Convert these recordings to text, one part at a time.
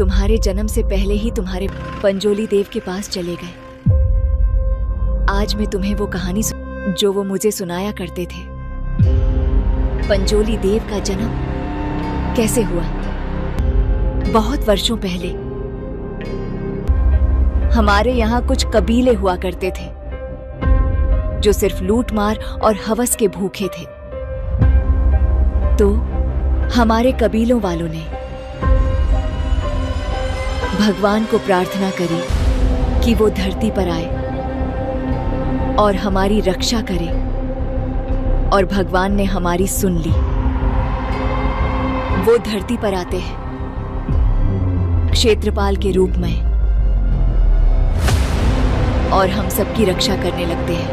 तुम्हारे जन्म से पहले ही तुम्हारे पंजोली देव के पास चले गए। आज मैं तुम्हें वो कहानी जो वो मुझे सुनाया करते थे। पंजोली देव का जन्म कैसे हुआ? बहुत वर्षों पहले हमारे यहाँ कुछ कबीले हुआ करते थे जो सिर्फ लूट मार और हवस के भूखे थे। तो हमारे कबीलों वालों ने भगवान को प्रार्थना करी कि वो धरती पर आए और हमारी रक्षा करे, और भगवान ने हमारी सुन ली। वो धरती पर आते हैं क्षेत्रपाल के रूप में और हम सबकी रक्षा करने लगते हैं।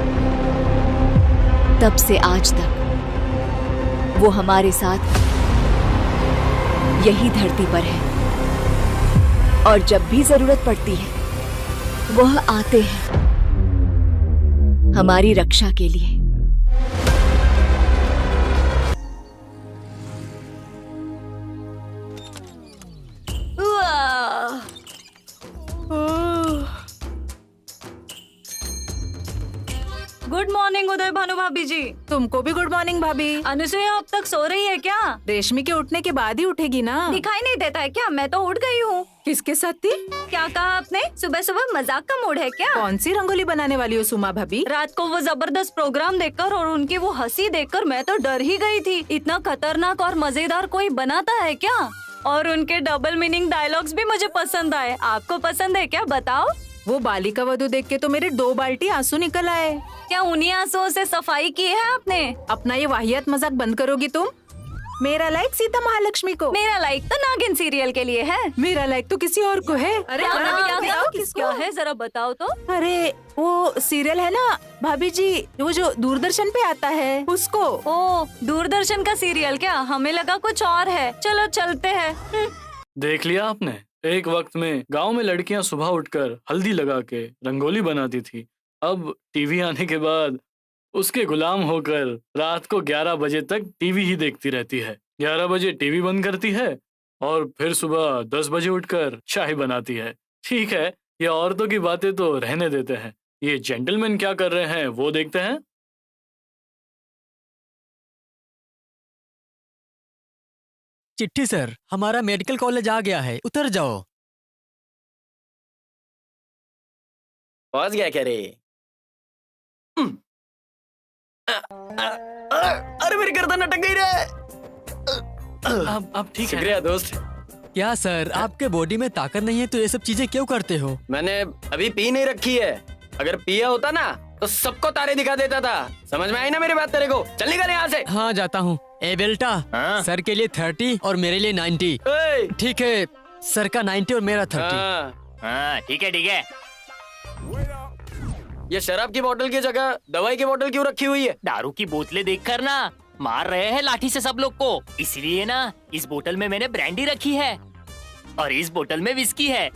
तब से आज तक वो हमारे साथ यही धरती पर है, और जब भी जरूरत पड़ती है वह आते हैं हमारी रक्षा के लिए। गुड मॉर्निंग उदय भानु भाभी जी। तुमको भी गुड मॉर्निंग भाभी। अनुसुईया अब तक सो रही है क्या? रेशमी के उठने के बाद ही उठेगी ना। दिखाई नहीं देता है क्या? मैं तो उठ गई हूँ। किसके साथ थी? क्या कहा आपने? सुबह सुबह मजाक का मूड है क्या? कौन सी रंगोली बनाने वाली हो सुमा भाभी? रात को वो जबरदस्त प्रोग्राम देखकर और उनकी वो हंसी देखकर मैं तो डर ही गई थी। इतना खतरनाक और मजेदार कोई बनाता है क्या? और उनके डबल मीनिंग डायलॉग्स भी मुझे पसंद आए। आपको पसंद है क्या? बताओ। वो बालिका वधू देख के तो मेरे 2 बाल्टी आंसू निकल आए। क्या उन्हीं आंसुओं से सफाई की है आपने? अपना ये वाहियात मजाक बंद करोगी तुम? मेरा लाइक सीता महालक्ष्मी को। मेरा लाइक तो नागिन सीरियल के लिए है। मेरा लाइक तो किसी और को है। अरे क्या है जरा बताओ तो। अरे वो सीरियल है ना भाभी जी, वो जो दूरदर्शन पे आता है उसको। ओ, दूरदर्शन का सीरियल क्या? हमें लगा कुछ और है। चलो चलते हैं। देख लिया आपने, एक वक्त में गांव में लड़कियां सुबह उठकर हल्दी लगा के रंगोली बनाती थी। अब टीवी आने के बाद उसके गुलाम होकर रात को 11 बजे तक टीवी ही देखती रहती है। 11 बजे टीवी बंद करती है और फिर सुबह 10 बजे उठकर चाय बनाती है। ठीक है, ये औरतों की बातें तो रहने देते हैं। ये जेंटलमैन क्या कर रहे हैं वो देखते हैं। चिट्ठी सर, हमारा मेडिकल कॉलेज आ गया है, उतर जाओ। पहुंच गया क्या रे? अरे मेरी गर्दन अटक गई रे। अब ठीक है। शुक्रिया दोस्त। क्या सर, आपके बॉडी में ताकत नहीं है तो ये सब चीजें क्यों करते हो? मैंने अभी पी नहीं रखी है। अगर पिया होता ना तो सबको तारे दिखा देता था। समझ में आई ना मेरी बात तेरे को? चल निकल यहाँ से। हाँ जाता हूँ। ए बेल्टा, हाँ? सर के लिए 30 और मेरे लिए 90। ठीक है, सर का 90 और मेरा 30। हाँ ठीक है ठीक है। ये शराब की बोतल की जगह दवाई की बोतल क्यों रखी हुई है? दारू की बोतलें देखकर ना मार रहे हैं लाठी से सब लोग को, इसलिए ना इस बोतल में मैंने ब्रांडी रखी है, और इस बोतल में विस्की है,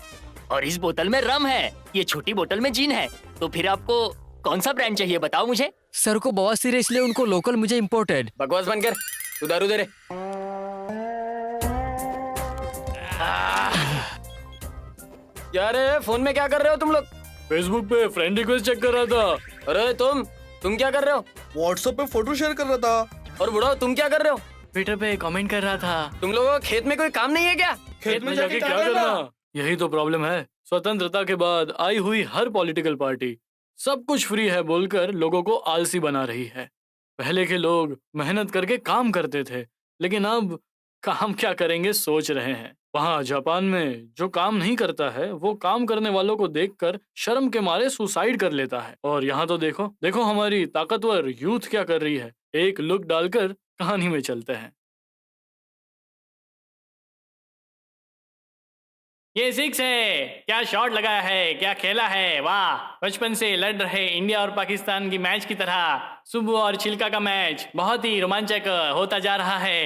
और इस बोतल में रम है, ये छोटी बोतल में जिन है। तो फिर आपको कौन सा ब्रांड चाहिए बताओ मुझे। सर को बवासीर है इसलिए उनको लोकल, मुझे इम्पोर्टेड। बकवास बंद कर, तू दारू दे रे। यार फोन में क्या कर रहे हो तुम लोग? फेसबुक पे फ्रेंड रिक्वेस्ट चेक कर रहा था। अरे तुम क्या कर रहे हो? व्हाट्सएप पे फोटो शेयर कर रहा था। और बुढ़ाओ तुम क्या कर रहे हो? ट्विटर पे कमेंट कर रहा था। तुम लोगों को खेत में कोई काम नहीं है क्या? खेत में जाके क्या करना? यही तो प्रॉब्लम है। स्वतंत्रता के बाद आई हुई हर पॉलिटिकल पार्टी सब कुछ फ्री है बोलकर लोगों को आलसी बना रही है। पहले के लोग मेहनत करके काम करते थे, लेकिन अब काम क्या करेंगे सोच रहे हैं। वहाँ जापान में जो काम नहीं करता है वो काम करने वालों को देखकर शर्म के मारे सुसाइड कर लेता है। और यहाँ तो देखो हमारी ताकतवर यूथ क्या कर रही है। एक लुक डालकर कहानी में चलते हैं। ये 6 है, क्या शॉट लगाया है, क्या खेला है, वाह। बचपन से लड़ रहे इंडिया और पाकिस्तान की मैच की तरह सुबह और छिलका का मैच बहुत ही रोमांचक होता जा रहा है।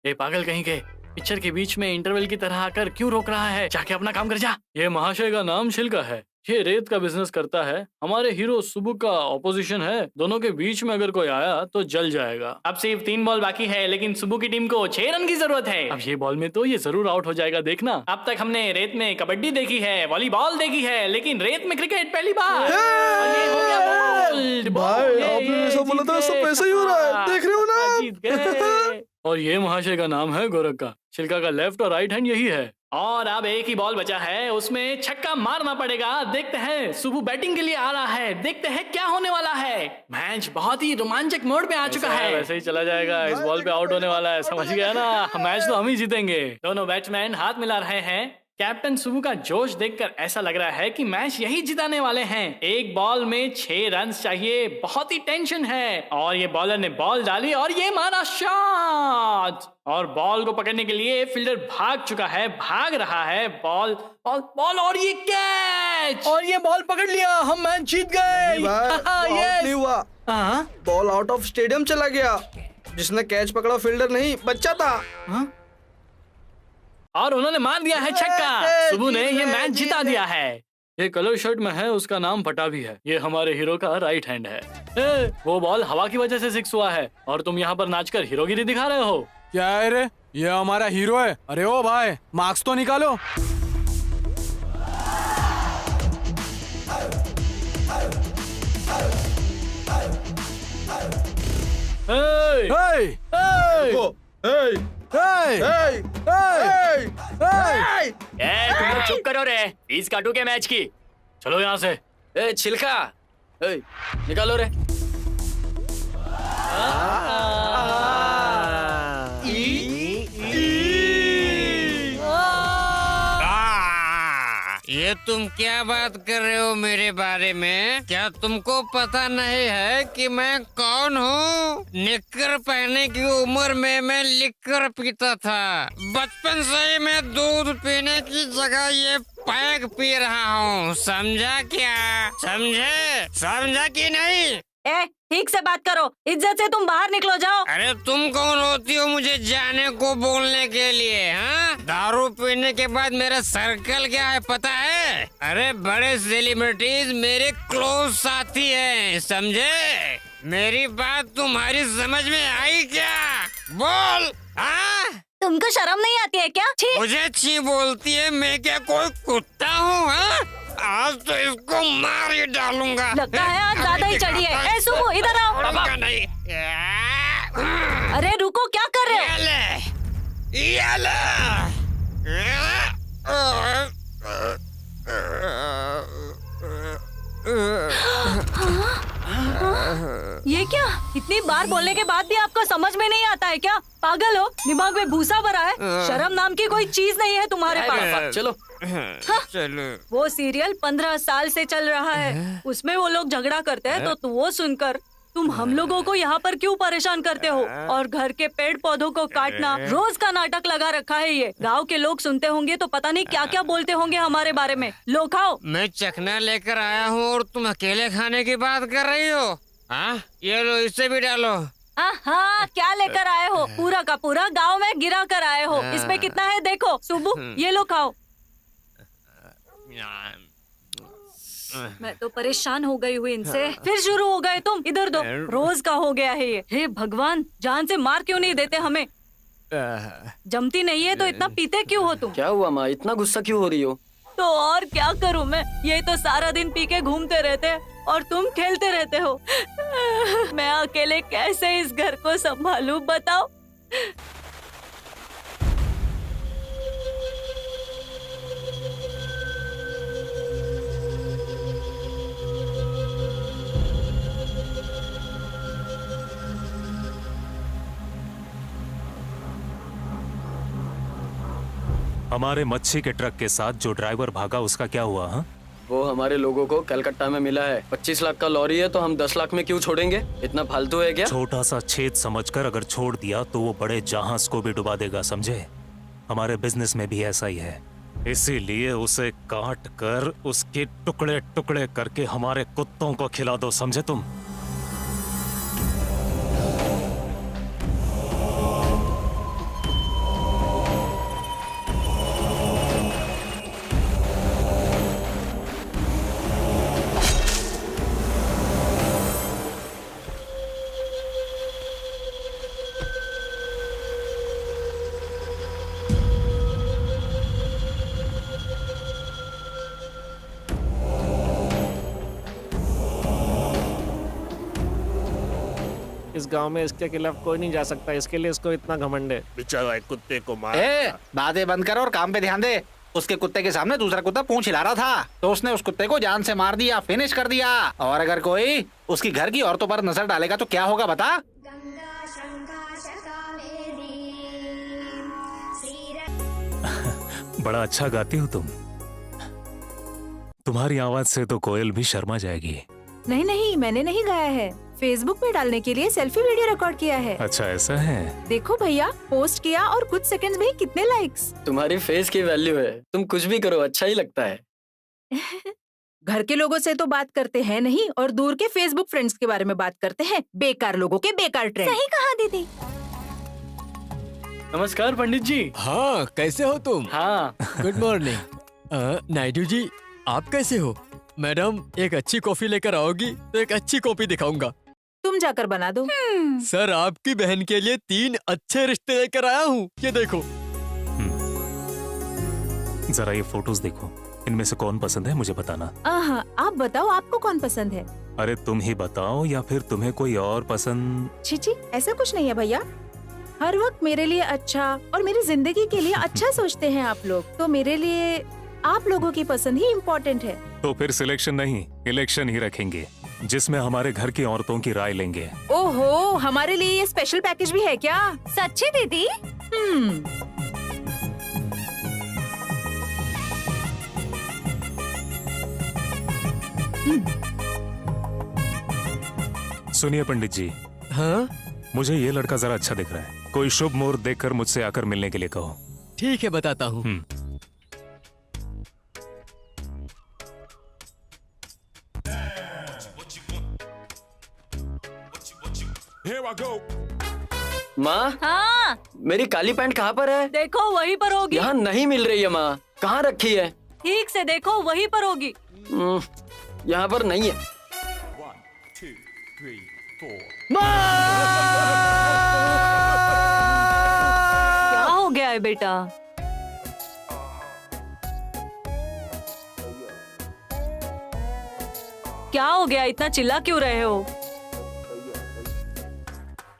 ए पागल कहीं के, पिक्चर के बीच में इंटरवल की तरह आकर क्यों रोक रहा है? जाके अपना काम कर जा। ये महाशय का नाम छिलका है। ये रेत का बिजनेस करता है, हमारे हीरो सुबह का ऑपोजिशन है। दोनों के बीच में अगर कोई आया तो जल जाएगा। अब सिर्फ 3 बॉल बाकी है, लेकिन सुबह की टीम को 6 रन की जरूरत है। अब ये बॉल में तो ये जरूर आउट हो जाएगा, देखना। अब तक हमने रेत में कबड्डी देखी है, वॉलीबॉल देखी है, लेकिन रेत में क्रिकेट पहली बार। और ये हो गया बोल्ड। भाई आपने ऐसा बोला था, सब ऐसा ही हो रहा है, देख रहे हो ना? जीत गए। और ये महाशय का नाम है गोरखा। छिलका का लेफ्ट और राइट हैंड यही है। और अब एक ही बॉल बचा है, उसमें छक्का मारना पड़ेगा। देखते हैं, सुबह बैटिंग के लिए आ रहा है, देखते हैं क्या होने वाला है। मैच बहुत ही रोमांचक मोड पे आ चुका है। वैसे ही चला जाएगा, इस बॉल पे आउट होने वाला है, समझ गया ना? मैच तो हम ही जीतेंगे। दोनों बैट्समैन हाथ मिला रहे हैं। कैप्टन सुबह का जोश देखकर ऐसा लग रहा है कि मैच यही जिताने वाले हैं। एक बॉल में 6 रन चाहिए, बहुत ही टेंशन है। और ये बॉलर ने बॉल डाली और ये मारा शॉट। और बॉल को पकड़ने के लिए फील्डर भाग चुका है, भाग रहा है। बॉल बॉल बॉल और ये कैच। और ये बॉल पकड़ लिया, हम मैच जीत गए। आउट नहीं हुआ, बॉल आउट ऑफ स्टेडियम चला गया। जिसने कैच पकड़ा फील्डर नहीं, बच्चा था। और उन्होंने मार दिया है छक्का। सुबह ने ये मैच जिता दिया है। ये कलर शर्ट में है, उसका नाम फटा भी है। ये हमारे हीरो का राइट हैंड है। वो बॉल हवा की वजह से 6 हुआ है और तुम यहाँ पर नाचकर हीरोगिरी दिखा रहे हो। क्या है रे, ये हमारा हीरो है। अरे ओ भाई, मार्क्स तो निकालो। तुम लोग चुप करो रे, फीस काटू के मैच की। चलो यहाँ से। ए छिलका, निकालो रे। ये तुम क्या बात कर रहे हो मेरे बारे में? क्या तुमको पता नहीं है कि मैं कौन हूँ? निक्कर पहनने की उम्र में मैं लिक्कर पीता था। बचपन से ही मैं दूध पीने की जगह ये पैग पी रहा हूँ, समझा क्या? समझा कि नहीं? ठीक से बात करो, इज्जत से तुम बाहर निकलो, जाओ। अरे तुम कौन होती हो मुझे जाने को बोलने के लिए? हाँ, दारू पीने के बाद मेरा सर्कल क्या है पता है? अरे बड़े सेलिब्रिटीज मेरे क्लोज साथी हैं, समझे? मेरी बात तुम्हारी समझ में आई क्या? बोल। हाँ, तुमको शर्म नहीं आती है क्या? छी। मुझे छी बोलती है? मैं क्या कोई कुत्ता हूँ? हाँ, आज तो इसको मार ही डालूंगा। लगता है आज ज्यादा ही चढ़ी है। ए सुमो, इधर आओ। नहीं। अरे रुको, क्या कर रहे हो? ये क्या? इतनी बार बोलने के बाद भी आपको समझ में नहीं आता है क्या? पागल हो? दिमाग में भूसा भरा है? शर्म नाम की कोई चीज नहीं है तुम्हारे पास। चलो। चलो। वो सीरियल 15 साल से चल रहा है, उसमें वो लोग झगड़ा करते हैं, तो वो सुनकर तुम हम लोगों को यहाँ पर क्यों परेशान करते हो? और घर के पेड़ पौधों को काटना रोज का नाटक लगा रखा है। ये गांव के लोग सुनते होंगे तो पता नहीं क्या क्या बोलते होंगे हमारे बारे में। लो खाओ। मैं चखना लेकर आया हूँ और तुम अकेले खाने की बात कर रही हो? हाँ, ये लो, इसे भी डालो। हाँ, क्या लेकर आए हो? पूरा का पूरा गांव में गिरा कर आए हो। इसमें कितना है देखो। सुबू, ये लो खाओ। मैं तो परेशान हो गई हुई इनसे। फिर शुरू हो गए तुम। इधर दो, रोज का हो गया है ये। हे भगवान, जान से मार क्यों नहीं देते हमें? जमती नहीं है तो इतना पीते क्यों हो तुम? क्या हुआ माँ, इतना गुस्सा क्यों हो रही हो? तो और क्या करूं मैं? ये तो सारा दिन पी के घूमते रहते हैं और तुम खेलते रहते हो। मैं अकेले कैसे इस घर को संभालूं, बताओ? हमारे मच्छी के ट्रक के साथ जो ड्राइवर भागा उसका क्या हुआ? हाँ, वो हमारे लोगों को कलकत्ता में मिला है। 25 लाख का लॉरी है तो हम 10 लाख में क्यों छोड़ेंगे? इतना फालतू है क्या? छोटा सा छेद समझकर अगर छोड़ दिया तो वो बड़े जहाज को भी डुबा देगा, समझे? हमारे बिजनेस में भी ऐसा ही है, इसीलिए उसे काट कर उसके टुकड़े टुकड़े करके हमारे कुत्तों को खिला दो, समझे तुम? इस गांव में इसके खिलाफ कोई नहीं जा सकता, इसके लिए इसको इतना घमंड है। बेचारा एक कुत्ते को मार। बातें बंद कर और काम पे ध्यान दे। उसके कुत्ते के सामने दूसरा कुत्ता पूंछ हिला रहा था तो उसने उस कुत्ते को जान से मार दिया, फिनिश कर दिया। और अगर कोई उसकी घर की औरतों पर नजर डालेगा तो क्या होगा बता? बड़ा अच्छा गाती हो तुम। तुम्हारी आवाज से तो कोयल भी शर्मा जाएगी। नहीं नहीं, मैंने नहीं गाया है, फेसबुक पे डालने के लिए सेल्फी वीडियो रिकॉर्ड किया है। अच्छा ऐसा है? देखो भैया, पोस्ट किया और कुछ सेकंड्स में ही कितने लाइक्स। तुम्हारी फेस की वैल्यू है, तुम कुछ भी करो अच्छा ही लगता है। घर के लोगों से तो बात करते हैं नहीं और दूर के फेसबुक फ्रेंड्स के बारे में बात करते हैं। बेकार लोगों के बेकार ट्रेंड। सही कहा दीदी। नमस्कार पंडित जी। हाँ, कैसे हो तुम? हाँ गुड मॉर्निंग। नायडू जी, आप कैसे हो? मैडम, एक अच्छी कॉफी लेकर आओगी तो एक अच्छी कॉफी दिखाऊंगा। तुम जाकर बना दो। सर, आपकी बहन के लिए 3 अच्छे रिश्ते लेकर आया हूँ, ये देखो। जरा ये फोटोज देखो, इनमें से कौन पसंद है मुझे बताना। आप बताओ, आपको कौन पसंद है? अरे तुम ही बताओ या फिर तुम्हें कोई और पसंद? छी, ऐसा कुछ नहीं है भैया। हर वक्त मेरे लिए अच्छा और मेरी जिंदगी के लिए अच्छा सोचते हैं आप लोग, तो मेरे लिए आप लोगों की पसंद ही इम्पोर्टेंट है। तो फिर सिलेक्शन नहीं, इलेक्शन ही रखेंगे जिसमें हमारे घर की औरतों की राय लेंगे। ओहो, हमारे लिए ये स्पेशल पैकेज भी है क्या? सच्ची दीदी? सुनिए पंडित जी। हाँ? मुझे ये लड़का जरा अच्छा दिख रहा है, कोई शुभ मुहूर्त देखकर मुझसे आकर मिलने के लिए कहो। ठीक है, बताता हूँ। माँ, हाँ, मेरी काली पैंट कहाँ पर है? देखो वहीं पर होगी। यहाँ नहीं मिल रही है माँ, कहाँ रखी है? ठीक से देखो, वहीं पर होगी। यहाँ पर नहीं है। 1 2 3 4 क्या हो गया है बेटा? क्या हो गया, इतना चिल्ला क्यों रहे हो?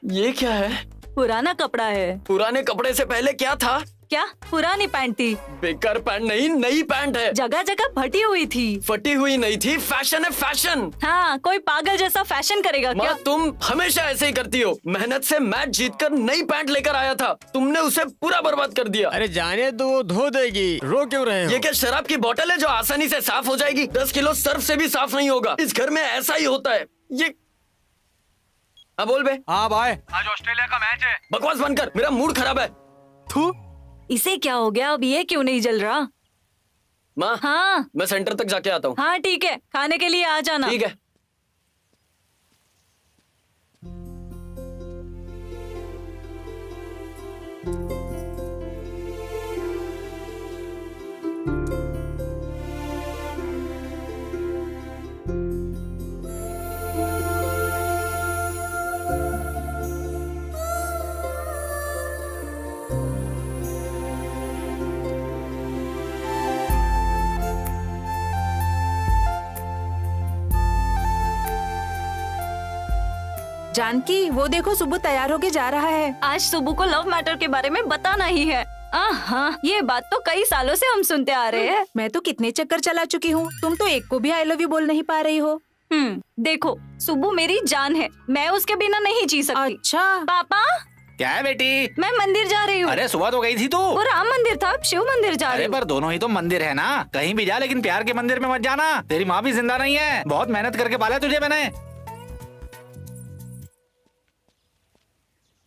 ये क्या है? पुराना कपड़ा है। पुराने कपड़े से पहले क्या था? क्या पुरानी पैंट थी? बेकार पैंट नहीं, नई पैंट है। जगह जगह फटी हुई थी। फटी हुई नहीं थी, फैशन है फैशन। हाँ, कोई पागल जैसा फैशन करेगा क्या? तुम हमेशा ऐसे ही करती हो। मेहनत से मैच जीतकर नई पैंट लेकर आया था, तुमने उसे पूरा बर्बाद कर दिया। अरे जाने दो, वो धो देगी, रो क्यों रहे हो? ये क्या शराब की बोतल है जो आसानी से साफ हो जाएगी? 10 किलो सर्फ से भी साफ नहीं होगा। इस घर में ऐसा ही होता है। ये हाँ बोल बे। हाँ भाई, आज ऑस्ट्रेलिया का मैच है। बकवास बंद कर, मेरा मूड खराब है। थू, इसे क्या हो गया? अब ये क्यों नहीं जल रहा? माँ, हाँ, मैं सेंटर तक जाके आता हूँ। हाँ ठीक है, खाने के लिए आ जाना। ठीक है। जानकी, वो देखो सुबह तैयार होके जा रहा है। आज सुबह को लव मैटर के बारे में बताना ही है। हाँ, ये बात तो कई सालों से हम सुनते आ रहे हैं। मैं तो कितने चक्कर चला चुकी हूँ, तुम तो एक को भी आई लव यू बोल नहीं पा रही हो। देखो, सुबह मेरी जान है, मैं उसके बिना नहीं जी सकती। अच्छा पापा। क्या है बेटी? मैं मंदिर जा रही हूँ। अरे सुबह तो गई थी तू। वो राम मंदिर था, अब शिव मंदिर जा रही हूँ। पर दोनों ही तो मंदिर है ना, कहीं भी जा लेकिन प्यार के मंदिर में मत जाना। तेरी माँ भी जिंदा नहीं है, बहुत मेहनत करके पाला तुझे मैंने।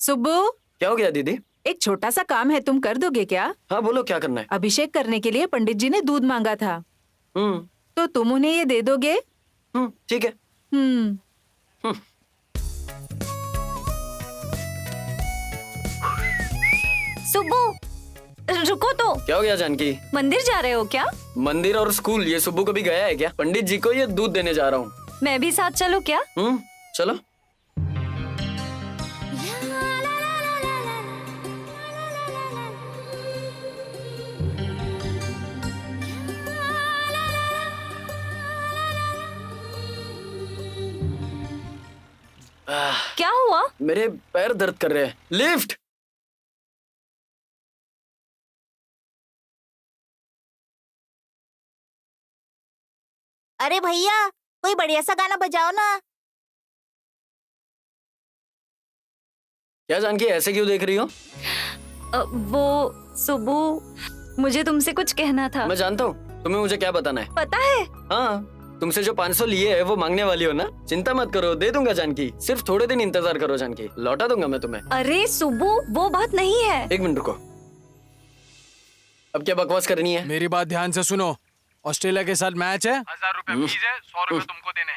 सुब्बू, क्या हो गया दीदी? एक छोटा सा काम है, तुम कर दोगे क्या? हाँ बोलो, क्या करना है? अभिषेक करने के लिए पंडित जी ने दूध मांगा था, तो तुम उन्हें ये दे दोगे? ठीक है। सुब्बू, रुको तो। क्या हो गया जानकी? मंदिर जा रहे हो क्या? मंदिर और स्कूल, ये सुब्बू कभी गया है क्या? पंडित जी को ये दूध देने जा रहा हूँ। मैं भी साथ चलूं क्या? चलो। क्या हुआ? मेरे पैर दर्द कर रहे हैं। लिफ्ट। अरे भैया कोई बढ़िया सा गाना बजाओ ना। क्या जानकी ऐसे क्यों देख रही हो? वो सुबू, मुझे तुमसे कुछ कहना था। मैं जानता हूँ तुम्हें मुझे क्या बताना है। पता है? हाँ, तुमसे जो 500 लिए है वो मांगने वाली हो ना। चिंता मत करो, दे दूंगा जानकी। सिर्फ थोड़े दिन इंतजार करो जानकी, लौटा दूंगा मैं तुम्हें। अरे सुबू, वो बात नहीं है। 1 मिनट रुको। अब क्या बकवास करनी है? मेरी बात ध्यान से सुनो। ऑस्ट्रेलिया के साथ मैच है। 1000 रुपए फीस है, 100 रुपए तुमको देने।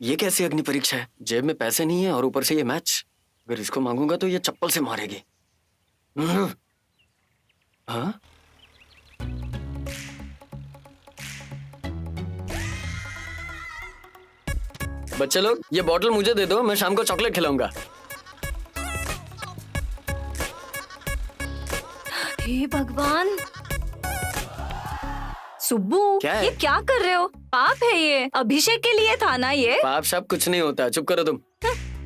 ये कैसी अग्नि परीक्षा है? जेब में पैसे नहीं है और ऊपर से ये मैच। अगर इसको मांगूंगा तो ये चप्पल से मारेगी। हाँ? बच्चे लोग, ये बॉटल मुझे दे दो, मैं शाम को चॉकलेट खिलाऊंगा। हे भगवान। सुब्बू, क्या है? ये क्या कर रहे हो? पाप है ये। अभिषेक के लिए था ना ये? पाप शाप कुछ नहीं होता, चुप करो तुम।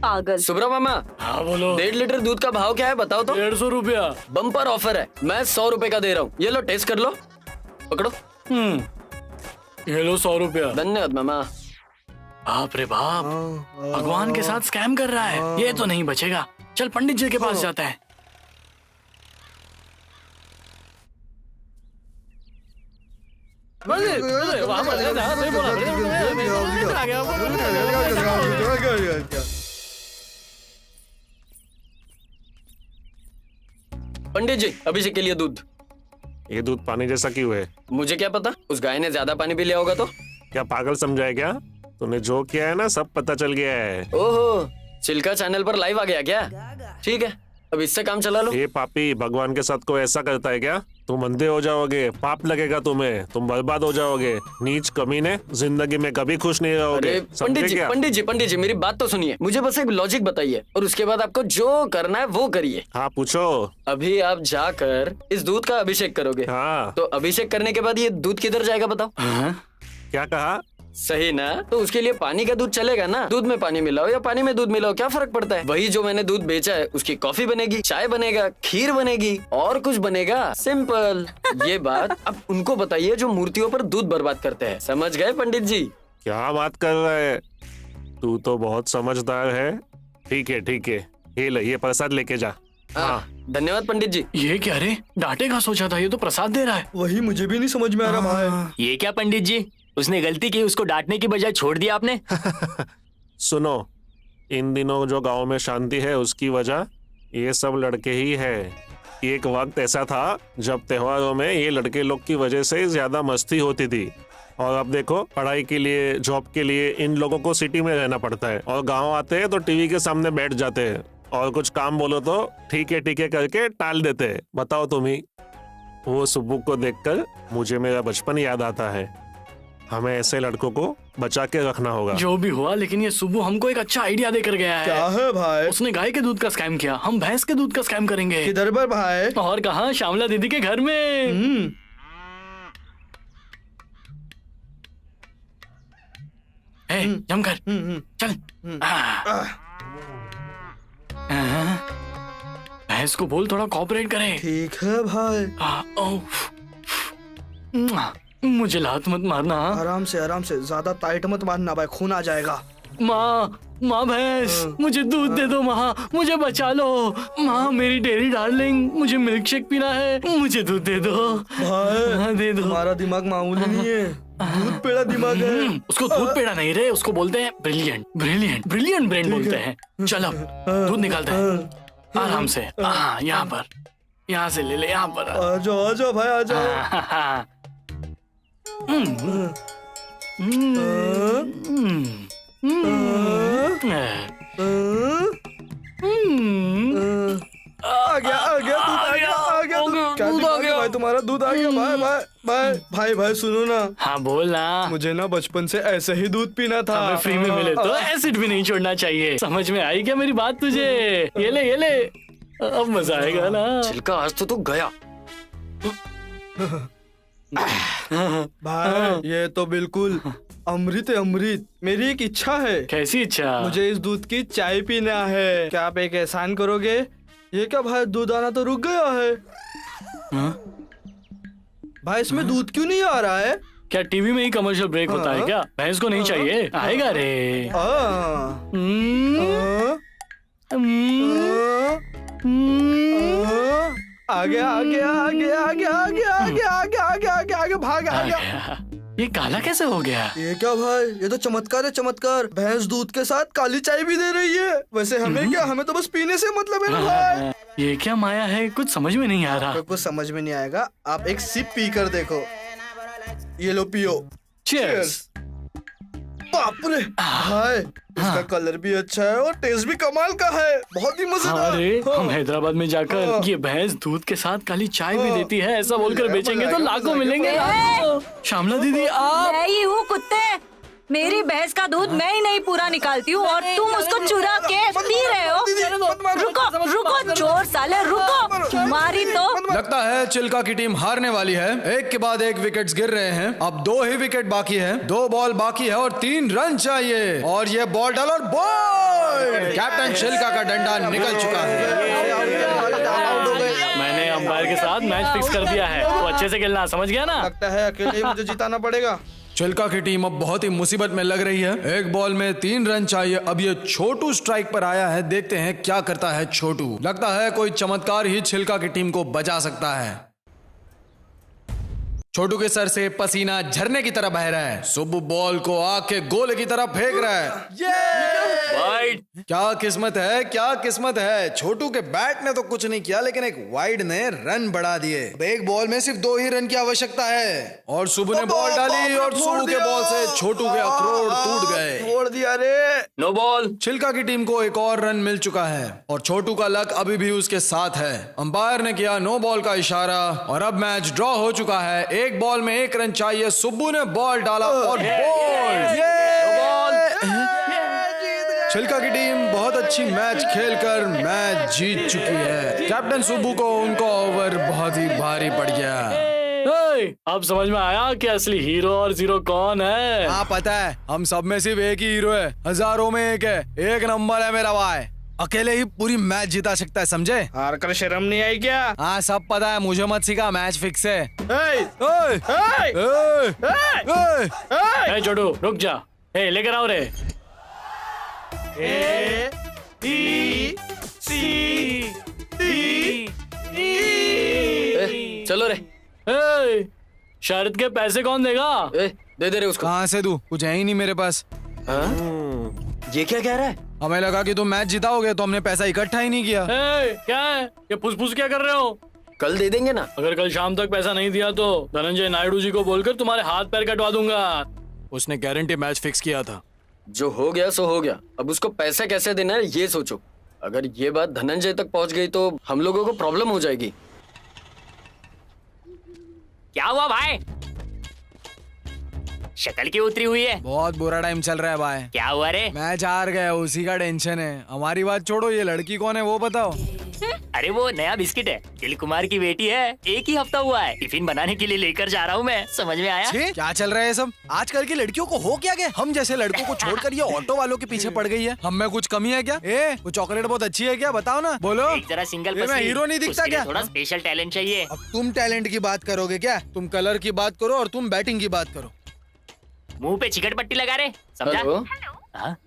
पागल। सुब्रा मामा। हाँ बोलो। 1.5 लीटर दूध का भाव क्या है बताओ तो? 150 रुपया। बम्पर ऑफर है, मैं 100 रुपए का दे रहा हूँ। ये लो टेस्ट कर लो, पकड़ो। ये लो 100 रुपया। धन्यवाद मामा। बाप रे बाप, भगवान के साथ स्कैम कर रहा है। ये तो नहीं बचेगा। चल पंडित जी के पास जाता है। पंडित जी, अभिषेक के लिए दूध। ये दूध पानी जैसा क्यों है? मुझे क्या पता, उस गाय ने ज्यादा पानी पी लिया होगा तो। क्या पागल समझा है क्या? तूने जो किया है ना सब पता चल गया है। ओहो, चिल्का चैनल पर लाइव आ गया क्या? ठीक है, अब इससे काम चला लो। ये पापी भगवान के साथ कोई ऐसा करता है क्या? तुम अंधे हो जाओगे, पाप लगेगा तुम्हें, तुम बर्बाद हो जाओगे। नीच कमीने, जिंदगी में कभी खुश नहीं रहोगे। पंडित जी मेरी बात तो सुनिए। मुझे बस एक लॉजिक बताइए और उसके बाद आपको जो करना है वो करिए। हाँ पूछो। अभी आप जाकर इस दूध का अभिषेक करोगे। हाँ। तो अभिषेक करने के बाद ये दूध किधर जाएगा बताओ? क्या कहा? सही ना? तो उसके लिए पानी का दूध चलेगा ना? दूध में पानी मिलाओ या पानी में दूध मिलाओ, क्या फर्क पड़ता है? वही जो मैंने दूध बेचा है उसकी कॉफी बनेगी, चाय बनेगा, खीर बनेगी और कुछ बनेगा। सिंपल। ये बात अब उनको बताइए जो मूर्तियों पर दूध बर्बाद करते हैं। समझ गए पंडित जी? क्या बात कर रहा है तू? तो बहुत समझदार है। ठीक है ठीक है, ये ले, ये प्रसाद लेके जा। हाँ धन्यवाद पंडित जी। ये क्या रे, डांटेगा सोचा था, ये तो प्रसाद दे रहा है। वही मुझे भी नहीं समझ में आ रहा भाई। ये क्या पंडित जी, उसने गलती की, उसको डांटने की बजाय छोड़ दिया आपने। सुनो, इन दिनों जो गांव में शांति है उसकी वजह ये सब लड़के ही है। एक वक्त ऐसा था जब त्योहारों में ये लड़के लोग की वजह से ज्यादा मस्ती होती थी, और अब देखो पढ़ाई के लिए, जॉब के लिए इन लोगों को सिटी में रहना पड़ता है, और गांव आते हैं तो टीवी के सामने बैठ जाते हैं और कुछ काम बोलो तो ठीक है करके टाल देते हैं। बताओ तुम ही। वो सुब्बू को देखकर मुझे मेरा बचपन याद आता है। हमें ऐसे लड़कों को बचा के रखना होगा। जो भी हुआ, लेकिन ये सुब्बू हमको एक अच्छा आइडिया देकर गया है। क्या है भाई? उसने गाय के दूध का स्कैम किया, हम भैंस के दूध का स्कैम करेंगे। किधर पर भाई? और कहाँ? श्यामला दीदी के घर में। जमकर चल। भैंस को बोल थोड़ा कोऑपरेट करे। ठीक है भाई। मुझे लात मत मारना। आराम से ज्यादा टाइट मत मारना भाई, खून आ जाएगा। माँ भैंस, मुझे दूध दे दो माँ, मुझे बचा लो माँ, मेरी डेरी डार्लिंग, मुझे मिल्क शेक पीना है, मुझे दूध दे दो भाई। दे दो। तुम्हारा दिमाग मामूली नहीं है, दूध पेड़ा दिमाग है। उसको दूध पेड़ा नहीं रे, उसको बोलते हैं ब्रिलियंट ब्रेन बोलते हैं। चल अब दूध निकालते हैं आराम से। यहाँ पर, यहाँ से ले ले, यहाँ पर आ जाओ भाई, आ जाओ। आ गया दूध आ गया भाई, तुम्हारा दूध आ गया। भाई सुनो ना। हाँ बोल ना। मुझे ना बचपन से ऐसे ही दूध पीना था। हमें फ्री में मिले तो एसिड भी नहीं छोड़ना चाहिए। समझ में आई क्या मेरी बात तुझे? ये ले अब मजा आएगा ना। चिल्का आज तो तू गया। भाई ये तो बिल्कुल अमृत है अमृत। मेरी एक इच्छा है। कैसी इच्छा? मुझे इस दूध की चाय पीना है। क्या आप एक एहसान करोगे? ये क्या भाई, दूध आना तो रुक गया है। भाई इसमें दूध क्यों नहीं आ रहा है? क्या टीवी में ही कमर्शियल ब्रेक होता है क्या? भैंस को नहीं चाहिए? आएगा रे। आगे आगे आगे आगे आगे आगे आगे आगे आगे आगे भाग आ गया। ये काला कैसे हो गया? ये क्या भाई, ये तो चमत्कार है चमत्कार। भैंस दूध के साथ काली चाय भी दे रही है। वैसे हमें क्या, हमें तो बस पीने से मतलब है ना भाई। ये क्या माया है, कुछ समझ में नहीं आ रहा। तो कुछ समझ में नहीं आएगा, आप एक सिप पी कर देखो। ये लो पियो। चीयर्स। बाप रे भाई, इसका कलर भी अच्छा है और टेस्ट भी कमाल का है, बहुत ही मजेदार। अरे हम हैदराबाद में जाकर ये भैंस दूध के साथ काली चाय भी देती है ऐसा बोलकर बेचेंगे तो लाखों मिलेंगे। श्यामला दीदी आप। मैं ही हूँ कुत्ते, मेरी भैंस का दूध मैं ही नहीं पूरा निकालती हूँ और तुम उसको चुरा के पी रहे हो। रुको रुको चोर साले, रुको, तुम्हारी तो। लगता है चिल्का की टीम हारने वाली है। एक के बाद एक विकेट्स गिर रहे हैं। अब 2 ही विकेट बाकी है, 2 बॉल बाकी है और 3 रन चाहिए। और ये बॉल डाल और बॉल, कैप्टन चिल्का का डंडा निकल चुका है। मैंने अंपायर के साथ मैच फिक्स कर दिया है, तो अच्छे से खेलना, समझ गया ना? लगता है अकेले मुझे जिताना पड़ेगा। चिल्का की टीम अब बहुत ही मुसीबत में लग रही है। एक बॉल में 3 रन चाहिए। अब ये छोटू स्ट्राइक पर आया है, देखते हैं क्या करता है छोटू। लगता है कोई चमत्कार ही चिल्का की टीम को बचा सकता है। छोटू के सर से पसीना झरने की तरह बह रहा है। सुब्बू बॉल को आके गोले की तरफ फेंक रहा है। वाइड। क्या किस्मत है, क्या किस्मत है। छोटू के बैट ने तो कुछ नहीं किया, लेकिन एक वाइड ने रन बढ़ा दिए। एक बॉल में सिर्फ 2 ही रन की आवश्यकता है और सुब्बू ने बॉल डाली और सुब्बू के बॉल से छोटू के अखरोट टूट गए। छोड़ दिया रे। No ball. चिल्का की टीम को एक और रन मिल चुका है और छोटू का लक अभी भी उसके साथ है। अंपायर ने किया नो बॉल का इशारा और अब मैच ड्रॉ हो चुका है। एक बॉल में 1 रन चाहिए। सुब्बू ने बॉल डाला और बॉल। चिल्का की टीम बहुत अच्छी मैच खेलकर मैच जीत चुकी है। कैप्टन सुब्बू को उनका ओवर बहुत ही भारी पड़ गया। अब समझ में आया कि असली हीरो और जीरो कौन है? हाँ पता है, हम सब में सिर्फ एक ही हीरो है, हजारों में एक है। एक नंबर है मेरा भाई, अकेले ही पूरी मैच जिता सकता है, समझे? हार कर शर्म नहीं आई क्या? हाँ सब पता है, मुझे मत सिखा, मैच फिक्स है। छोटू रुक जा, लेकर आओ रे। A B C D E। चलो रे। शर्त के पैसे कौन देगा? दे दे रे उसको। कहाँ से दूं? कुछ है ही नहीं मेरे पास। ये क्या कह रहा है? हमें लगा कि तुम मैच जिताओगे तो हमने पैसा इकट्ठा ही नहीं किया। क्या है ये फुसफुस क्या कर रहे हो? कल दे देंगे ना। अगर कल शाम तक पैसा नहीं दिया तो धनंजय नायडू जी को बोलकर तुम्हारे हाथ पैर कटवा दूंगा। उसने गारंटी मैच फिक्स किया था। जो हो गया सो हो गया, अब उसको पैसे कैसे देना है ये सोचो। अगर ये बात धनंजय तक पहुंच गई तो हम लोगों को प्रॉब्लम हो जाएगी। क्या हुआ भाई? शक्ल क्यों उतरी हुई है? बहुत बुरा टाइम चल रहा है भाई। क्या हुआ रे? मैच हार गया, उसी का टेंशन है। हमारी बात छोड़ो, ये लड़की कौन है वो बताओ। अरे वो नया बिस्किट है, दिल कुमार की बेटी है। 1 ही हफ्ता हुआ है, टिफिन बनाने के लिए लेकर जा रहा हूँ मैं। समझ में आया? क्या चल रहा है सब? आजकल की लड़कियों को हो क्या गया? हम जैसे लड़कों को छोड़कर ये ऑटो वालों के पीछे पड़ गई है। हम में कुछ कमी है क्या? वो चॉकलेट बहुत अच्छी है क्या? बताओ ना, बोलो। एक जरा सिंगल मैं हीरो नहीं दिखता क्या? थोड़ा स्पेशल टैलेंट चाहिए। अब तुम टैलेंट की बात करोगे क्या? तुम कलर की बात करो और तुम बैटिंग की बात करो। मुंह पे चिकट पट्टी लगा रहे, समझा? हाँ?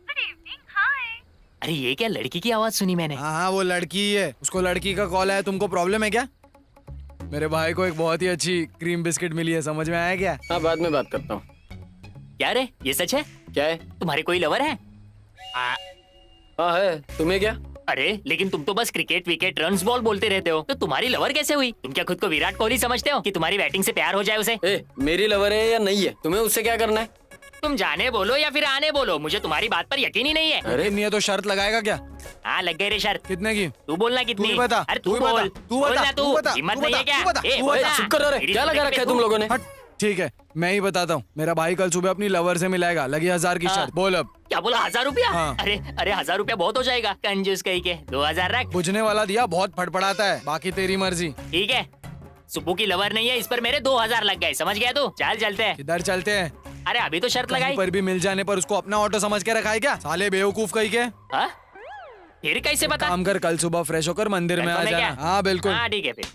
अरे ये क्या, लड़की की आवाज सुनी मैंने? हाँ वो लड़की ही है, उसको लड़की का कॉल है। तुमको प्रॉब्लम है क्या? मेरे भाई को एक बहुत ही अच्छी क्रीम बिस्किट मिली है, समझ में आया क्या? हाँ बाद में बात करता हूँ। क्या रे, ये सच है? क्या है? तुम्हारे कोई लवर है? हाँ है। तुम्हें क्या? अरे लेकिन तुम तो बस क्रिकेट विकेट रन्स बॉल बोलते रहते हो, तो तुम्हारी लवर कैसे हुई? तुम क्या खुद को विराट कोहली समझते हो कि तुम्हारी बैटिंग से प्यार हो जाए उसे? मेरी लवर है या नहीं है, तुम्हें उससे क्या करना है? तुम जाने बोलो या फिर आने बोलो, मुझे तुम्हारी बात पर यकीन ही नहीं है। अरे नहीं है तो शर्त लगाएगा क्या? हाँ लग गई रे शर्त। कितने की? तू बोलना कितनी? तू बता। अरे तू बोल, तू बता, तू हिम्मत नहीं है क्या? क्या लगा रखा है तुम लोगों ने? ठीक है मैं ही बताता हूँ। मेरा भाई कल सुबह अपनी लवर से मिलाएगा, लगी 1000 की शर्त। बोल अब। क्या बोला, 1000 रुपया? हाँ। अरे 1000 रुपया बहुत हो जाएगा, कंजूस कहीं के। 2000 रख। बुझने वाला दिया, बहुत फटफड़ाता है, बाकी तेरी मर्जी। ठीक है, सुब्बू की लवर नहीं है, इस पर मेरे 2000 लग गए, समझ गया तू? चल चलते हैं। किधर चलते हैं? अरे अभी तो शर्त लगाई। कहीं पर भी मिल जाने पर उसको अपना ऑटो समझ के रखा है क्या? साले बेवकूफ कहीं के। हाँ? फिर कैसे बता? काम कर, कल सुबह फ्रेश होकर मंदिर में आ जाना। हाँ बिल्कुल। हाँ ठीक है फिर।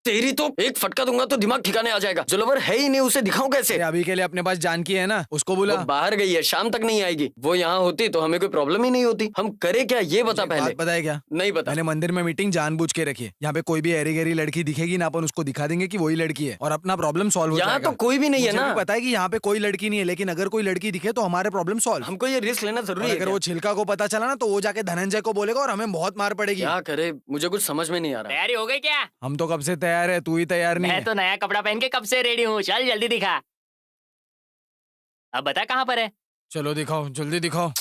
तेरी तो एक फटका दूंगा तो दिमाग ठिकाने आ जाएगा। जो लवर है ही नहीं उसे दिखाऊं कैसे? अभी के लिए अपने पास जानकी है ना, उसको बुला। वो बाहर गई है, शाम तक नहीं आएगी। वो यहाँ होती तो हमें कोई प्रॉब्लम ही नहीं होती। हम करे क्या ये बता पहले। पता है क्या? नहीं पता। मैंने मंदिर में मीटिंग जानबूझ के रखी है। यहाँ पे कोई भी एरी गहरी लड़की दिखेगी ना, अपन उसको दिखा देंगे कि वही लड़की है और अपना प्रॉब्लम सॉल्व हो जाएगा। यहाँ तो कोई भी नहीं है ना। पता है कि यहाँ पे कोई लड़की नहीं है, लेकिन अगर कोई लड़की दिखे तो हमारे प्रॉब्लम सॉल्व। हमको ये रिस्क लेना जरूरी है। अगर वो छिलका को पता चला ना तो वो जाके धनंजय को बोलेगा और हमें बहुत मार पड़ेगी। क्या करे मुझे कुछ समझ में नहीं आ रहा। तैयारी हो गई क्या? हम तो कब से तैयार है, तू ही तैयार नहीं मैं है। तो नया कपड़ा पहन के कब से रेडी हूँ। चल जल्दी दिखा। अब बता कहाँ पर है? चलो दिखाओ, जल्दी दिखाओ।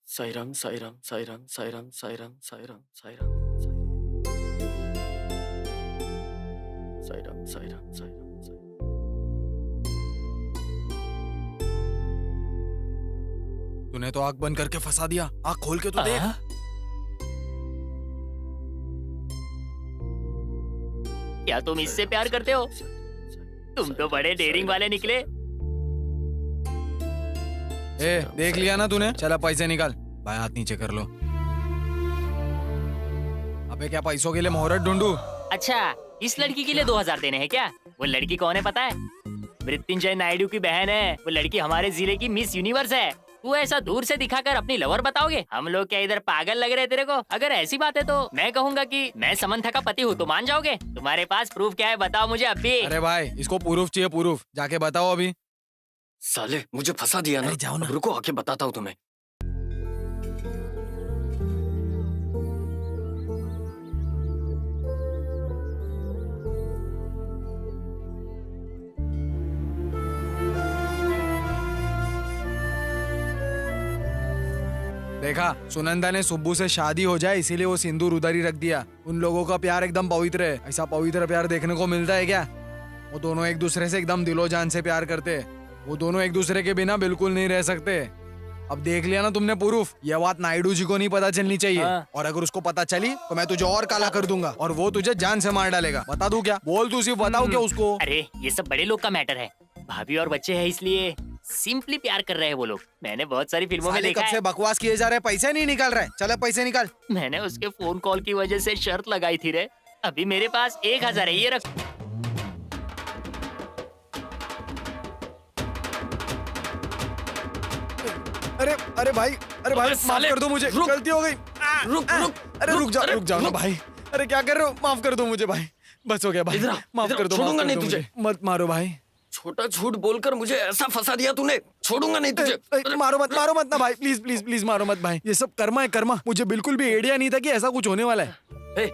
साईराम साईराम साईराम साईराम साईराम साईराम साईराम साईराम साईराम साईराम। तूने तो आंख बंद करके फंसा दिया, आंख खोल के तो देख। क्या तुम इससे प्यार करते हो? तुम तो बड़े डेयरिंग वाले निकले। देख लिया ना तूने? चला पैसे निकाल, भाई हाथ नीचे कर लो। अबे क्या पैसों के लिए मोहरत ढूंढूं? अच्छा इस लड़की के लिए 2000 देने हैं क्या? वो लड़की कौन है पता है? मृत्युंजय नायडू की बहन है। वो लड़की हमारे जिले की मिस यूनिवर्स है। तू ऐसा दूर से दिखाकर अपनी लवर बताओगे? हम लोग क्या इधर पागल लग रहे तेरे को? अगर ऐसी बात है तो मैं कहूँगा कि मैं समंथा का पति हूँ, तो मान जाओगे? तुम्हारे पास प्रूफ क्या है बताओ मुझे अभी। अरे भाई इसको प्रूफ चाहिए, प्रूफ। जाके बताओ अभी। साले मुझे फंसा दिया ना। जाओ ना। रुको आके बताता हूँ तुम्हें। देखा, सुनंदा ने सुब्बू से शादी हो जाए इसीलिए वो सिंदूर उधर ही रख दिया। उन लोगों का प्यार एकदम पवित्र है। ऐसा पवित्र प्यार देखने को मिलता है क्या? वो दोनों एक दूसरे से एकदम दिलो जान से प्यार करते हैं। वो दोनों एक दूसरे के बिना बिल्कुल नहीं रह सकते। अब देख लिया ना तुमने प्रूफ। ये बात नायडू जी को नहीं पता चलनी चाहिए। और अगर उसको पता चली तो मैं तुझे और काला कर दूंगा और वो तुझे जान से मार डालेगा। बता दूं क्या? बोल, तू सिर्फ बताओ क्या उसको। अरे ये सब बड़े लोग का मैटर है। भाभी और बच्चे हैं इसलिए सिंपली प्यार कर रहे हैं वो लोग। मैंने बहुत सारी फिल्मों में देखा है। कब से बकवास किए जा रहे हैं, पैसे नहीं निकाल रहे। चले पैसे निकाल। मैंने उसके फोन कॉल की वजह से शर्त लगाई थी रे। अभी मेरे पास 1000 है, ये रख। अरे अरे भाई, अरे भाई माफ कर दो मुझे, गलती हो गई। अरे रुक जाओ ना भाई। अरे क्या कर रहे हो? माफ कर दो मुझे भाई, बस हो गया भाई। माफ कर दो, छोड़ूंगा नहीं तुझे। मत मारो भाई। छोटा झूठ बोलकर मुझे ऐसा फंसा दिया तूने, छोड़ूंगा नहीं तुझे। मारो मत ना भाई, प्लीज प्लीज प्लीज मारो मत भाई। ये सब कर्मा है कर्मा। मुझे बिल्कुल भी आइडिया नहीं था कि ऐसा कुछ होने वाला है।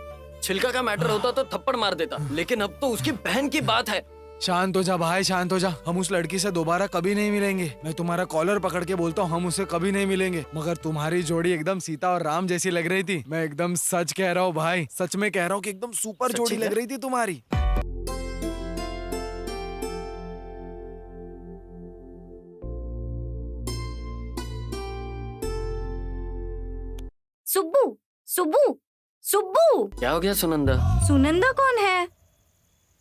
छिलका का मैटर होता तो थप्पड़ मार देता, लेकिन अब तो उसकी बहन की बात है। शांत हो जा भाई, शांत हो जा। हम उस लड़की से दोबारा कभी नहीं मिलेंगे। मैं तुम्हारा कॉलर पकड़ के बोलता हूँ, हम उसे कभी नहीं मिलेंगे। मगर तुम्हारी जोड़ी एकदम सीता और राम जैसी लग रही थी। मैं एकदम सच कह रहा हूँ भाई, सच में कह रहा हूँ कि एकदम सुपर जोड़ी लग रही थी तुम्हारी। सुब्बू सुब्बू सुब्बू। क्या हो गया सुनंदा? सुनंदा कौन है?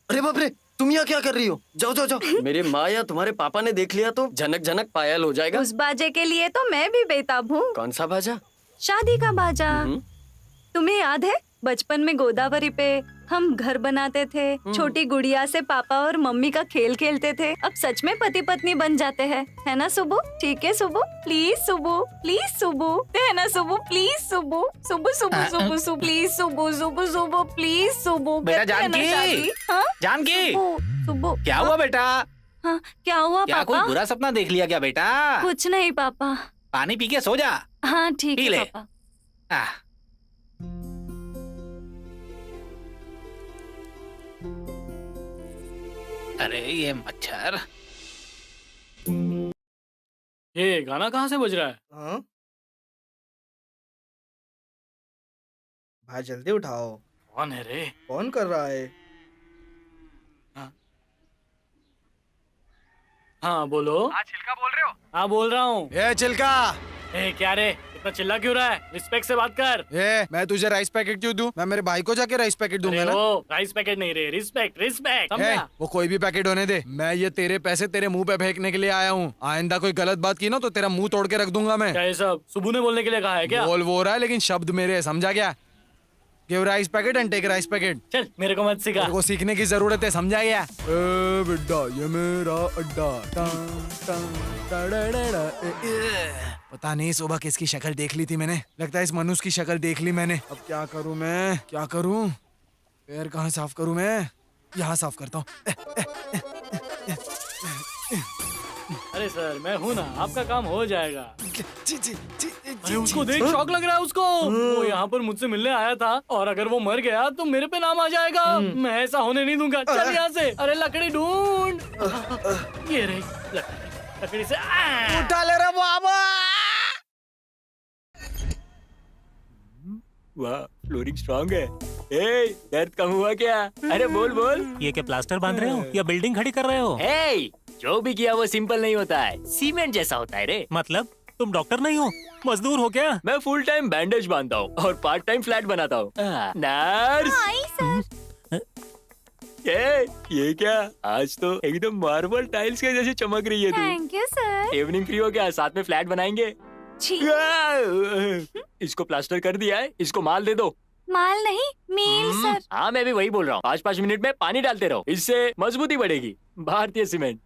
अरे बाप रे, तुम यहाँ क्या कर रही हो? जाओ जाओ जाओ। मेरे माँ या तुम्हारे पापा ने देख लिया तो झनक झनक पायल हो जाएगा। उस बाजे के लिए तो मैं भी बेताब हूँ। कौन सा बाजा? शादी का बाजा। तुम्हें याद है बचपन में गोदावरी पे हम घर बनाते थे, छोटी गुड़िया से पापा और मम्मी का खेल खेलते थे। अब सच में पति पत्नी बन जाते हैं, है ना सुबू? ठीक है सुबू, प्लीज सुबू, प्लीज सुबू, है ना Subbu? Please Subbu, Subbu Subbu Subbu Subbu, please Subbu Subbu Subbu, please Subbu. बेटा जानकी, जानकी, सुबू क्या हुआ बेटा? हाँ क्या हुआ क्या पापा? कोई बुरा सपना देख लिया क्या बेटा? कुछ नहीं पापा। पानी पी के सो जा। हाँ ठीक है पापा। अरे ये मच्छर। ये गाना कहाँ से बज रहा है? हाँ? भाई जल्दी उठाओ। कौन है रे? कौन कर रहा है? हाँ बोलो। हाँ छिलका बोल रहे हो? हाँ बोल रहा हूँ। ए छिलका। क्या रे, इतना चिल्ला क्यों रहा है? रिस्पेक्ट से बात कर। मैं तुझे राइस पैकेट क्यों दूं? मैं मेरे भाई को जाके राइस पैकेट दूंगा ना। वो राइस पैकेट नहीं रे, रिस्पेक्ट रिस्पेक्ट, समझा? वो कोई भी पैकेट होने दे, मैं ये तेरे पैसे तेरे मुंह पे फेंकने के लिए आया हूँ। आइंदा कोई गलत बात की ना तो तेरा मुंह तोड़ के रख दूंगा मैं। क्या ये सब सुबह ने बोलने के लिए कहा है क्या? बोल वो रहा है लेकिन शब्द मेरे, समझा क्या? Give rice packet and take rice packet. चल मेरे को मत सिखा। तेरे को सीखने की जरूरत है, समझा गया? बिड्डा ये मेरा अड्डा। पता नहीं सुबह किसकी शक्ल देख ली थी मैंने, लगता है इस मनुष्य की शक्ल देख ली मैंने। अब क्या करूं मैं, क्या करूं? पैर कहाँ साफ करूं मैं? यहाँ साफ करता हूँ। अरे सर मैं हूँ ना, आपका काम हो जाएगा। अरे उसको देख, शौक लग रहा है उसको। वो यहाँ पर मुझसे मिलने आया था और अगर वो मर गया तो मेरे पे नाम आ जाएगा। मैं ऐसा होने नहीं दूंगा। चल यहाँ से। अरे लकड़ी ढूंढ। ये रही लकड़ी से उठा ले रे बाबा। वाह, फ्लोरिंग स्ट्रांग है। दर्द कम हुआ क्या? अरे बोल बोल। ये क्या प्लास्टर बांध रहे हो या बिल्डिंग खड़ी कर रहे हो? जो भी किया वो सिंपल नहीं होता है, सीमेंट जैसा होता है रे। मतलब तुम डॉक्टर नहीं हो, मजदूर हो क्या? मैं फुल टाइम बैंडेज बांधता हूँ और पार्ट टाइम फ्लैट बनाता हूँ। नर्स। ये क्या? आज तो एकदम मार्बल टाइल्स के जैसे चमक रही है तू। Thank you sir. Evening free हो क्या? साथ में फ्लैट बनाएंगे। इसको प्लास्टर कर दिया है, इसको माल दे दो। माल नहीं, मील सर। हाँ मैं भी वही बोल रहा हूँ। 5-5 मिनट में पानी डालते रहो, इससे मजबूती बढ़ेगी। भारतीय सीमेंट।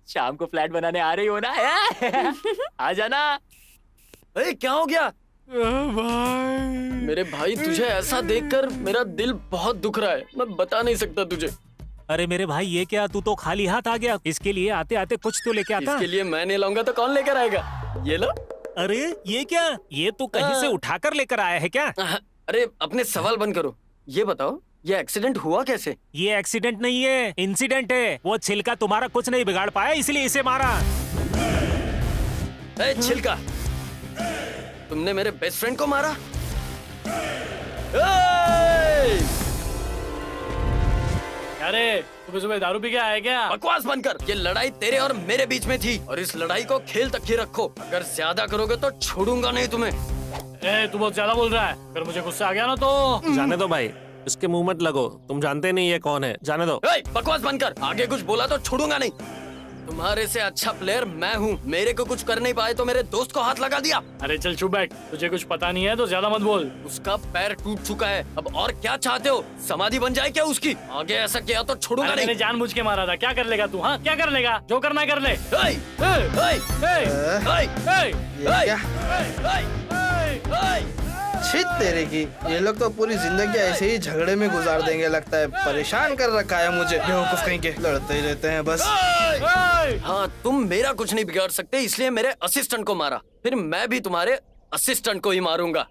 शाम को फ्लैट बनाने आ रही हो ना? आ जाना। क्या हो गया? मेरे भाई तुझे ऐसा देखकर मेरा दिल बहुत दुख रहा है, मैं बता नहीं सकता तुझे। अरे मेरे भाई ये क्या, तू तो खाली हाथ आ गया। इसके लिए आते आते कुछ तो लेके आता। इसके लिए मैं नहीं लाऊंगा तो कौन लेकर आएगा? ये लो। अरे ये क्या, ये तो कहीं से उठाकर लेकर आया है क्या? अरे अपने सवाल बंद करो, ये बताओ ये एक्सीडेंट हुआ कैसे? ये एक्सीडेंट नहीं है, इंसिडेंट है। वो छिलका तुम्हारा कुछ नहीं बिगाड़ पाया इसलिए इसे मारा। छिलका, तुमने मेरे बेस्ट फ्रेंड को मारा? अरे सुबह सुबह दारू पी के आया क्या? बकवास बंद कर। ये लड़ाई तेरे और मेरे बीच में थी और इस लड़ाई को खेल तक ही रखो। अगर ज्यादा करोगे तो छोड़ूंगा नहीं तुम्हें। तू बहुत ज्यादा बोल रहा है। अगर मुझे गुस्सा आ गया ना तो जाने दो भाई, इसके मुंह मत लगो। तुम जानते नहीं ये कौन है, जाने दो। बकवास बंद कर। आगे कुछ बोला तो छोड़ूंगा नहीं। तुम्हारे से अच्छा प्लेयर मैं हूँ। मेरे को कुछ कर नहीं पाए तो मेरे दोस्त को हाथ लगा दिया। अरे चल चुप बैठ, तुझे कुछ पता नहीं है तो ज्यादा मत बोल। उसका पैर टूट चुका है, अब और क्या चाहते हो? समाधि बन जाए क्या उसकी? आगे ऐसा किया तो छोड़ूंगा नहीं। मैंने जानबूझ के मारा था, क्या कर लेगा तू? हाँ क्या कर लेगा? जो करना है कर ले। छित तेरे की, ये लोग तो पूरी जिंदगी ऐसे ही झगड़े में गुजार देंगे लगता है। परेशान कर रखा है मुझे, बेवकूफ कहीं के, लड़ते ही रहते हैं बस। हाँ तुम मेरा कुछ नहीं बिगाड़ सकते, इसलिए मेरे असिस्टेंट को मारा, फिर मैं भी तुम्हारे असिस्टेंट को ही मारूंगा।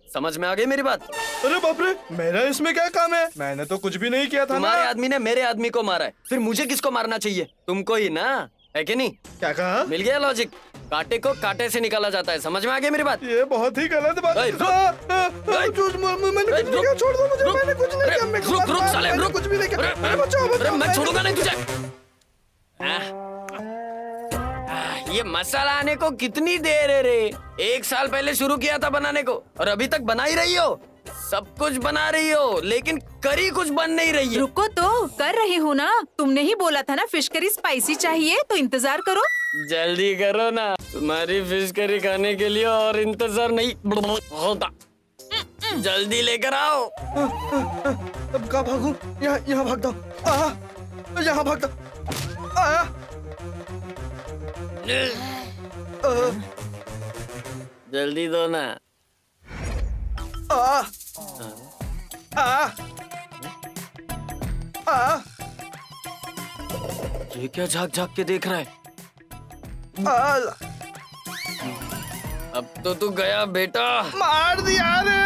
समझ में आ गई मेरी बात? अरे बाप रे, मेरा इसमें क्या काम है? मैंने तो कुछ भी नहीं किया था। तुम्हारे आदमी ने मेरे आदमी को मारा है, फिर मुझे किसको मारना चाहिए? तुमको ही ना, है कि नहीं? क्या कहा? मिल गया लॉजिक। कांटे को कांटे से निकाला जाता है। समझ में आ गई मेरी बात? ये बहुत ही गलत बात है। छोड़ दो मुझे, मैंने कुछ नहीं किया। रुक साले, रुक। कुछ भी नहीं किया। अरे मैं छोड़ूंगा नहीं तुझे। ये मसाला आने को कितनी देर है रे? 1 साल पहले शुरू किया था बनाने को और अभी तक बना ही रही हो। सब कुछ बना रही हो लेकिन करी कुछ बन नहीं रही है। रुको तो, कर रही हूँ ना। तुमने ही बोला था ना फिश करी स्पाइसी चाहिए, तो इंतजार करो। जल्दी करो ना, तुम्हारी फिश करी खाने के लिए और इंतजार नहीं होता। जल्दी लेकर आओ। अब कहाँ भागूं? यहाँ भागता हूँ। यहाँ भागता। जल्दी दो ना। ये क्या झाक झाक के देख रहा है? अब तो तू गया बेटा। मार दिया रे।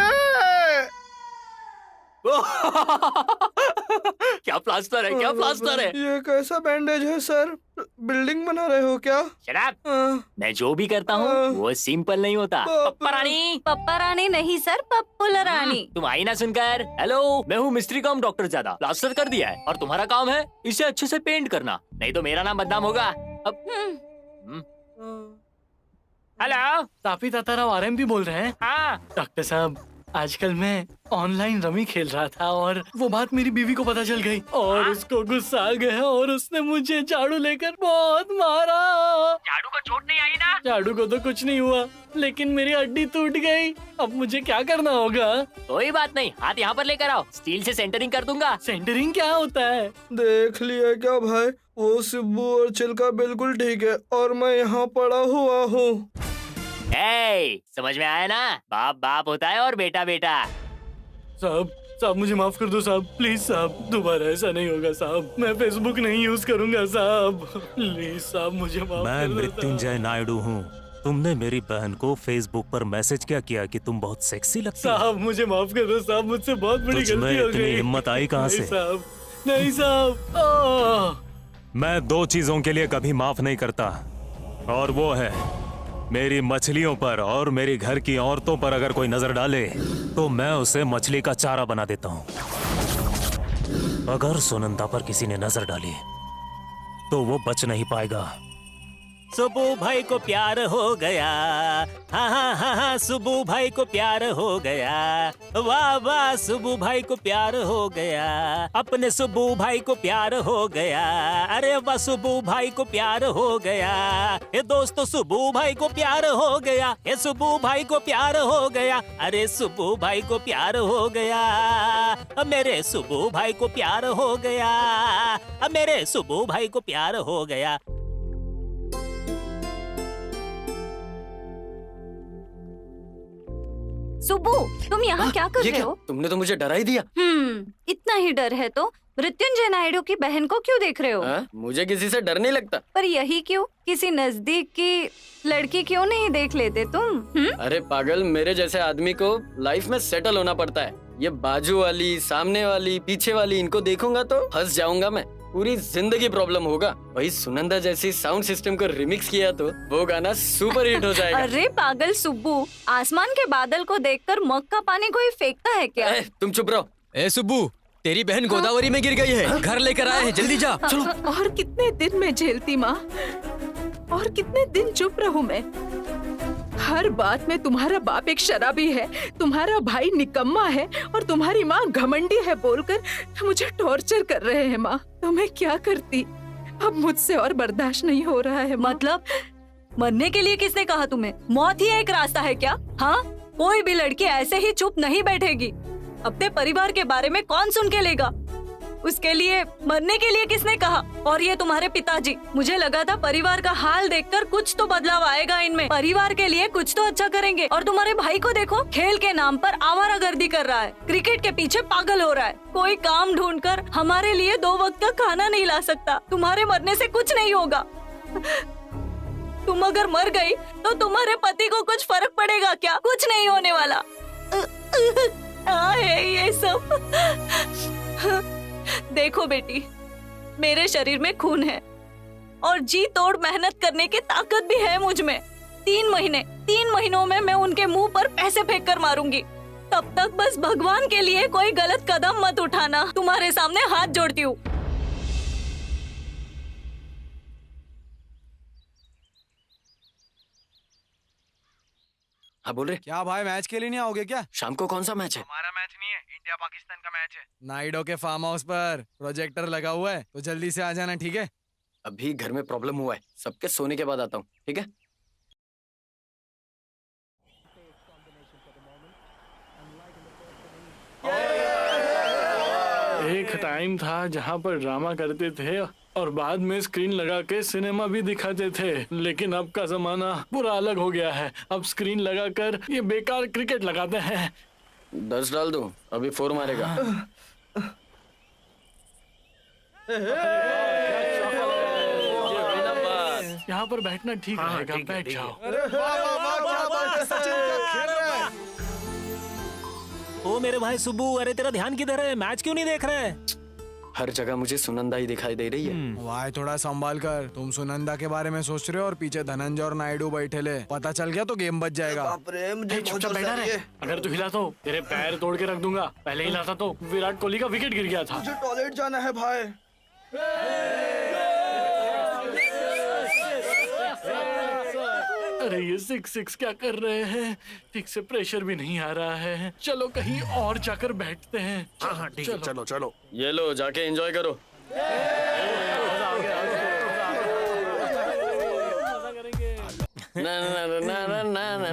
क्या प्लास्टर है, क्या प्लास्टर है? ये कैसा बैंडेज है सर? बिल्डिंग बना रहे हो क्या? शराब। मैं जो भी करता हूँ वो सिंपल नहीं होता। पप्पा रानी। पप्पा रानी नहीं सर, पप्पूला रानी। तुम आई ना सुनकर। हेलो, मैं हूँ मिस्त्री कम डॉक्टर ज्यादा। प्लास्टर कर दिया है और तुम्हारा काम है इसे अच्छे से पेंट करना, नहीं तो मेरा नाम बदनाम होगा। अब हेलो, तापी ताताराव आरएमपी बोल रहे हैं? हाँ। डॉक्टर साहब, आजकल मैं ऑनलाइन रमी खेल रहा था और वो बात मेरी बीवी को पता चल गई और उसको गुस्सा आ गया और उसने मुझे झाड़ू लेकर बहुत मारा। झाड़ू को चोट नहीं आई ना? झाड़ू को तो कुछ नहीं हुआ, लेकिन मेरी हड्डी टूट गई। अब मुझे क्या करना होगा? कोई बात नहीं, हाथ यहाँ पर लेकर आओ, स्टील से सेंटरिंग कर दूंगा। सेंटरिंग क्या होता है? देख लिया क्या भाई, वो सिब्बू और चिल्का बिल्कुल ठीक है और मैं यहाँ पड़ा हुआ हूँ। समझ में आया ना? बाप बाप होता है और बेटा बेटा। साहब मुझे माफ कर दो साहब, प्लीज साहब, दोबारा ऐसा नहीं होगा साहब। मैं फेसबुक नहीं यूज करूंगा साहब, प्लीज साहब मुझे माफ मैं कर दो। मृत्युंजय नायडू हूँ। तुमने मेरी बहन को फेसबुक पर मैसेज क्या किया कि तुम बहुत सेक्सी लगती हो? साहब मुझे माफ कर दो साहब, मुझसे बहुत बड़ी गलती हो इतनी गई। हिम्मत आई कहाँ से? नहीं साहब। मैं दो चीजों के लिए कभी माफ नहीं करता, और वो है मेरी मछलियों पर और मेरी घर की औरतों पर अगर कोई नजर डाले तो मैं उसे मछली का चारा बना देता हूँ। अगर सुनंदा पर किसी ने नजर डाली तो वो बच नहीं पाएगा। सुबू भाई को प्यार हो गया, हाँ हाँ हाँ हाँ, सुबू भाई को प्यार हो गया, वाह वाह, सुबू भाई को प्यार हो गया, अपने सुबू भाई को प्यार हो गया, अरे वाह, सुबू भाई को प्यार हो गया, ये दोस्तों सुबू भाई को प्यार हो गया, ये सुबू भाई को प्यार हो गया, अरे सुबू भाई को प्यार हो गया, मेरे सुबू भाई को प्यार हो गया, मेरे सुबू भाई को प्यार हो गया। सुब्बू, तुम यहाँ क्या कर रहे हो? तुमने तो मुझे डरा ही दिया। इतना ही डर है तो मृत्युंजय नायडू की बहन को क्यों देख रहे हो? मुझे किसी से डर नहीं लगता। पर यही क्यों? किसी नजदीक की लड़की क्यों नहीं देख लेते तुम? अरे पागल, मेरे जैसे आदमी को लाइफ में सेटल होना पड़ता है। ये बाजू वाली, सामने वाली, पीछे वाली, इनको देखूंगा तो फंस जाऊंगा मैं, पूरी जिंदगी प्रॉब्लम होगा। वही सुनंदा जैसी साउंड सिस्टम को रिमिक्स किया तो वो गाना सुपर हिट हो जाएगा। अरे पागल सुब्बू, आसमान के बादल को देखकर मग का पानी कोई फेंकता है क्या? तुम चुप रहो। ए सुब्बू, तेरी बहन गोदावरी में गिर गई है, घर लेकर आए हैं, जल्दी जा। चलो। और कितने दिन मैं झेलती माँ, और कितने दिन चुप रहूं मैं? हर बात में तुम्हारा बाप एक शराबी है, तुम्हारा भाई निकम्मा है और तुम्हारी माँ घमंडी है बोलकर मुझे टॉर्चर कर रहे हैं। माँ, तो मैं क्या करती? अब मुझसे और बर्दाश्त नहीं हो रहा है। मतलब मरने के लिए किसने कहा तुम्हें? मौत ही एक रास्ता है क्या? हाँ, कोई भी लड़की ऐसे ही चुप नहीं बैठेगी। अपने परिवार के बारे में कौन सुन के लेगा? उसके लिए मरने के लिए किसने कहा? और ये तुम्हारे पिताजी, मुझे लगा था परिवार का हाल देखकर कुछ तो बदलाव आएगा इनमें, परिवार के लिए कुछ तो अच्छा करेंगे। और तुम्हारे भाई को देखो, खेल के नाम पर आवारागर्दी कर रहा है, क्रिकेट के पीछे पागल हो रहा है, कोई काम ढूंढकर हमारे लिए 2 वक्त का खाना नहीं ला सकता। तुम्हारे मरने से कुछ नहीं होगा। तुम अगर मर गई तो तुम्हारे पति को कुछ फर्क पड़ेगा क्या? कुछ नहीं होने वाला। ये सब देखो बेटी, मेरे शरीर में खून है और जी तोड़ मेहनत करने की ताकत भी है मुझ में। 3 महीनों में मैं उनके मुंह पर पैसे फेंक कर मारूंगी। तब तक बस भगवान के लिए कोई गलत कदम मत उठाना। तुम्हारे सामने हाथ जोड़ती हूँ। हाँ बोल रहे। क्या भाई, मैच के लिए नहीं आओगे क्या? शाम को कौन सा मैच है? हमारा मैच नहीं है, इंडिया पाकिस्तान का मैच है। नायडू के फार्म हाउस पर प्रोजेक्टर लगा हुआ है, तो जल्दी से आ जाना, ठीक है? अभी घर में प्रॉब्लम हुआ है, सबके सोने के बाद आता हूँ, ठीक है? एक टाइम था जहाँ पर ड्रामा करते थे और बाद में स्क्रीन लगा के सिनेमा भी दिखाते थे, लेकिन अब का जमाना पूरा अलग हो गया है। अब स्क्रीन लगाकर ये बेकार क्रिकेट लगाते हैं। 10 डाल दूं, अभी 4 मारेगा। यहाँ पर बैठना ठीक रहेगा, बैठ जाओ। ओ मेरे भाई सुब्बू, अरे तेरा ध्यान किधर है? मैच क्यों नहीं देख रहे? हर जगह मुझे सुनंदा ही दिखाई दे रही है। भाई थोड़ा संभाल कर, तुम सुनंदा के बारे में सोच रहे हो और पीछे धनंजय और नायडू बैठे ले। पता चल गया तो गेम बच जाएगा। चुपचाप बैठा रहे, अगर तू हिला तो तेरे पैर तोड़ के रख दूंगा। पहले हिलाता तो विराट कोहली का विकेट गिर गया था। मुझे टॉयलेट जाना है भाई। अरे ये सिक्स क्या कर रहे हैं? ठीक से प्रेशर भी नहीं आ रहा है। चलो कहीं और जाकर बैठते हैं। हाँ ठीक है, चलो चलो। ये लो, जाके एंजॉय करो।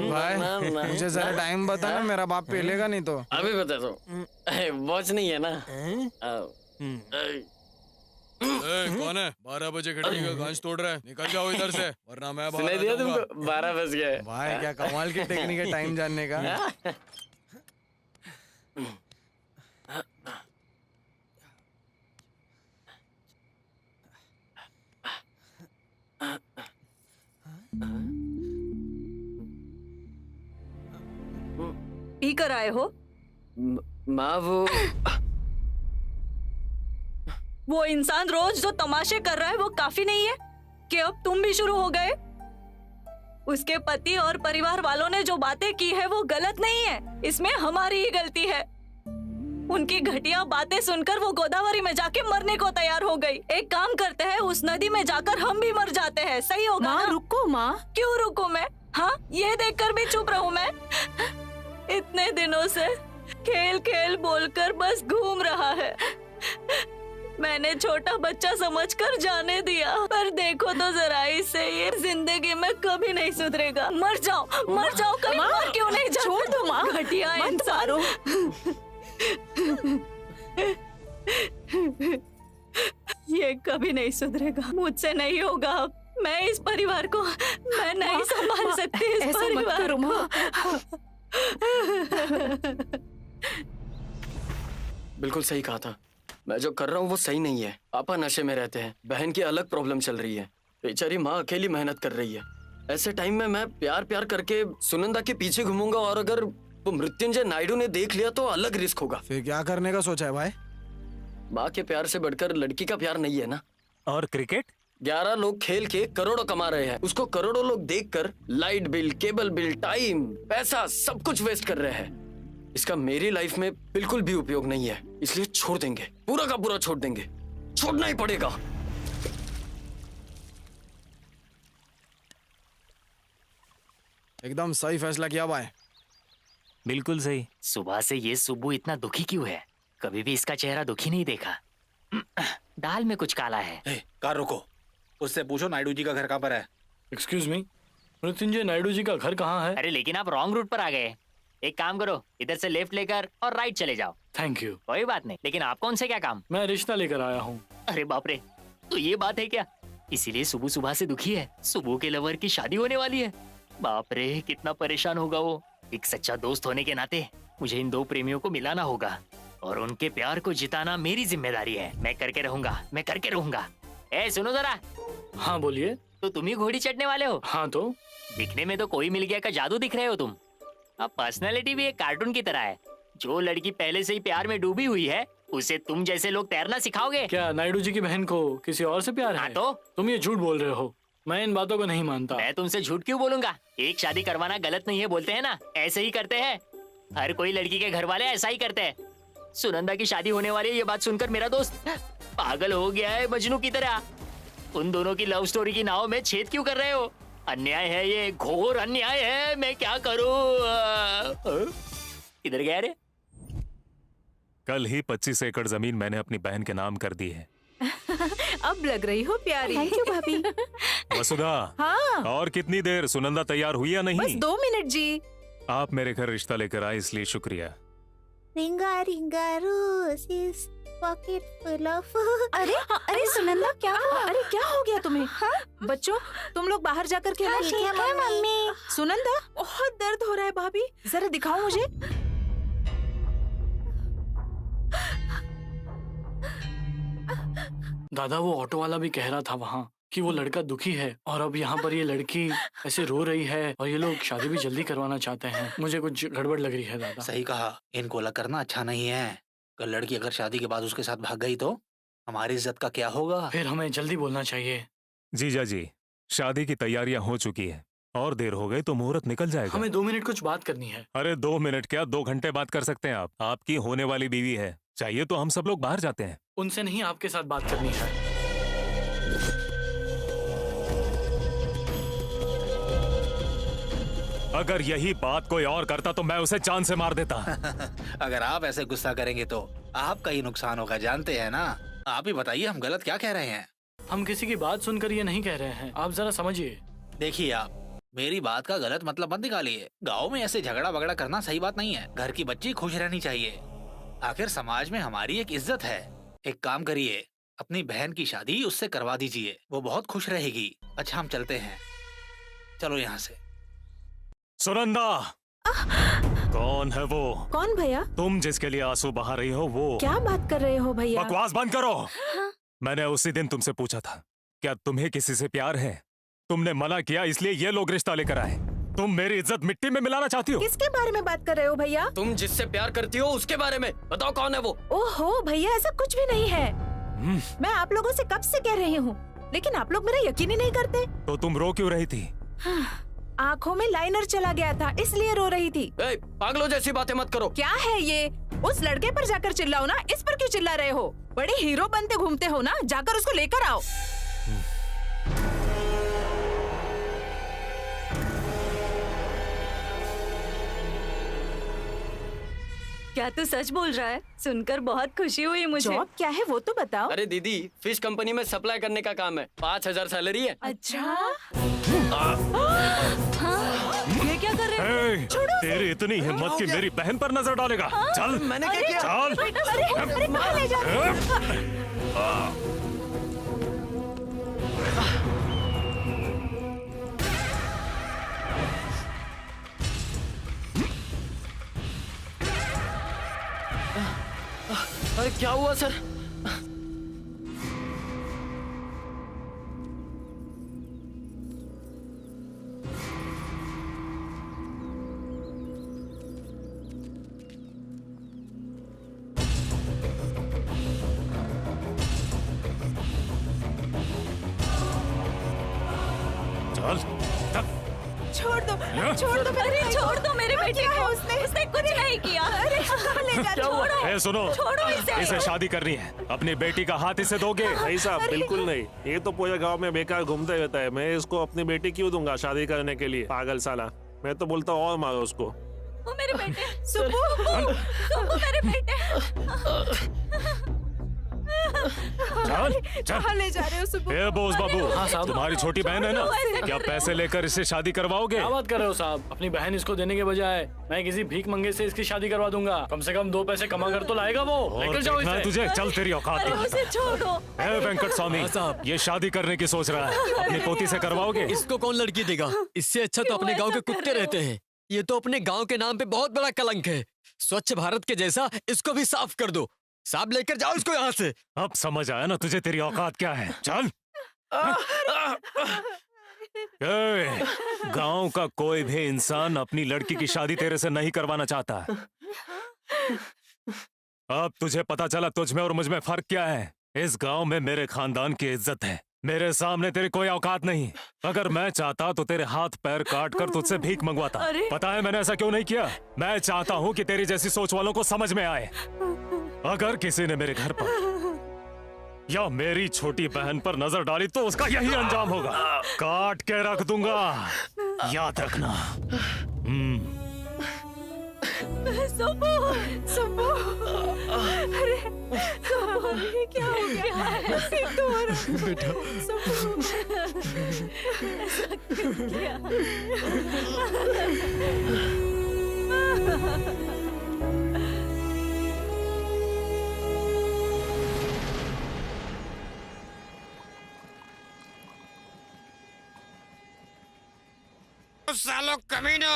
भाई मुझे जरा टाइम बता ना, मेरा बाप पेलेगा नहीं तो। अभी बता दो। वॉच नहीं है ना? कौन है 12 बजे खिड़की का कांच तोड़ रहा है? निकल जाओ इधर से, वरना मैं बाहर सुनाई दिया तुमको? 12 बज गया। भाई क्या कमाल की टेक्निक है टाइम जानने का। पी कर आए हो? माँ वो इंसान रोज जो तमाशे कर रहा है वो काफी नहीं है कि अब तुम भी शुरू हो गए? उसके पति और परिवार वालों ने जो बातें की है वो गलत नहीं है, इसमें हमारी ही गलती है। उनकी घटिया बातें सुनकर वो गोदावरी में जाके मरने को तैयार हो गई। एक काम करते हैं, उस नदी में जाकर हम भी मर जाते हैं, सही होगा ना? रुको माँ। क्यों रुको मैं? हाँ, ये देखकर भी चुप रहूं मैं? इतने दिनों से खेल खेल बोलकर बस घूम रहा है। मैंने छोटा बच्चा समझकर जाने दिया, पर देखो तो जरा इसे, ये जिंदगी में कभी नहीं सुधरेगा। मर जाओ कहीं, मर क्यों नहीं जाओ? छोड़ दो माँ, घटिया इंसान। ये कभी नहीं सुधरेगा, मुझसे नहीं होगा। अब मैं इस परिवार को मैं नहीं संभाल सकती। इस परिवार को। बिल्कुल सही कहा था। मैं जो कर रहा हूँ वो सही नहीं है। पापा नशे में रहते हैं, बहन की अलग प्रॉब्लम चल रही है, बेचारी माँ अकेली मेहनत कर रही है। ऐसे टाइम में मैं प्यार करके सुनंदा के पीछे घूमूंगा, और अगर वो मृत्युंजय नायडू ने देख लिया तो अलग रिस्क होगा। फिर क्या करने का सोचा है भाई? माँ के प्यार से बढ़कर लड़की का प्यार नहीं है ना। और क्रिकेट? 11 लोग खेल के करोड़ों कमा रहे हैं, उसको करोड़ों लोग देखकर light bill, cable bill, time, पैसा सब कुछ वेस्ट कर रहे हैं। इसका मेरी लाइफ में बिल्कुल भी उपयोग नहीं है, इसलिए छोड़ देंगे, पूरा का पूरा छोड़ देंगे। छोड़ना ही पड़ेगा। एकदम सही फैसला किया भाई। बिल्कुल सही। सुबह से ये सुब्बू इतना दुखी क्यों है? कभी भी इसका चेहरा दुखी नहीं देखा। दाल में कुछ काला है। कार रोको, उससे पूछो नायडू जी का घर कहाँ पर है। एक्सक्यूज मी, मृत्युंजय नायडू जी का घर कहाँ है? अरे लेकिन आप रॉन्ग रूट पर आ गए। एक काम करो, इधर से लेफ्ट लेकर और राइट चले जाओ। Thank you. कोई बात नहीं, लेकिन आपको उनसे क्या काम? मैं रिश्ता लेकर आया हूँ। अरे बाप रे, तो ये बात है क्या? इसीलिए सुबह सुबह से दुखी है। सुबह के लवर की शादी होने वाली है। बाप रे, कितना परेशान होगा वो। एक सच्चा दोस्त होने के नाते मुझे इन दो प्रेमियों को मिलाना होगा, और उनके प्यार को जिताना मेरी जिम्मेदारी है। मैं करके रहूंगा। ए सुनो जरा। हाँ बोलिए। तो तुम ही घोड़ी चढ़ने वाले हो? हाँ तो दिखने में तो कोई मिल गया का जादू दिख रहे हो तुम। अब पर्सनालिटी भी एक कार्टून की तरह है। जो लड़की पहले से ही प्यार में डूबी हुई है, उसे तुम जैसे लोग तैरना सिखाओगे क्या? नायडू जी की बहन को किसी और से प्यार है? तो तुम ये झूठ बोल रहे हो। मैं इन बातों को नहीं मानता। मैं तुमसे झूठ क्यों बोलूंगा? एक शादी करवाना गलत नहीं है बोलते हैं ना, ऐसे ही करते हैं। हर कोई लड़की के घर वाले ऐसा ही करते हैं। सुनंदा की शादी होने वाली है, ये बात सुनकर मेरा दोस्त पागल हो गया है मजनू की तरह। उन दोनों की लव स्टोरी की नाव में छेद क्यों कर रहे हो? अन्याय है ये, घोर अन्याय है। मैं क्या करूं? किधर गया रे? कल ही 25 एकड़ जमीन मैंने अपनी बहन के नाम कर दी है। अब लग रही हो प्यारी। थैंक यू भाभी। वसुधा, हाँ। और कितनी देर? सुनंदा तैयार हुई या नहीं? बस 2 मिनट जी। आप मेरे घर रिश्ता लेकर आए इसलिए शुक्रिया। रिंगा रिंगा रोजेस पॉकेट फुल ऑफ। अरे सुनंदा क्या हुआ? अरे क्या हो गया तुम्हें? हाँ? बच्चों तुम लोग बाहर जाकर खेलो। ठीक है मम्मी। सुनंदा बहुत दर्द हो रहा है भाभी, जरा दिखाओ मुझे। दादा वो ऑटो वाला भी कह रहा था वहाँ कि वो लड़का दुखी है, और अब यहाँ पर ये लड़की ऐसे रो रही है, और ये लोग शादी भी जल्दी करवाना चाहते हैं। मुझे कुछ गड़बड़ लग रही है दादा। सही कहा, इनको अलग करना अच्छा नहीं है। कल लड़की अगर शादी के बाद उसके साथ भाग गई तो हमारी इज्जत का क्या होगा? फिर हमें जल्दी बोलना चाहिए। जीजा जी, शादी की तैयारियां हो चुकी है, और देर हो गई तो मुहूर्त निकल जाएगा। हमें 2 मिनट कुछ बात करनी है। अरे 2 मिनट क्या, 2 घंटे बात कर सकते हैं आप। आपकी होने वाली बीवी है, चाहिए तो हम सब लोग बाहर जाते हैं। उनसे नहीं, आपके साथ बात करनी है। अगर यही बात कोई और करता तो मैं उसे जान से मार देता। अगर आप ऐसे गुस्सा करेंगे तो आपका ही नुकसान होगा, जानते हैं ना। आप ही बताइए हम गलत क्या कह रहे हैं? हम किसी की बात सुनकर ये नहीं कह रहे हैं, आप जरा समझिए। देखिए आप मेरी बात का गलत मतलब मत निकालिए। गाँव में ऐसे झगड़ा वगड़ा करना सही बात नहीं है। घर की बच्ची खुश रहनी चाहिए। आखिर समाज में हमारी एक इज्जत है। एक काम करिए, अपनी बहन की शादी उससे करवा दीजिए, वो बहुत खुश रहेगी। अच्छा हम चलते हैं, चलो यहाँ से। सुनंदा, कौन है वो? कौन भैया? तुम जिसके लिए आंसू बहा रही हो वो। क्या बात कर रहे हो भैया? बकवास बंद करो। मैंने उसी दिन तुमसे पूछा था क्या तुम्हें किसी से प्यार है? तुमने मना किया, इसलिए ये लोग रिश्ता लेकर आए। तुम मेरी इज्जत मिट्टी में मिलाना चाहती हो? किसके बारे में बात कर रहे हो भैया? तुम जिससे प्यार करती हो उसके बारे में बताओ, कौन है वो? ओहो भैया, ऐसा कुछ भी नहीं है। मैं आप लोगों से कब से कह रही हूँ, लेकिन आप लोग मेरा यकीन ही नहीं करते। तो तुम रो क्यों रही थी? आँखों में लाइनर चला गया था, इसलिए रो रही थी। पागलों जैसी बातें मत करो। क्या है ये? उस लड़के पर जाकर चिल्लाओ ना, इस पर क्यों चिल्ला रहे हो? बड़े हीरो बनते घूमते हो ना, जाकर उसको लेकर आओ। क्या तू सच बोल रहा है? सुनकर बहुत खुशी हुई मुझे। जॉब क्या है वो तो बताओ। अरे दीदी, फिश कंपनी में सप्लाई करने का काम है। 5,000 सैलरी है। अच्छा। ये क्या कर रहे हैं? तेरी इतनी हिम्मत कि मेरी बहन पर नजर डालेगा? चल, मैंने क्या किया? चल। अरे कहाँ ले जा रहे हो? अरे क्या हुआ सर? छोड़ दो, छोड़ दो, अरे छोड़ दो मेरे बेटे को। उसने कुछ नहीं किया। अरे ले जा, छोड़ो। ए, सुनो, छोड़ो इसे शादी करनी है। अपनी बेटी का हाथ इसे दोगे? भाई साहब बिल्कुल नहीं, ये तो पूरे गांव में बेकार घूमते रहता है। मैं इसको अपनी बेटी क्यों दूंगा शादी करने के लिए? पागल साला। मैं तो बोलता हूँ और मारो उसको। वो मेरे बेटे। सुबह मेरे बेटे। चल, कहाँ ले जा रहे हो सुबह? ए बोस बाबू, हाँ साहब। तुम्हारी छोटी बहन है ना, क्या पैसे लेकर इससे शादी करवाओगे? क्या बात कर रहे हो साहब? अपनी बहन इसको देने के बजाय मैं किसी भीख मंगे से इसकी शादी करवा दूंगा। कम से कम 2 पैसे कमा कर तो लाएगा वो। लेकर जाओ इसे। तुझे चल, तेरी औकात नहीं। उसे छोड़ो। ए वेंकट स्वामी, ये शादी करने की सोच रहा है, अपनी पोती से करवाओगे? इसको कौन लड़की देगा? इससे अच्छा तो अपने गांव के कुत्ते रहते हैं। ये तो अपने गांव के नाम पे बहुत बड़ा कलंक है। स्वच्छ भारत के जैसा इसको भी साफ कर दो। साहब लेकर जाओ इसको यहाँ से। अब समझ आया ना तुझे तेरी औकात क्या है? चल। गांव का कोई भी इंसान अपनी लड़की की शादी तेरे से नहीं करवाना चाहता। अब तुझे पता चला तुझ में और मुझ में फर्क क्या है। इस गांव में मेरे खानदान की इज्जत है। मेरे सामने तेरी कोई औकात नहीं। अगर मैं चाहता तो तेरे हाथ पैर काट कर तुझसे भीख मंगवाता। पता है मैंने ऐसा क्यों नहीं किया? मैं चाहता हूँ कि तेरी जैसी सोच वालों को समझ में आए। अगर किसी ने मेरे घर पर या मेरी छोटी बहन पर नजर डाली तो उसका यही अंजाम होगा। काट के रख दूंगा, याद रखना। सुबह, अरे सुबह, ये क्या हो गया? ठीक तो हो रहा बेटा। ऐसा क्यों किया? सालों कमीनो,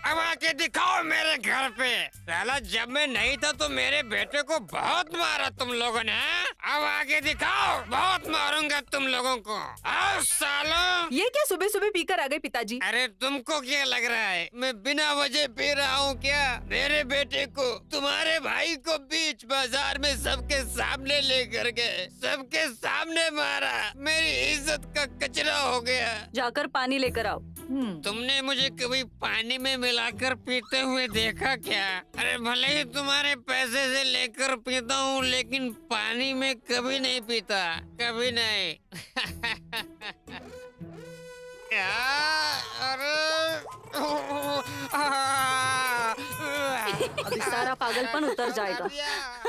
अब आके दिखाओ मेरे घर पे। साला जब मैं नहीं था तो मेरे बेटे को बहुत मारा तुम लोगों ने। अब आके दिखाओ, बहुत मारूंगा तुम लोगों को। आओ सालों। ये क्या सुबह सुबह पीकर आ गए पिताजी? अरे तुमको क्या लग रहा है मैं बिना वजह पी रहा हूँ क्या? मेरे बेटे को, तुम्हारे भाई को बीच बाजार में सबके सामने लेकर गए, सबके सामने मारा। मेरी इज्जत का कचरा हो गया। जाकर पानी लेकर आओ। तुमने मुझे कभी पानी में मिलाकर पीते हुए देखा क्या? अरे भले ही तुम्हारे पैसे से लेकर पीता हूँ, लेकिन पानी में कभी नहीं पीता, कभी नहीं। क्या? अरे सारा पागलपन उतर जाएगा।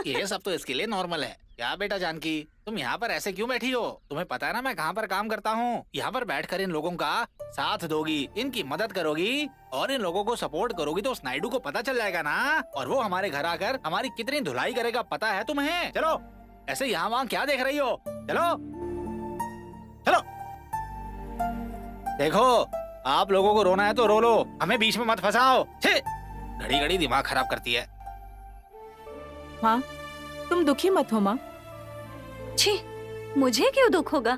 ये सब तो इसके लिए नॉर्मल है। क्या बेटा जानकी, तुम यहाँ पर ऐसे क्यों बैठी हो? तुम्हें पता है ना मैं कहाँ पर काम करता हूँ। यहाँ पर बैठकर इन लोगों का साथ दोगी, इनकी मदद करोगी और इन लोगों को सपोर्ट करोगी तो उस नायडू को पता चल जाएगा ना, और वो हमारे घर आकर हमारी कितनी धुलाई करेगा पता है तुम्हें। चलो, ऐसे यहाँ वहाँ क्या देख रही हो? चलो चलो। देखो, आप लोगों को रोना है तो रो लो, हमें बीच में मत फंसाओ। घड़ी घड़ी दिमाग खराब करती है। माँ, तुम दुखी मत हो माँ। छी, मुझे क्यों दुख होगा?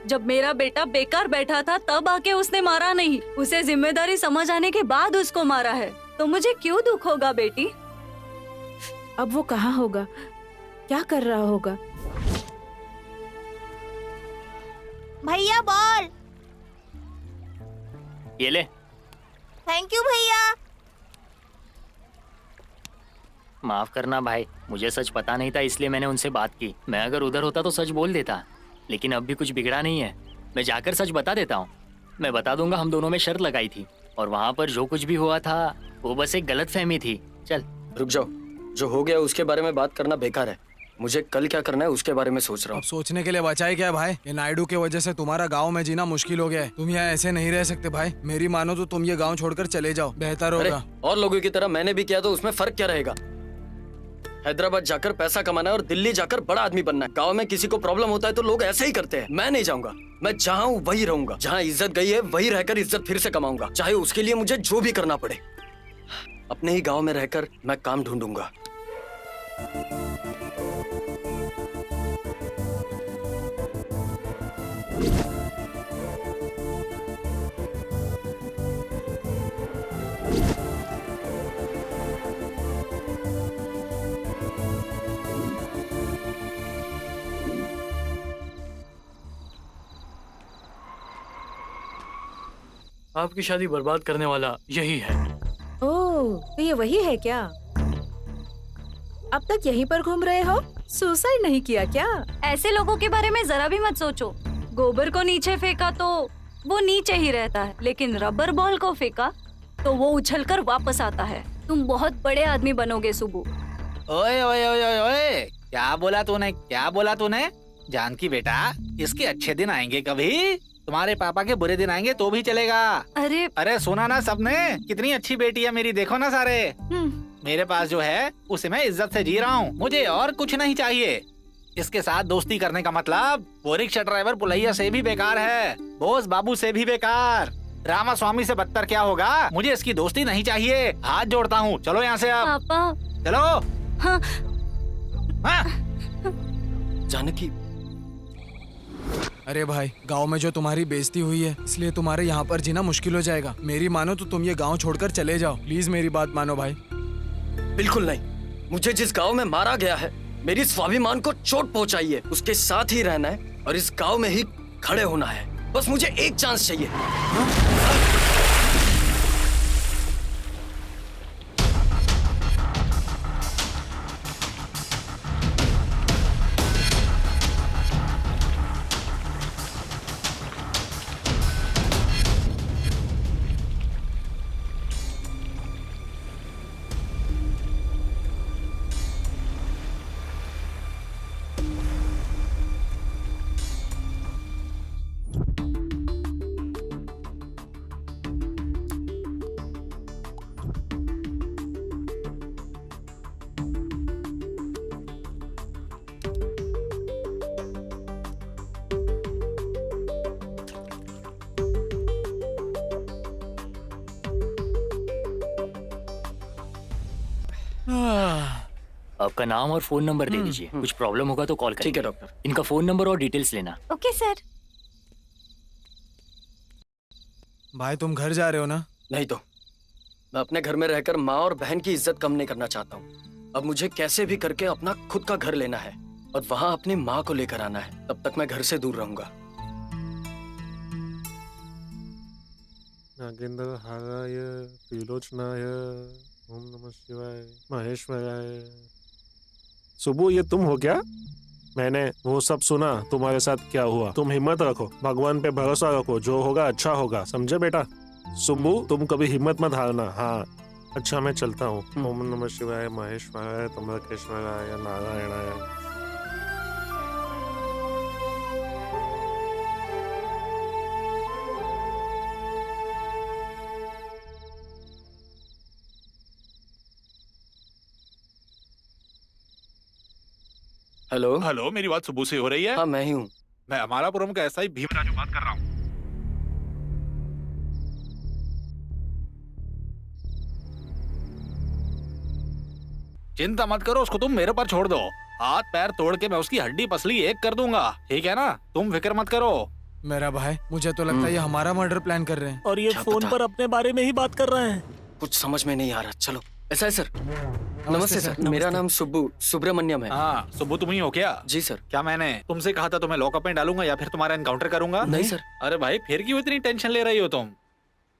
जब मेरा बेटा बेकार बैठा था तब आके उसने मारा नहीं, उसे जिम्मेदारी समझ आने के बाद उसको मारा है, तो मुझे क्यों दुख होगा बेटी? अब वो कहाँ होगा, क्या कर रहा होगा? भैया बॉल। ये ले। थैंक यू भैया। माफ करना भाई, मुझे सच पता नहीं था इसलिए मैंने उनसे बात की। मैं अगर उधर होता तो सच बोल देता, लेकिन अब भी कुछ बिगड़ा नहीं है। मैं जाकर सच बता देता हूँ। मैं बता दूंगा हम दोनों में शर्त लगाई थी और वहाँ पर जो कुछ भी हुआ था वो बस एक गलतफहमी थी। चल रुक जाओ, जो हो गया उसके बारे में बात करना बेकार है। मुझे कल क्या करना है उसके बारे में सोच रहा हूँ। अब सोचने के लिए बचा है क्या भाई? ये नायडू के वजह से तुम्हारा गांव में जीना मुश्किल हो गया है। तुम यहाँ ऐसे नहीं रह सकते भाई। मेरी मानो तो तुम ये गांव छोड़कर चले जाओ, बेहतर होगा। और लोगों की तरह मैंने भी किया तो उसमें फर्क क्या रहेगा? हैदराबाद जाकर पैसा कमाना है और दिल्ली जाकर बड़ा आदमी बनना है। गांव में किसी को प्रॉब्लम होता है तो लोग ऐसे ही करते हैं। मैं नहीं जाऊंगा, मैं जहाँ हूँ वही रहूंगा। जहाँ इज्जत गई है वही रहकर इज्जत फिर से कमाऊंगा, चाहे उसके लिए मुझे जो भी करना पड़े। अपने ही गाँव में रहकर मैं काम ढूंढूंगा। आपकी शादी बर्बाद करने वाला यही है। ओह, तो ये वही है क्या? अब तक यहीं पर घूम रहे हो? सुसाइड नहीं किया क्या? ऐसे लोगों के बारे में जरा भी मत सोचो। गोबर को नीचे फेंका तो वो नीचे ही रहता है, लेकिन रबर बॉल को फेंका तो वो उछलकर वापस आता है। तुम बहुत बड़े आदमी बनोगे सुबु। ओए ओए ओए ओए ओए, क्या बोला तूने? क्या बोला तूने? जानकी बेटा, इसके अच्छे दिन आएंगे कभी, तुम्हारे पापा के बुरे दिन आएंगे तो भी चलेगा। अरे सुना ना सबने, कितनी अच्छी बेटी है मेरी, देखो ना सारे। मेरे पास जो है उसे मैं इज्जत से जी रहा हूँ, मुझे और कुछ नहीं चाहिए। इसके साथ दोस्ती करने का मतलब वो रिक्शा ड्राइवर पुलैया से भी बेकार है, बोस बाबू से भी बेकार, रामा स्वामी से बदतर क्या होगा। मुझे इसकी दोस्ती नहीं चाहिए, हाथ जोड़ता हूँ। चलो यहाँ से अब। पापा। चलो। हाँ। जानकी। अरे भाई, गांव में जो तुम्हारी बेइज्जती हुई है इसलिए तुम्हारे यहाँ पर जीना मुश्किल हो जाएगा। मेरी मानो तो तुम ये गांव छोड़कर चले जाओ, प्लीज मेरी बात मानो भाई। बिल्कुल नहीं, मुझे जिस गांव में मारा गया है मेरी स्वाभिमान को चोट पहुंचाई है, उसके साथ ही रहना है और इस गांव में ही खड़े होना है। बस मुझे एक चांस चाहिए। आपका नाम और फोन नंबर दे दीजिए, कुछ प्रॉब्लम होगा तो कॉल करेंगे। ठीक है डॉक्टर। इनका फोन नंबर और डिटेल्स लेना। Okay sir. भाई तुम घर जा रहे हो ना? नहीं तो मैं अपने घर में रहकर माँ और बहन की इज्जत कम नहीं करना चाहता हूँ। अब मुझे कैसे भी करके अपना खुद का घर लेना है और वहाँ अपनी माँ को लेकर आना है। तब तक मैं घर से दूर रहूंगा। नागेंद्र हाराय त्रिलोचनाय ओम नमः शिवाय महेश्वराय। सुबह ये तुम हो क्या? मैंने वो सब सुना, तुम्हारे साथ क्या हुआ। तुम हिम्मत रखो, भगवान पे भरोसा रखो, जो होगा अच्छा होगा, समझे बेटा? सुब्बू तुम कभी हिम्मत मत हारना। हाँ अच्छा मैं चलता हूँ। ओम नमः शिवाय, महेश्वराय, त्र्यंबकेश्वराय, नारायणाय। हेलो हेलो, मेरी बात सुब्बू से हो रही है? हाँ मैं ही हूँ। मैं अमलापुरम का एसआई भीमराजू बात कर रहा हूँ। चिंता मत करो, उसको तुम मेरे पर छोड़ दो। हाथ पैर तोड़ के मैं उसकी हड्डी पसली एक कर दूंगा, ठीक है ना? तुम फिक्र मत करो। मेरा भाई, मुझे तो लगता है ये हमारा मर्डर प्लान कर रहे हैं। और ये फोन पर अपने बारे में ही बात कर रहे हैं। कुछ समझ में नहीं आ रहा। चलो ऐसा है सर। नमस्ते सर, मेरा नाम सुब्रमण्यम है। हाँ सुब्बू तुम ही हो क्या? जी सर। क्या मैंने तुमसे कहा था तुम्हें लॉकअप में डालूंगा या फिर तुम्हारा एनकाउंटर करूंगा? नहीं सर। अरे भाई फिर क्यों इतनी टेंशन ले रही हो तुम?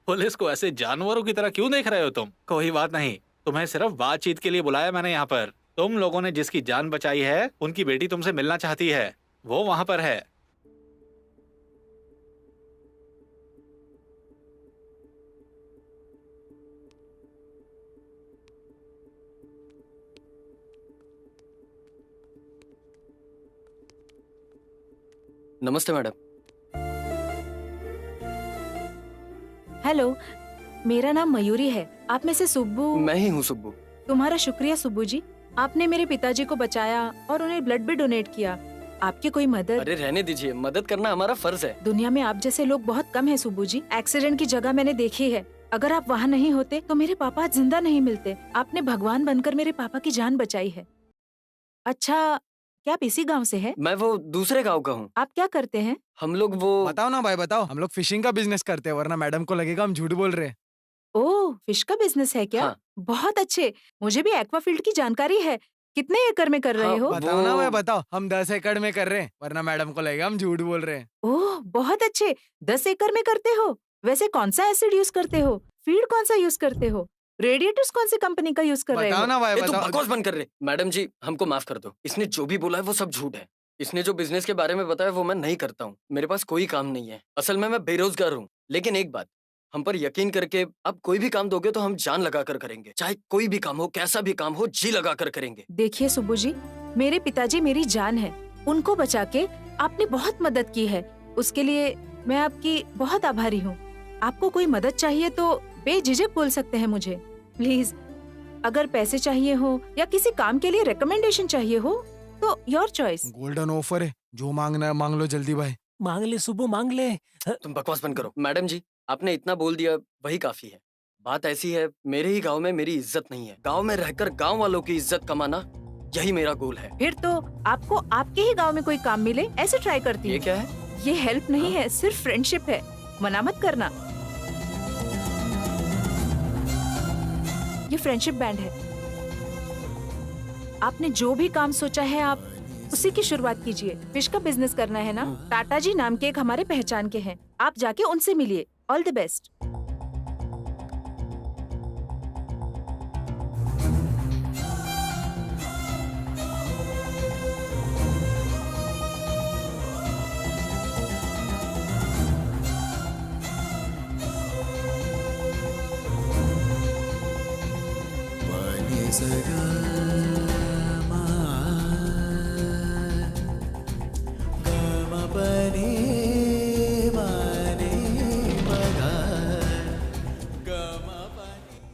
पुलिस को ऐसे जानवरों की तरह क्यों देख रहे हो तुम? कोई बात नहीं, तुम्हें सिर्फ बातचीत के लिए बुलाया मैंने यहाँ पर। तुम लोगों ने जिसकी जान बचाई है उनकी बेटी तुमसे मिलना चाहती है, वो वहाँ पर है। नमस्ते मैडम। हेलो, मेरा नाम मयूरी है। आप में से सुब्बू? मैं ही हूँ सुब्बू। तुम्हारा शुक्रिया सुब्बू जी, आपने मेरे पिताजी को बचाया और उन्हें ब्लड भी डोनेट किया। आपकी कोई मदद? अरे रहने दीजिए, मदद करना हमारा फर्ज है। दुनिया में आप जैसे लोग बहुत कम हैं सुब्बू जी। एक्सीडेंट की जगह मैंने देखी है। अगर आप वहाँ नहीं होते तो मेरे पापा आज जिंदा नहीं मिलते। आपने भगवान बनकर मेरे पापा की जान बचाई है। अच्छा, क्या आप इसी गाँव से है? मैं वो दूसरे गाँव का हूँ। आप क्या करते हैं? हम लोग वो बताओ ना भाई बताओ। हम लोग फिशिंग का बिजनेस करते हैं, वरना मैडम को लगेगा हम झूठ बोल रहे हैं। ओह, फिश का बिजनेस है क्या? हाँ। बहुत अच्छे। मुझे भी एक्वाफील्ड की जानकारी है। कितने एकड़ में कर रहे हो? बताओ ना भाई बताओ। हम 10 एकड़ में कर रहे हैं, वरना मैडम को लगेगा हम झूठ बोल रहे हैं। ओह बहुत अच्छे, 10 एकड़ में करते हो। वैसे कौन सा एसिड यूज करते हो? फीड कौन सा यूज करते हो? रेडिएटर्स कौन सी कंपनी का यूज कर रहे हो? बताओ ना भाई ये तो बताओ। बकवास बंद कर रहे। मैडम जी हमको माफ कर दो। इसने जो भी बोला है वो सब झूठ है। इसने जो बिजनेस के बारे में बताया वो मैं नहीं करता हूँ। मेरे पास कोई काम नहीं है। असल में मैं बेरोजगार हूँ। लेकिन एक बात, हम पर यकीन करके आप कोई भी काम दोगे तो हम जान लगा कर करेंगे। चाहे कोई भी काम हो, कैसा भी काम हो, जी लगा कर करेंगे। देखिए सुब्बू जी, मेरे पिताजी मेरी जान है। उनको बचा के आपने बहुत मदद की है। उसके लिए मैं आपकी बहुत आभारी हूँ। आपको कोई मदद चाहिए तो बेझिझक बोल सकते हैं मुझे। प्लीज, अगर पैसे चाहिए हो या किसी काम के लिए रिकमेंडेशन चाहिए हो तो योर चॉइस। गोल्डन ऑफर है, जो मांगना है मांग लो जल्दी भाई। मांग ले सुबह, मांग ले। तुम बकवास बंद करो। मैडम जी आपने इतना बोल दिया वही काफी है। बात ऐसी है, मेरे ही गांव में मेरी इज्जत नहीं है। गांव में रहकर गांव वालों की इज्जत कमाना, यही मेरा गोल है। फिर तो आपको आपके ही गांव में कोई काम मिले ऐसे ट्राई करती हूँ। ये क्या है? ये हेल्प नहीं है, सिर्फ फ्रेंडशिप है। मना मत करना। ये फ्रेंडशिप बैंड है। आपने जो भी काम सोचा है आप उसी की शुरुआत कीजिए। फिश का बिजनेस करना है ना? टाटा जी नाम के एक हमारे पहचान के हैं, आप जाके उनसे मिलिए। All the best.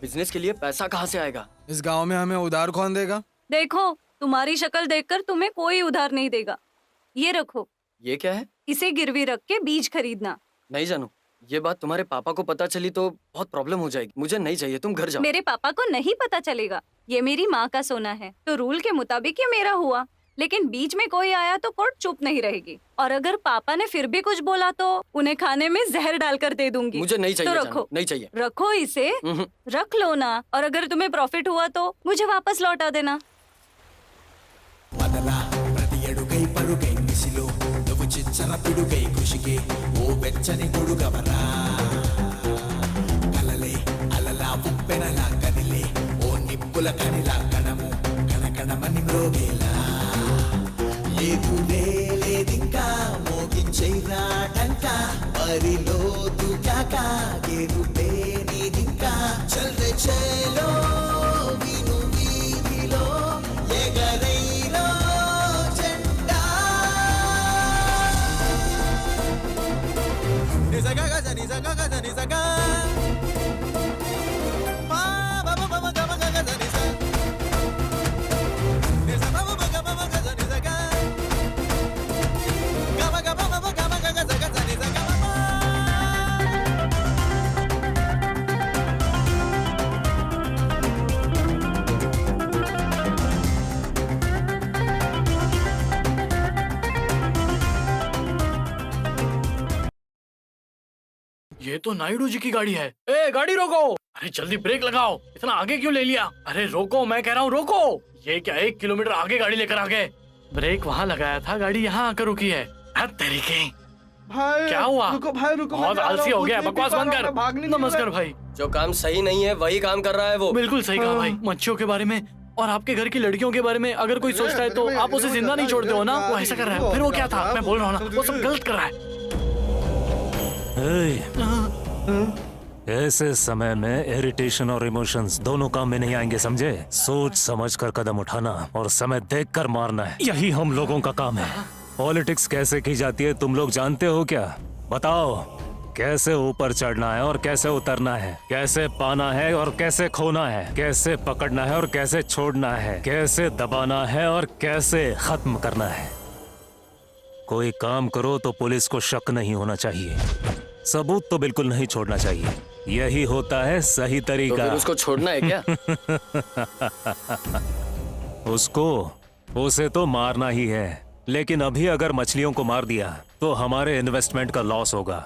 बिजनेस के लिए पैसा कहाँ से आएगा? इस गांव में हमें उधार कौन देगा? देखो, तुम्हारी शक्ल देखकर तुम्हें कोई उधार नहीं देगा। ये रखो। ये क्या है? इसे गिरवी रख के बीज खरीदना। नहीं जानू, ये बात तुम्हारे पापा को पता चली तो बहुत प्रॉब्लम हो जाएगी। मुझे नहीं चाहिए, तुम घर जाओ। मेरे पापा को नहीं पता चलेगा। ये मेरी माँ का सोना है, तो रूल के मुताबिक ये मेरा हुआ। लेकिन बीच में कोई आया तो कोर्ट चुप नहीं रहेगी। और अगर पापा ने फिर भी कुछ बोला तो उन्हें खाने में जहर डालकर दे दूंगी। मुझे नहीं चाहिए। तो रखो, नहीं चाहिए। रखो इसे, रख लो ना। और अगर तुम्हें प्रॉफिट हुआ तो मुझे वापस लौटा देना। లేదింకా మోగించైరా టంకా పరిలో దుకాకా గెరుపే చేలో విను వీధిలో ఎగరైలో జెండా నిజగా గజ నిజగా గజ నిజగా మా బమ బమ గమ గజ నిజ నిజ బమ గమ గమ గజ నిజగా గమ గమ బమ గమ గజ గజ నిజ గమ ये तो नायडू जी की गाड़ी है। ए गाड़ी रोको, अरे जल्दी ब्रेक लगाओ, इतना आगे क्यों ले लिया? अरे रोको, मैं कह रहा हूँ रोको। ये क्या 1 किलोमीटर आगे गाड़ी लेकर आ गए? ब्रेक वहाँ लगाया था, गाड़ी यहाँ आकर रुकी है। तरीके भाई क्या हुआ? रुको भाई रुको, बहुत आलसी हो गया, बकवास बंद कर। नमस्कार भाई। जो काम सही नहीं है वही काम कर रहा है वो। बिल्कुल सही कहा भाई। मच्छियों के बारे में और आपके घर की लड़कियों के बारे में अगर कोई सोचता है तो आप उसे जिंदा नहीं छोड़ते हो ना। वो ऐसा कर रहा है। फिर वो क्या था? मैं बोल रहा हूँ ना, वो सब गलत कर रहा है। ऐसे समय में इरिटेशन और इमोशंस दोनों काम में नहीं आएंगे, समझे? सोच समझ कर कदम उठाना और समय देख कर मारना है, यही हम लोगों का काम है। पॉलिटिक्स कैसे की जाती है तुम लोग जानते हो क्या? बताओ, कैसे ऊपर चढ़ना है और कैसे उतरना है, कैसे पाना है और कैसे खोना है, कैसे पकड़ना है और कैसे छोड़ना है, कैसे दबाना है और कैसे खत्म करना है। कोई काम करो तो पुलिस को शक नहीं होना चाहिए, सबूत तो बिल्कुल नहीं छोड़ना चाहिए। यही होता है सही तरीका। तो फिर उसको छोड़ना है क्या? उसे तो मारना ही है, लेकिन अभी अगर मछलियों को मार दिया तो हमारे इन्वेस्टमेंट का लॉस होगा,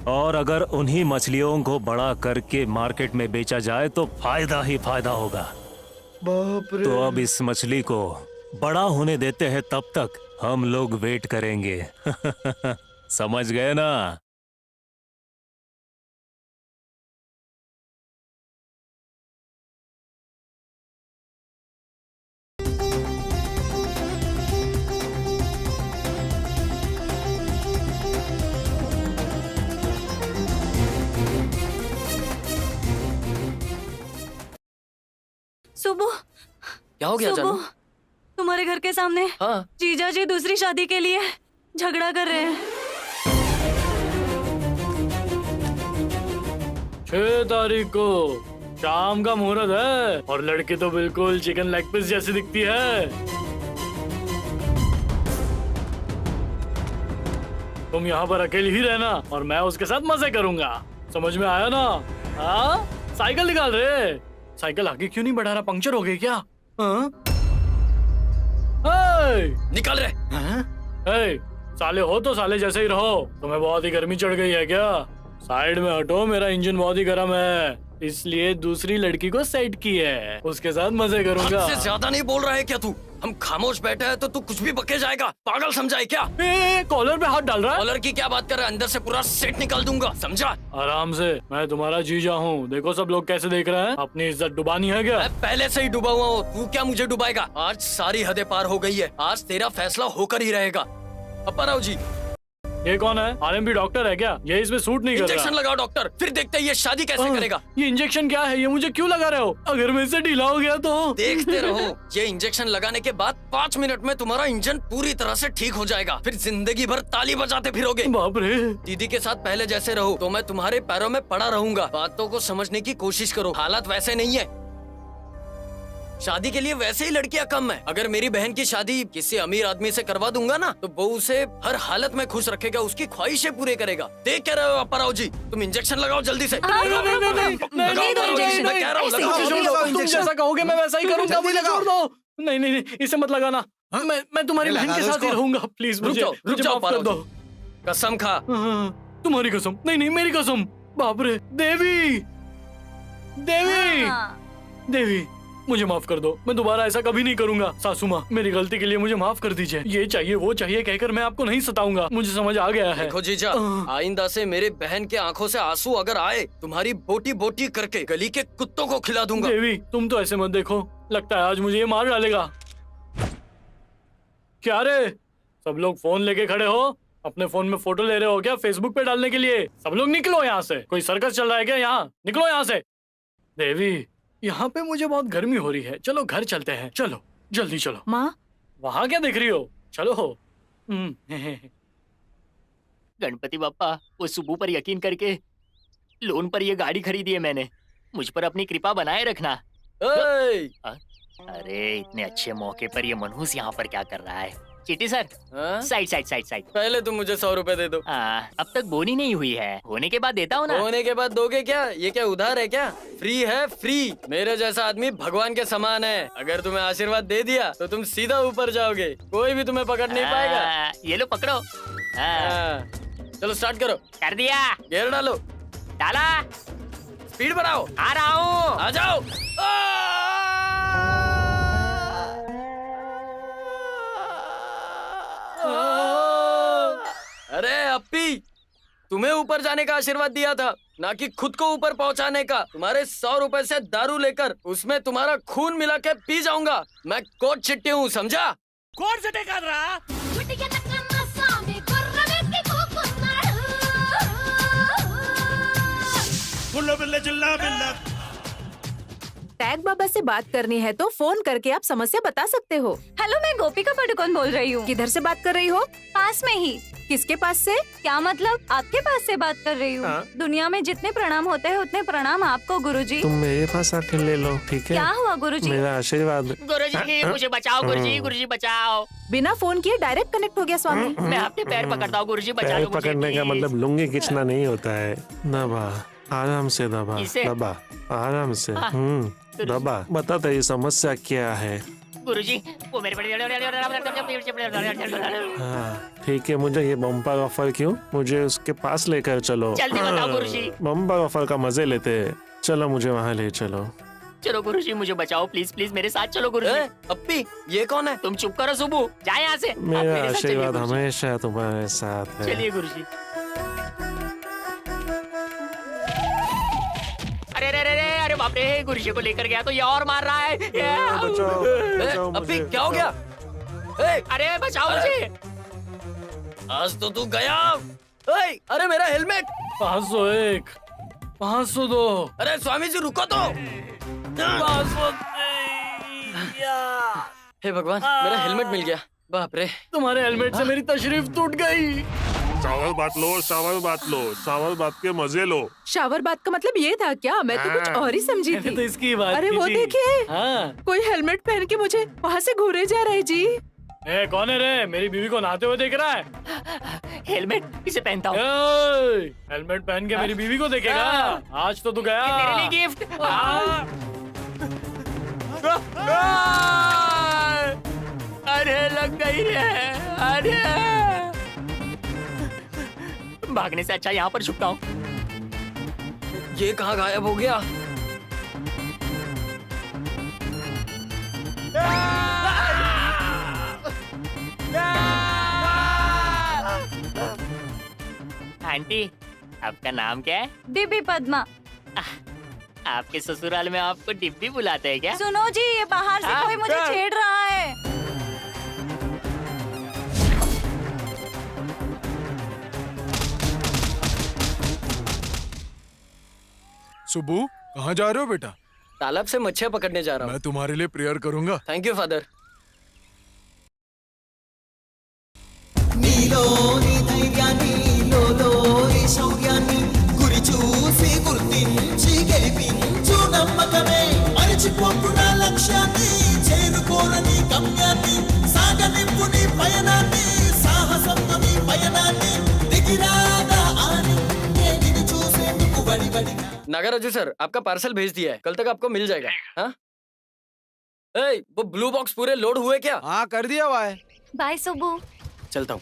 और अगर उन्हीं मछलियों को बड़ा करके मार्केट में बेचा जाए तो फायदा ही फायदा होगा। बाप रे। तो अब इस मछली को बड़ा होने देते हैं, तब तक हम लोग वेट करेंगे। समझ गए ना? सुबह क्या हो गया जानू? तुम्हारे घर के सामने हाँ। जीजा जी दूसरी शादी के लिए झगड़ा कर रहे हैं। 6 तारीख को शाम का मुहूर्त है और लड़की तो बिल्कुल चिकन लेग पीस जैसी दिखती है। तुम यहाँ पर अकेली ही रहना और मैं उसके साथ मजे करूंगा। समझ में आया ना? हाँ? साइकिल निकाल रहे। साइकिल आगे क्यों नहीं बढ़ा रहा? पंक्चर हो गई क्या? हाँ? निकाल रहे। साले हो तो साले जैसे ही रहो। तुम्हें बहुत ही गर्मी चढ़ गई है क्या? साइड में हटो, मेरा इंजन बहुत ही गर्म है, इसलिए दूसरी लड़की को सेट की है, उसके साथ मजे करूंगा। हमसे ज्यादा नहीं बोल रहा है क्या तू? हम खामोश बैठे हैं तो तू कुछ भी बके जाएगा। पागल समझा है क्या? कॉलर पे हाथ डाल रहा है। कॉलर की क्या बात कर रहा है? अंदर से पूरा सेट निकाल दूंगा, समझा? आराम से, मैं तुम्हारा जीजा हूँ। देखो सब लोग कैसे देख रहे हैं। अपनी इज्जत डुबानी है क्या? मैं पहले से ही डूबा हुआ हूँ, तू क्या मुझे डुबाएगा? आज सारी हदें पार हो गई है, आज तेरा फैसला होकर ही रहेगा। अप्पाराव जी। ये कौन है? आरएमपी डॉक्टर है क्या? ये इसमें सूट नहीं कर रहा। इंजेक्शन लगाओ डॉक्टर, फिर देखते हैं ये शादी कैसे करेगा। ये इंजेक्शन क्या है? ये मुझे क्यों लगा रहे हो? अगर मैं इससे ढीला हो गया तो? देखते रहो, ये इंजेक्शन लगाने के बाद 5 मिनट में तुम्हारा इंजन पूरी तरह से ठीक हो जाएगा, फिर जिंदगी भर ताली बजाते फिरोगे। बाप रे। दीदी के साथ पहले जैसे रहो तो मैं तुम्हारे पैरों में पड़ा रहूंगा। बातों को समझने की कोशिश करो, हालात वैसे नहीं है। शादी के लिए वैसे ही लड़कियां कम है। अगर मेरी बहन की शादी किसी अमीर आदमी से करवा दूंगा ना तो वो उसे हर हालत में खुश रखेगा, उसकी ख्वाहिशें पूरे करेगा। देख क्या रहे हो अप्पाराव जी? तुम इंजेक्शन लगाओ जल्दी से। तुम जैसा कहोगे मैं वैसा ही करूंगा। मुझे छोड़ दो। नहीं नहीं नहीं, इसे मत लगाना। मैं तुम्हारी बहन के साथ ही रहूंगा। प्लीज मुझे रुक जाओ कर दो। कसम खा। तुम्हारी कसम? नहीं नहीं, मेरी कसम। बाप रे। देवी, देवी, देवी, मुझे माफ कर दो। मैं दोबारा ऐसा कभी नहीं करूंगा। सासू माँ, मेरी गलती के लिए मुझे माफ कर दीजिए। ये चाहिए वो चाहिए कहकर मैं आपको नहीं सताऊंगा। मुझे समझ आ गया है। देखो जीजा, आइंदा से मेरे बहन के आंखों से आंसू अगर आए, तुम्हारी बोटी बोटी करके गली के कुत्तों को खिला दूंगा। देवी, तुम तो ऐसे मत देखो, लगता है आज मुझे ये मार डालेगा। क्या रे, सब लोग फोन लेके खड़े हो? अपने फोन में फोटो ले रहे हो क्या फेसबुक पे डालने के लिए? सब लोग निकलो यहाँ से। कोई सर्कस चल रहा है क्या यहाँ? निकलो यहाँ से। देवी, यहाँ पे मुझे बहुत गर्मी हो रही है। चलो घर चलते हैं, चलो जल्दी चलो। माँ, वहाँ क्या देख रही हो? चलो। गणपति बप्पा, वो सुबह पर यकीन करके लोन पर ये गाड़ी खरीदी है मैंने। मुझ पर अपनी कृपा बनाए रखना। अरे इतने अच्छे मौके पर ये मनहूस यहाँ पर क्या कर रहा है? चीटी sir, side side side side. पहले तुम मुझे 100 रुपए दे दो। अब तक बोनी नहीं हुई है, होने के बाद देता हूँ ना। होने के बाद दोगे क्या? ये क्या उधार है क्या? फ्री है, फ्री। मेरे जैसा आदमी भगवान के समान है। अगर तुम्हें आशीर्वाद दे दिया तो तुम सीधा ऊपर जाओगे, कोई भी तुम्हें पकड़ नहीं पाएगा। ये लो पकड़ो। चलो स्टार्ट करो। कर दिया। गियर डालो। डाला। स्पीड बढ़ाओ। आ रहा हूँ। आ जाओ। अरे अप्पी, तुम्हें ऊपर जाने का आशीर्वाद दिया था, ना कि खुद को ऊपर पहुंचाने का। तुम्हारे 100 रुपए से दारू लेकर उसमें तुम्हारा खून मिला के पी जाऊंगा। मैं कोट चिट्टी हूँ, समझा? कोट चिट्टी कर रहा। टैग बाबा से बात करनी है तो फोन करके आप समस्या बता सकते हो। हेलो, मैं गोपिका पादुकोण बोल रही हूँ। किधर से बात कर रही हो? पास में ही। किसके पास से? क्या मतलब? आपके पास से बात कर रही हूँ। दुनिया में जितने प्रणाम होते हैं उतने प्रणाम आपको गुरुजी। तुम मेरे पास आके ले लो, ठीक है? क्या हुआ गुरुजी? मेरा आशीर्वाद। गुरुजी मुझे बचाओ, गुरुजी बचाओ। बिना फोन किए डायरेक्ट कनेक्ट हो गया स्वामी। मैं अपने पैर पकड़ता हूँ, गुरुजी बचा लो। पकड़ने का मतलब लुंगी खींचना नहीं होता है। दबा, आराम से दबा, दबा, आराम से। दबा। बता तेरी समस्या क्या है? गुरुजी वो मेरे हाँ ठीक है, मुझे ये बम्पर ऑफर क्यों? मुझे उसके पास लेकर चलो। जल्दी बताओ गुरुजी। बम्पर ऑफर का मजे लेते हैं। चलो मुझे वहाँ ले चलो। चलो गुरुजी, मुझे बचाओ प्लीज प्लीज, मेरे साथ चलो गुरुजी। अप्पी, ये कौन है? तुम चुप करो सुबू, जाए यहाँ से। मेरा आशीर्वाद हमेशा तुम्हारे साथ है। चलिए गुरुजी। अरे अरे बाप रे, गुरुजी को लेकर गया तो ये और मार रहा है। अप्पी क्या हो गया? अरे बचाओ मुझे। आज तो तू गया। अरे मेरा हेलमेट। 501, 502। अरे स्वामी जी रुको तो। हे भगवान, मेरा हेलमेट मिल गया। बाप रे, तुम्हारे हेलमेट से मेरी तशरीफ टूट गई। शावर बात लो, शावर बात लो, शावर बात के मजे लो। शावर बात का मतलब ये था क्या? मैं तो कुछ और ही समझी थी। तो इसकी बात। अरे वो देखिए, कोई हेलमेट पहन के मुझे वहाँ से घूरे जा रहा है जी। कौन है रे? मेरी बीवी को नहाते हुए देख रहा है। हेलमेट इसे पहनता हूँ। हेलमेट पहन के मेरी बीवी को देखेगा? आज तो तू गया। मेरे लिए गिफ्ट। अरे लग गई रे। अरे भागने से अच्छा यहाँ पर छुपता हूँ। ये कहाँ गायब हो गया? आंटी, आपका नाम क्या है? डिब्बी पद्मा। आपके ससुराल में आपको डिब्बी बुलाते हैं क्या? सुनो जी, ये बाहर से कोई मुझे छेड़ रहा है। सुबू, कहाँ जा रहे हो बेटा? तालाब से मच्छियाँ पकड़ने जा रहा हूँ। मैं तुम्हारे लिए प्रेयर करूंगा। Thank you father. నీలోని ధైర్యాన్ని లోలోని శౌర్యాన్ని గురి చూసి గుర్తించి గెలిపించు నమ్మకమే మరిచిపోకు నా లక్ష్యాన్ని చేరుకోరని గమ్యాన్ని సాగనింపు నీ పయనాన్ని సాహసంతో నీ పయనాన్ని దిగిరాదా అని నేను చూసేందుకు వడివడిగా नागराजू सर, आपका पार्सल भेज दिया है, कल तक आपको मिल जाएगा। हाँ? वो ब्लू बॉक्स पूरे लोड हुए क्या? हाँ कर दिया हुआ है। बाय सुबू। चलता हूँ।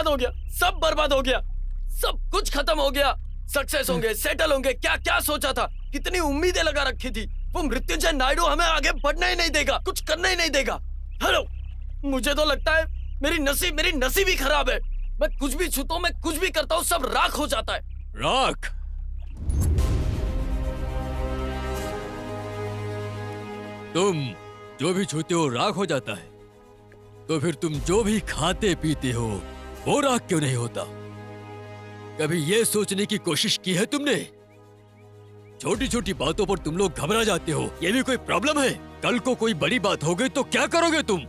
बर्बाद हो गया, सब बर्बाद हो गया, सब कुछ खत्म हो गया। सक्सेस होंगे, सेटल होंगे, क्या क्या सोचा था, कितनी उम्मीदें लगा रखी थी। वो मृत्युंजय नायडू हमें आगे बढ़ना ही नहीं देगा, कुछ करना ही नहीं देगा। हेलो, मुझे तो लगता है मेरी नसीब ही खराब है। मैं कुछ भी छूता हूँ, मैं कुछ भी करता हूँ, सब राख हो जाता है। राख? तुम जो भी छूते हो राख हो जाता है, तो फिर तुम जो भी खाते पीते हो वो राख क्यों नहीं होता? कभी ये सोचने की कोशिश की है तुमने? छोटी छोटी बातों पर तुम लोग घबरा जाते हो, ये भी कोई प्रॉब्लम है? कल को कोई बड़ी बात हो गई तो क्या करोगे तुम?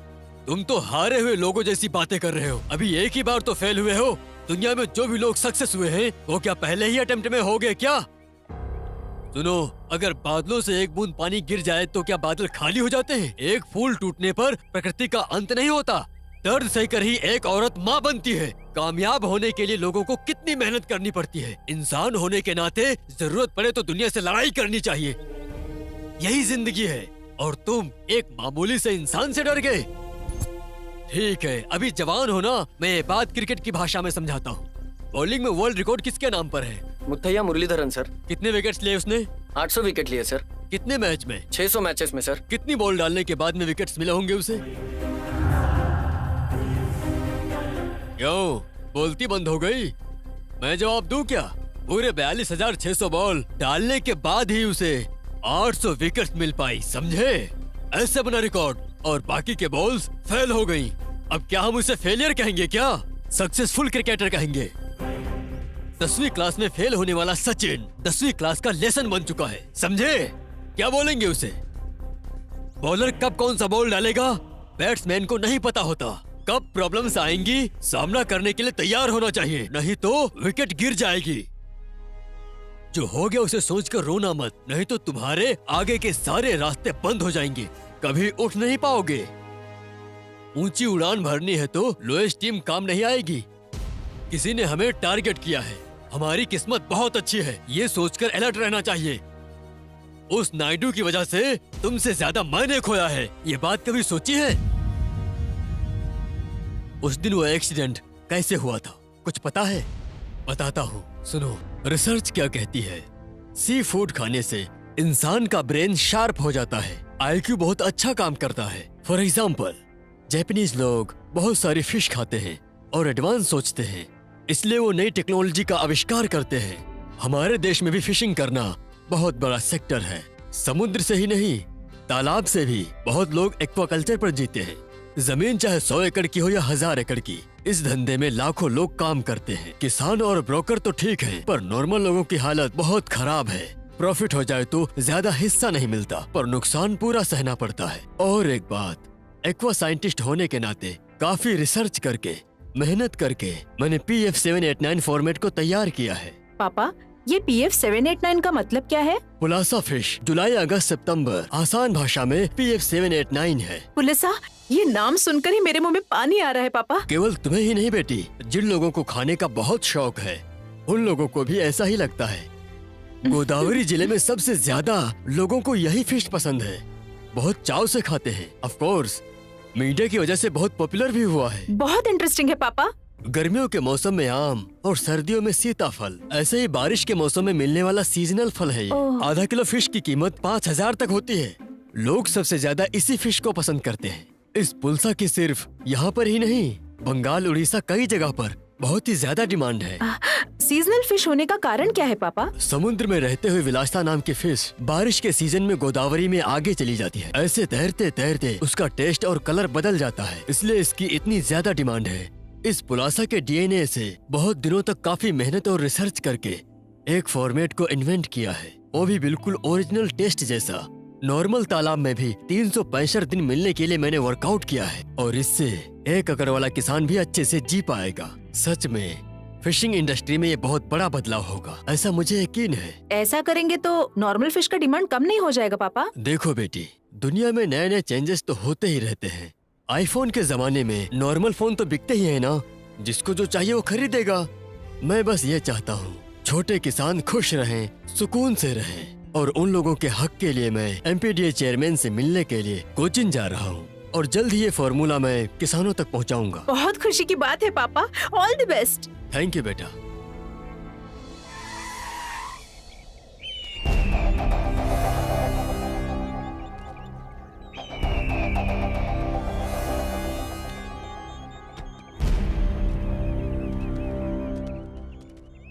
तुम तो हारे हुए लोगों जैसी बातें कर रहे हो। अभी एक ही बार तो फेल हुए हो। दुनिया में जो भी लोग सक्सेस हुए हैं वो क्या पहले ही अटेम्प्ट में हो गए क्या? सुनो, अगर बादलों से एक बूंद पानी गिर जाए तो क्या बादल खाली हो जाते हैं? एक फूल टूटने पर प्रकृति का अंत नहीं होता। दर्द सहकर ही एक औरत माँ बनती है। कामयाब होने के लिए लोगों को कितनी मेहनत करनी पड़ती है। इंसान होने के नाते जरूरत पड़े तो दुनिया से लड़ाई करनी चाहिए। यही जिंदगी है और तुम एक मामूली से इंसान से डर गए। ठीक है, अभी जवान हो ना, मैं ये बात क्रिकेट की भाषा में समझाता हूँ। बॉलिंग में वर्ल्ड रिकॉर्ड किसके नाम पर है? मुथैया मुरलीधरन सर। कितने विकेट्स लिए उसने? 800 विकेट लिए सर। कितने मैच में? 600 मैचेस में सर। कितनी बॉल डालने के बाद में विकेट्स मिले होंगे उसे? क्यों बोलती बंद हो गई? मैं जवाब दूं क्या? पूरे 42,600 बॉल डालने के बाद ही उसे 800 विकेट्स मिल पाई, समझे? ऐसे बना रिकॉर्ड। और बाकी के बॉल्स फेल हो गई। अब क्या हम उसे फेलियर कहेंगे क्या? सक्सेसफुल क्रिकेटर कहेंगे। 10वीं क्लास में फेल होने वाला सचिन 10वीं क्लास का लेसन बन चुका है, समझे? क्या बोलेंगे उसे? बॉलर कब कौन सा बॉल डालेगा बैट्समैन को नहीं पता होता। कब प्रॉब्लम्स आएंगी सामना करने के लिए तैयार होना चाहिए, नहीं तो विकेट गिर जाएगी। जो हो गया उसे सोचकर रोना मत, नहीं तो तुम्हारे आगे के सारे रास्ते बंद हो जाएंगे, कभी उठ नहीं पाओगे। ऊंची उड़ान भरनी है तो लोएस्ट टीम काम नहीं आएगी। किसी ने हमें टारगेट किया है, हमारी किस्मत बहुत अच्छी है, ये सोचकर अलर्ट रहना चाहिए। उस नायडू की वजह से तुमसे ज्यादा मैंने खोया है, ये बात कभी सोची है? उस दिन वो एक्सीडेंट कैसे हुआ था कुछ पता है? बताता हूँ, सुनो। रिसर्च क्या कहती है, सी फूड खाने से इंसान का ब्रेन शार्प हो जाता है, IQ बहुत अच्छा काम करता है। फॉर एग्जाम्पल, जापानीज लोग बहुत सारी फिश खाते हैं और एडवांस सोचते हैं, इसलिए वो नई टेक्नोलॉजी का आविष्कार करते हैं। हमारे देश में भी फिशिंग करना बहुत बड़ा सेक्टर है। समुद्र से ही नहीं, तालाब से भी बहुत लोग एक्वाकल्चर पर जीते हैं। जमीन चाहे 100 एकड़ की हो या 1000 एकड़ की, इस धंधे में लाखों लोग काम करते हैं। किसान और ब्रोकर तो ठीक है, पर नॉर्मल लोगों की हालत बहुत खराब है। प्रॉफिट हो जाए तो ज्यादा हिस्सा नहीं मिलता, पर नुकसान पूरा सहना पड़ता है। और एक बात, एक्वा साइंटिस्ट होने के नाते काफी रिसर्च करके, मेहनत करके मैंने PF 789 फॉर्मेट को तैयार किया है। पापा, ये PF 789 का मतलब क्या है? पुलासा फिश, जुलाई अगस्त सितंबर, आसान भाषा में PF 789 है। पुलिसा, ये नाम सुनकर ही मेरे मुंह में पानी आ रहा है पापा। केवल तुम्हें ही नहीं बेटी, जिन लोगों को खाने का बहुत शौक है उन लोगों को भी ऐसा ही लगता है। गोदावरी जिले में सबसे ज्यादा लोगों को यही फिश पसंद है, बहुत चाव से खाते हैं। ऑफ कोर्स मीडिया की वजह से बहुत पॉपुलर भी हुआ है। बहुत इंटरेस्टिंग है पापा। गर्मियों के मौसम में आम और सर्दियों में सीताफल, ऐसे ही बारिश के मौसम में मिलने वाला सीजनल फल है ये। आधा किलो फिश की कीमत 5000 तक होती है। लोग सबसे ज्यादा इसी फिश को पसंद करते हैं। इस पुलसा की सिर्फ यहाँ पर ही नहीं, बंगाल, उड़ीसा, कई जगह पर बहुत ही ज्यादा डिमांड है। सीजनल फिश होने का कारण क्या है पापा? समुद्र में रहते हुए विलासिता नाम की फिश बारिश के सीजन में गोदावरी में आगे चली जाती है। ऐसे तैरते तैरते उसका टेस्ट और कलर बदल जाता है, इसलिए इसकी इतनी ज्यादा डिमांड है। इस पुलासा के DNA से बहुत दिनों तक काफी मेहनत और रिसर्च करके एक फॉर्मेट को इन्वेंट किया है, वो भी बिल्कुल ओरिजिनल टेस्ट जैसा। नॉर्मल तालाब में भी 365 दिन मिलने के लिए मैंने वर्कआउट किया है, और इससे 1 एकड़ वाला किसान भी अच्छे से जी पाएगा। सच में फिशिंग इंडस्ट्री में ये बहुत बड़ा बदलाव होगा, ऐसा मुझे यकीन है। ऐसा करेंगे तो नॉर्मल फिश का डिमांड कम नहीं हो जाएगा पापा? देखो बेटी, दुनिया में नए नए चेंजेस तो होते ही रहते हैं। आईफोन के जमाने में नॉर्मल फोन तो बिकते ही है ना, जिसको जो चाहिए वो खरीदेगा। मैं बस ये चाहता हूँ छोटे किसान खुश रहें, सुकून से रहें, और उन लोगों के हक के लिए मैं MPDA चेयरमैन से मिलने के लिए कोचिन जा रहा हूँ। और जल्द ही ये फॉर्मूला मैं किसानों तक पहुंचाऊंगा। बहुत खुशी की बात है पापा, all the best. Thank you बेटा।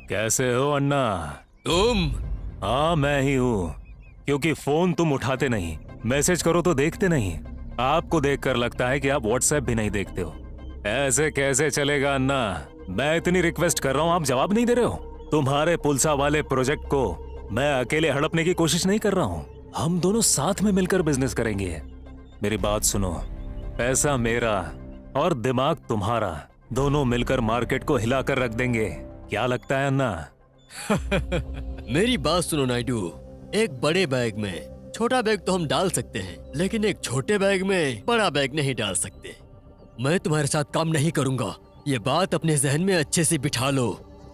कैसे हो अन्ना? तुम? हाँ मैं ही हूँ। क्योंकि फोन तुम उठाते नहीं, मैसेज करो तो देखते नहीं। आपको देखकर लगता है कि आप व्हाट्सएप भी नहीं देखते हो। ऐसे कैसे चलेगा अन्ना? मैं इतनी रिक्वेस्ट कर रहा हूँ, आप जवाब नहीं दे रहे हो। तुम्हारे पुलसा वाले प्रोजेक्ट को मैं अकेले हड़पने की कोशिश नहीं कर रहा हूँ। हम दोनों साथ में मिलकर बिजनेस करेंगे। मेरी बात सुनो, पैसा मेरा और दिमाग तुम्हारा, दोनों मिलकर मार्केट को हिलाकर रख देंगे। क्या लगता है अन्ना? मेरी बात सुनो नायडू, एक बड़े बैग में छोटा बैग तो हम डाल सकते हैं, लेकिन एक छोटे बैग में बड़ा बैग नहीं डाल सकते। मैं तुम्हारे साथ काम नहीं करूंगा, ये बात अपने जहन में अच्छे से बिठा लो।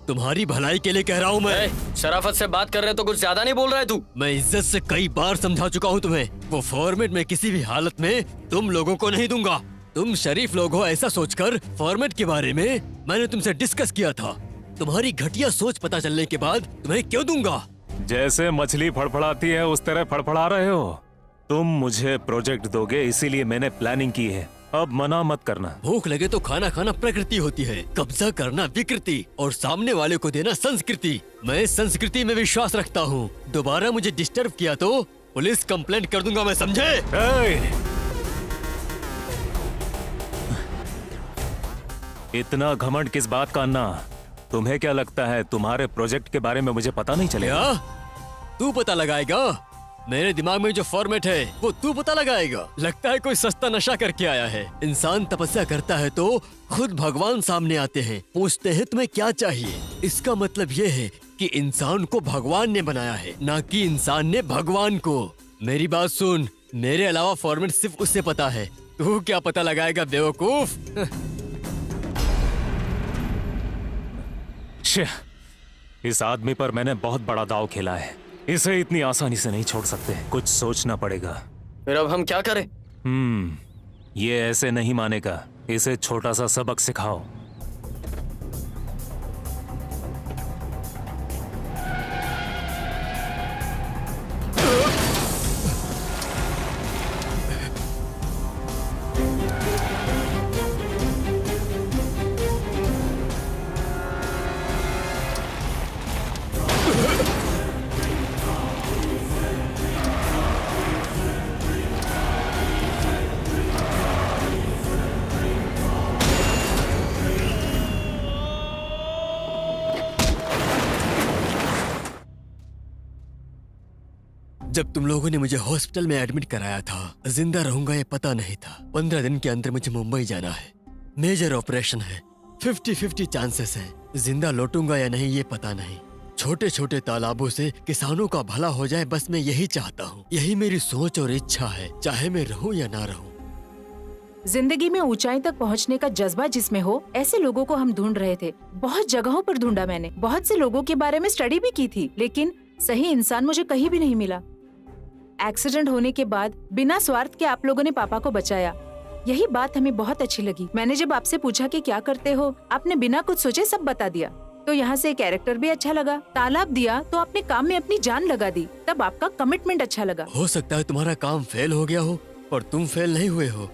तुम्हारी भलाई के लिए कह रहा हूँ मैं। शराफत से बात कर रहे तो कुछ ज्यादा नहीं बोल रहा है तू? मैं इज्जत से कई बार समझा चुका हूँ तुम्हें, वो फॉर्मेट में किसी भी हालत में तुम लोगों को नहीं दूंगा। तुम शरीफ लोग हो ऐसा सोचकर फॉर्मेट के बारे में मैंने तुमसे डिस्कस किया था। तुम्हारी घटिया सोच पता चलने के बाद तुम्हें क्यों दूंगा? जैसे मछली फड़फड़ाती है उस तरह फड़फड़ा रहे हो। तुम मुझे प्रोजेक्ट दोगे इसीलिए मैंने प्लानिंग की है, अब मना मत करना। भूख लगे तो खाना खाना प्रकृति होती है, कब्जा करना विकृति और सामने वाले को देना संस्कृति। मैं संस्कृति में विश्वास रखता हूँ। दोबारा मुझे डिस्टर्ब किया तो पुलिस कंप्लेंट कर दूंगा मैं, समझे? इतना घमंड किस बात का अन्ना? तुम्हें क्या लगता है तुम्हारे प्रोजेक्ट के बारे में मुझे पता नहीं चलेगा? तू पता लगाएगा? मेरे दिमाग में जो फॉर्मेट है वो तू पता लगाएगा? लगता है कोई सस्ता नशा करके आया है। इंसान तपस्या करता है तो खुद भगवान सामने आते हैं, पूछते हैं तुम्हें क्या चाहिए। इसका मतलब ये है कि इंसान को भगवान ने बनाया है, ना कि इंसान ने भगवान को। मेरी बात सुन, मेरे अलावा फॉर्मेट सिर्फ उससे पता है, तू क्या पता लगाएगा बेवकूफ? इस आदमी पर मैंने बहुत बड़ा दांव खेला है, इसे इतनी आसानी से नहीं छोड़ सकते, कुछ सोचना पड़ेगा। फिर अब हम क्या करें? ये ऐसे नहीं मानेगा, इसे छोटा सा सबक सिखाओ। जब तुम लोगों ने मुझे हॉस्पिटल में एडमिट कराया था, जिंदा रहूंगा ये पता नहीं था। 15 दिन के अंदर मुझे मुंबई जाना है, मेजर ऑपरेशन है, 50-50 चांसेस है। जिंदा लौटूंगा या नहीं ये पता नहीं। छोटे छोटे तालाबों से किसानों का भला हो जाए, बस मैं यही चाहता हूँ। यही मेरी सोच और इच्छा है, चाहे मैं रहूं या ना रहूं। जिंदगी में ऊंचाई तक पहुंचने का जज्बा जिसमें हो, ऐसे लोगों को हम ढूंढ रहे थे। बहुत जगहों पर ढूंढा मैंने, बहुत से लोगों के बारे में स्टडी भी की थी, लेकिन सही इंसान मुझे कहीं भी नहीं मिला। एक्सीडेंट होने के बाद बिना स्वार्थ के आप लोगों ने पापा को बचाया, यही बात हमें बहुत अच्छी लगी। मैंने जब आपसे पूछा कि क्या करते हो, आपने बिना कुछ सोचे सब बता दिया, तो यहाँ से कैरेक्टर भी अच्छा लगा। तालाब दिया तो आपने काम में अपनी जान लगा दी, तब आपका कमिटमेंट अच्छा लगा। हो सकता है तुम्हारा काम फेल हो गया हो, पर तुम फेल नहीं हुए हो,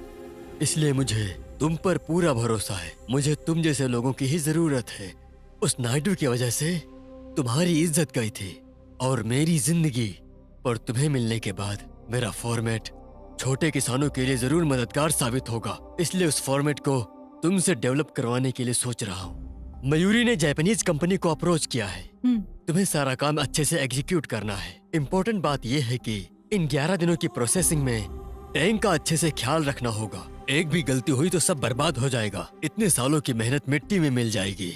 इसलिए मुझे तुम पर पूरा भरोसा है। मुझे तुम जैसे लोगों की ही जरूरत है। उस नायडू की वजह से तुम्हारी इज्जत गई थी और मेरी जिंदगी, पर तुम्हें मिलने के बाद मेरा फॉर्मेट छोटे किसानों के लिए जरूर मददगार साबित होगा। इसलिए उस फॉर्मेट को तुमसे डेवलप करवाने के लिए सोच रहा हूँ। मयूरी ने जापानीज कंपनी को अप्रोच किया है। तुम्हें सारा काम अच्छे से एग्जीक्यूट करना है। इम्पोर्टेंट बात यह है कि इन 11 दिनों की प्रोसेसिंग में टैंक का अच्छे से ख्याल रखना होगा। एक भी गलती हुई तो सब बर्बाद हो जाएगा। इतने सालों की मेहनत मिट्टी में मिल जाएगी।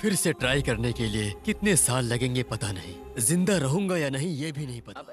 फिर से ट्राई करने के लिए कितने साल लगेंगे पता नहीं। जिंदा रहूंगा या नहीं ये भी नहीं पता।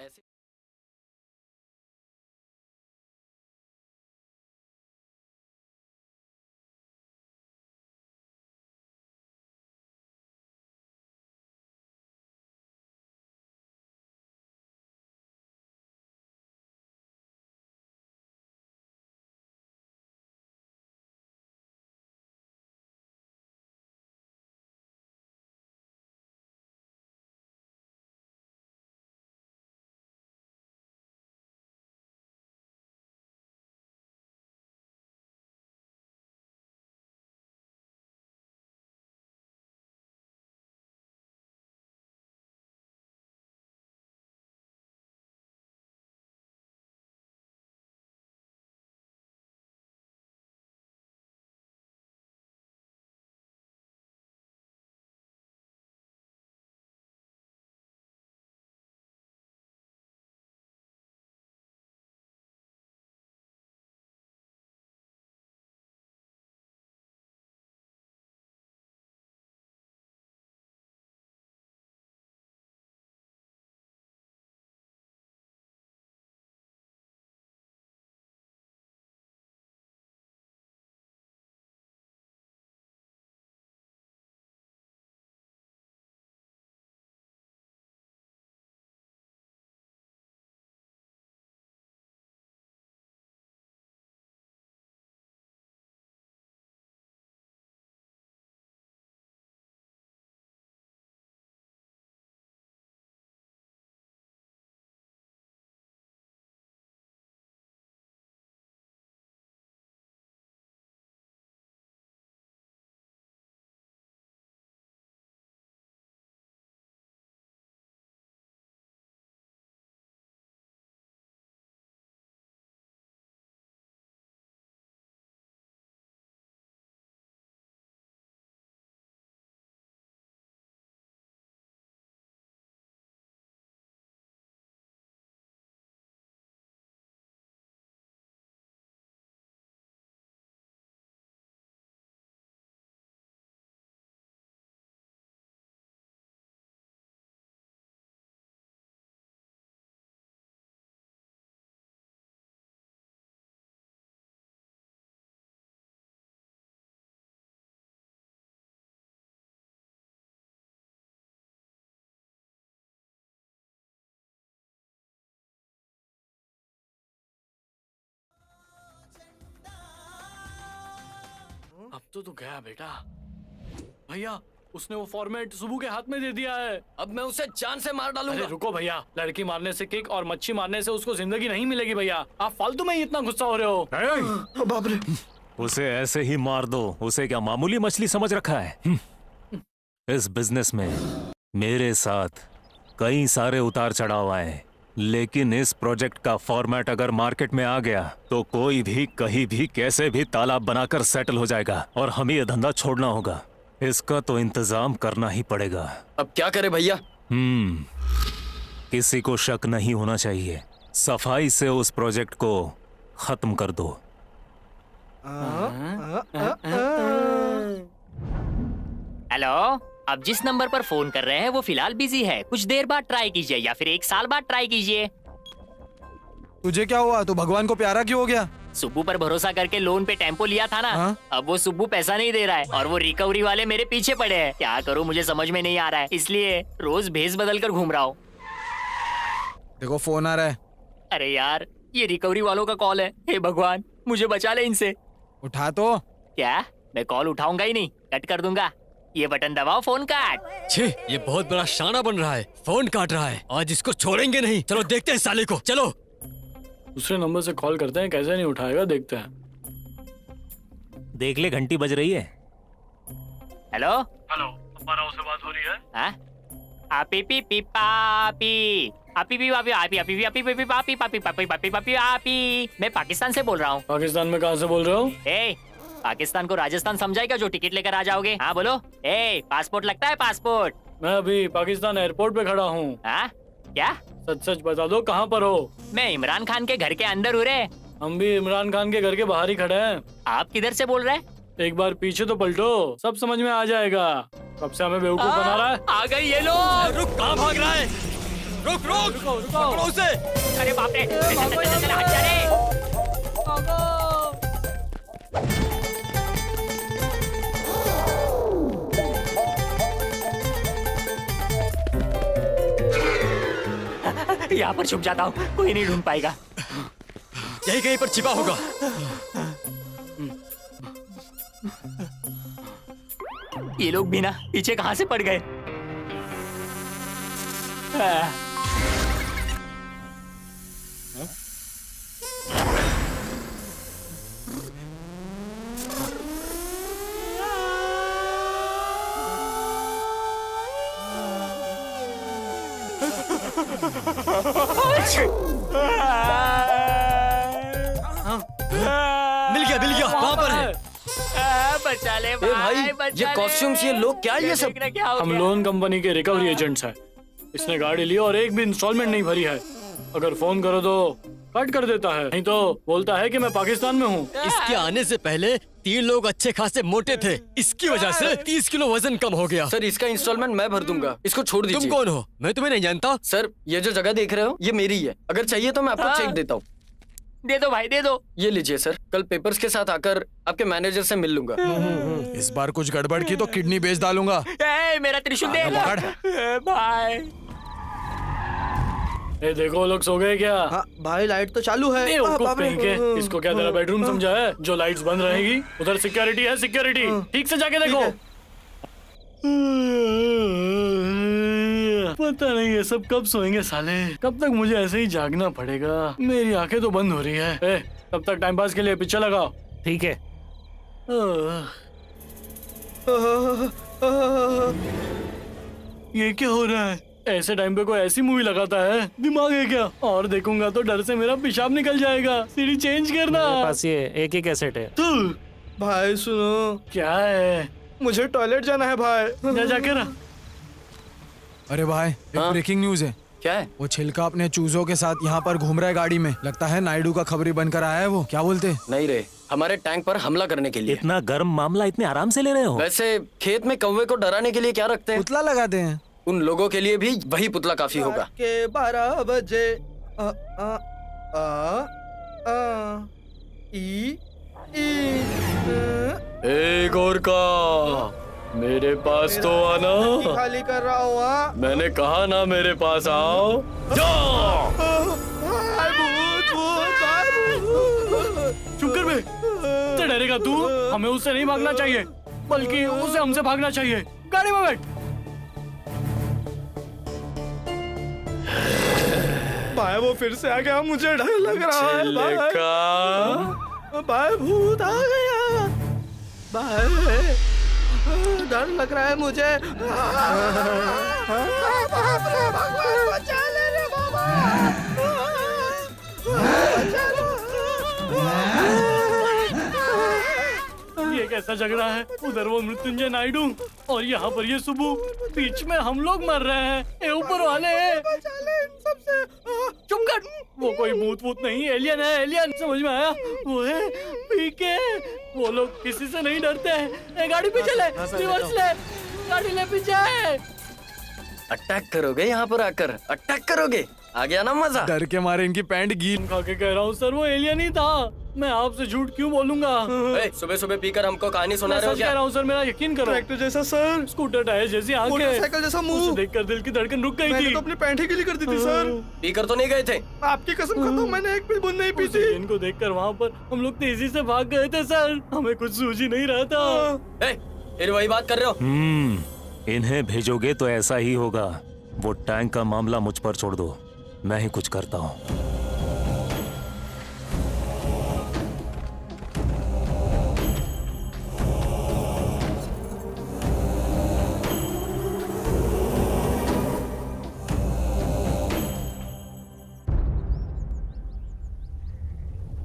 तो गया बेटा। भैया उसने वो फॉर्मेट सुबू के हाथ में दे दिया है। अब मैं उसे जान से मार डालूंगा। अरे रुको भैया, लड़की मारने से किक और मच्छी मारने से उसको जिंदगी नहीं मिलेगी भैया। आप फालतू में ही इतना गुस्सा हो रहे हो। बाप रे। उसे ऐसे ही मार दो, उसे क्या मामूली मछली समझ रखा है? इस बिजनेस में मेरे साथ कई सारे उतार चढ़ाव आए, लेकिन इस प्रोजेक्ट का फॉर्मेट अगर मार्केट में आ गया तो कोई भी कहीं भी कैसे भी तालाब बनाकर सेटल हो जाएगा और हमें यह धंधा छोड़ना होगा। इसका तो इंतजाम करना ही पड़ेगा। अब क्या करे भैया? किसी को शक नहीं होना चाहिए। सफाई से उस प्रोजेक्ट को खत्म कर दो। हेलो, आप जिस नंबर पर फोन कर रहे हैं वो फिलहाल बिजी है। कुछ देर बाद ट्राई कीजिए या फिर 1 साल बाद ट्राई कीजिए। तुझे क्या हुआ? तू भगवान को प्यारा क्यों हो गया? सुब्बू पर भरोसा करके लोन पे टेम्पो लिया था ना। अब वो सुब्बू पैसा नहीं दे रहा है और वो रिकवरी वाले मेरे पीछे पड़े हैं। क्या करूं मुझे समझ में नहीं आ रहा है, इसलिए रोज भेस बदल कर घूम रहा हूँ। देखो फोन आ रहा है। अरे यार, ये रिकवरी वालों का कॉल है। हे भगवान, मुझे बचा ले इनसे। उठा तो। क्या? मैं कॉल उठाऊंगा ही नहीं, कट कर दूंगा। ये बटन दबाओ, फोन काट। छे, ये बहुत बड़ा शाना बन रहा है, फोन काट रहा है। आज इसको छोड़ेंगे नहीं। चलो देखते हैं साले को, चलो। दूसरे नंबर से कॉल करते हैं, कैसे नहीं उठाएगा, देखते हैं। देख ले, घंटी बज रही है। हेलो हेलो, अब्बा राव से बात हो रही है? आपी पी पी पापी, आपी पी पापी, आपी आपी पी आपी पी पापी पापी पापी पापी पापी आपी। मैं पाकिस्तान से बोल रहा हूँ। पाकिस्तान में कहाँ से बोल रहे हो? पाकिस्तान को राजस्थान समझाएगा जो टिकट लेकर आ जाओगे? हाँ बोलो। पासपोर्ट लगता है, पासपोर्ट। मैं अभी पाकिस्तान एयरपोर्ट पे खड़ा हूँ। क्या? सच सच बता दो, कहाँ पर हो? मैं इमरान खान के घर के अंदर हूँ रे। हम भी इमरान खान के घर के बाहर ही खड़े हैं। आप किधर से बोल रहे हैं? एक बार पीछे तो पलटो, सब समझ में आ जाएगा। कब से हमें बेवकूफ बना रहा है? आ गई ये लोग। रुक, कहाँ भाग रहा है? रुक रुक, पकड़ो उसे। अरे बाप रे, हट जा रे। यहाँ पर छुप जाता हूँ, कोई नहीं ढूंढ पाएगा। यही कहीं पर छिपा होगा। ये लोग भी ना पीछे कहाँ से पड़ गए? मिल गया, वहाँ पर है। बचा ले भाई, बचा ये कॉस्ट्यूम्स, ये लोग क्या है ये सब? हम लोन कंपनी के रिकवरी एजेंट्स हैं। इसने गाड़ी ली और एक भी इंस्टॉलमेंट नहीं भरी है। अगर फोन करो तो कट कर देता है, नहीं तो बोलता है कि मैं पाकिस्तान में हूँ। इसके आने से पहले 3 लोग अच्छे खासे मोटे थे, इसकी वजह से 30 किलो वजन कम हो गया। सर, इसका इंस्टॉलमेंट मैं भर दूंगा, इसको छोड़ दीजिए। तुम कौन हो? मैं तुम्हें नहीं जानता। सर, ये जो जगह देख रहे हो ये मेरी है। अगर चाहिए तो मैं आपको चेक देता हूँ। दे दो भाई, दे दो। ये लीजिए सर, कल पेपर्स के साथ आकर आपके मैनेजर से मिल लूंगा। इस बार कुछ गड़बड़ की तो किडनी बेच डालूंगा। मेरा त्रिशूल दे भाई। ए देखो, लोग सो गए क्या? हाँ भाई, लाइट तो चालू है। कहीं के इसको क्या तेरा बेडरूम समझा है जो लाइट्स बंद रहेगी? उधर सिक्योरिटी है, सिक्योरिटी ठीक से जाके देखो। पता नहीं ये सब कब सोएंगे साले। कब तक मुझे ऐसे ही जागना पड़ेगा? मेरी आंखें तो बंद हो रही है। तब तक टाइम पास के लिए पिक्चर लगाओ। ठीक है। ये क्या हो रहा है? ऐसे टाइम पे कोई ऐसी मूवी लगाता है? दिमाग है क्या? और देखूंगा तो डर से मेरा पेशाब निकल जाएगा। सीढ़ी चेंज करना। मेरे पास ये एक ही कैसेट है। तू भाई सुनो। क्या है? मुझे टॉयलेट जाना है भाई। जाकर। अरे भाई, एक ब्रेकिंग न्यूज है। क्या है? वो छिलका अपने चूजों के साथ यहाँ पर घूम रहा है गाड़ी में। लगता है नायडू का खबरी बनकर आया है वो। क्या बोलते? नहीं रे, हमारे टैंक पर हमला करने के लिए। इतना गर्म मामला इतने आराम से ले रहे हो? वैसे खेत में कौवे को डराने के लिए क्या रखते हैं? पुतला लगाते हैं। उन लोगों के लिए भी वही पुतला काफी होगा। के 12 बजे एक और का मेरे पास तो आना। खाली कर रहा हूँ। मैंने कहा ना मेरे पास आओ। चुप कर बे। तेरे डरेगा तू? हमें उससे नहीं भागना चाहिए, बल्कि उसे हमसे भागना चाहिए। गाड़ी में बैठ। भाई वो फिर से आ गया, मुझे डर लग रहा है भाई। भाई भूत आ गया भाई, डर लग रहा है मुझे। बचा ले रे बाबा, ये कैसा झगड़ा है? उधर वो मृत्युंजय नायडू और यहाँ पर ये सुबु, बीच में हम लोग मर रहे हैं। ये ऊपर वाले चुप कर, वो कोई भूत वूत नहीं, एलियन है, एलियन। समझ में आया? वो है पीके, वो लोग किसी से नहीं डरते हैं। गाड़ी पीछे ले, रिवर्स ले, गाड़ी ले पीछे। अटैक करोगे यहाँ पर आकर? अटैक करोगे? आ गया ना मजा? डर के मारे इनकी पैंट गील खा के कह रहा हूँ सर, वो एलियन ही था। मैं आपसे झूठ क्यों बोलूंगा? सुबह सुबह पीकर हमको कहानी सुना रहे हो क्या? कह रहा हूँ सर, मेरा यकीन करो। ट्रैक्टर जैसा सर, स्कूटर टायर जैसी आंखें, मोटरसाइकिल जैसा मुंह, देखकर दिल की धड़कन रुक गई थी। तो अपनी पैंट ही गीली कर दी थी सर। पीकर तो नहीं गए थे? आपकी कसम खाता हूँ, मैंने एक भी बूंद नहीं पी थी। इनको देखकर वहाँ पर हम लोग तेजी से भाग गए थे सर, हमें कुछ सूझ ही नहीं रहा था। फिर वही बात कर रहे हो? इन्हें भेजोगे तो ऐसा ही होगा। वो टैंक का मामला मुझ पर छोड़ दो, मैं ही कुछ करता हूँ।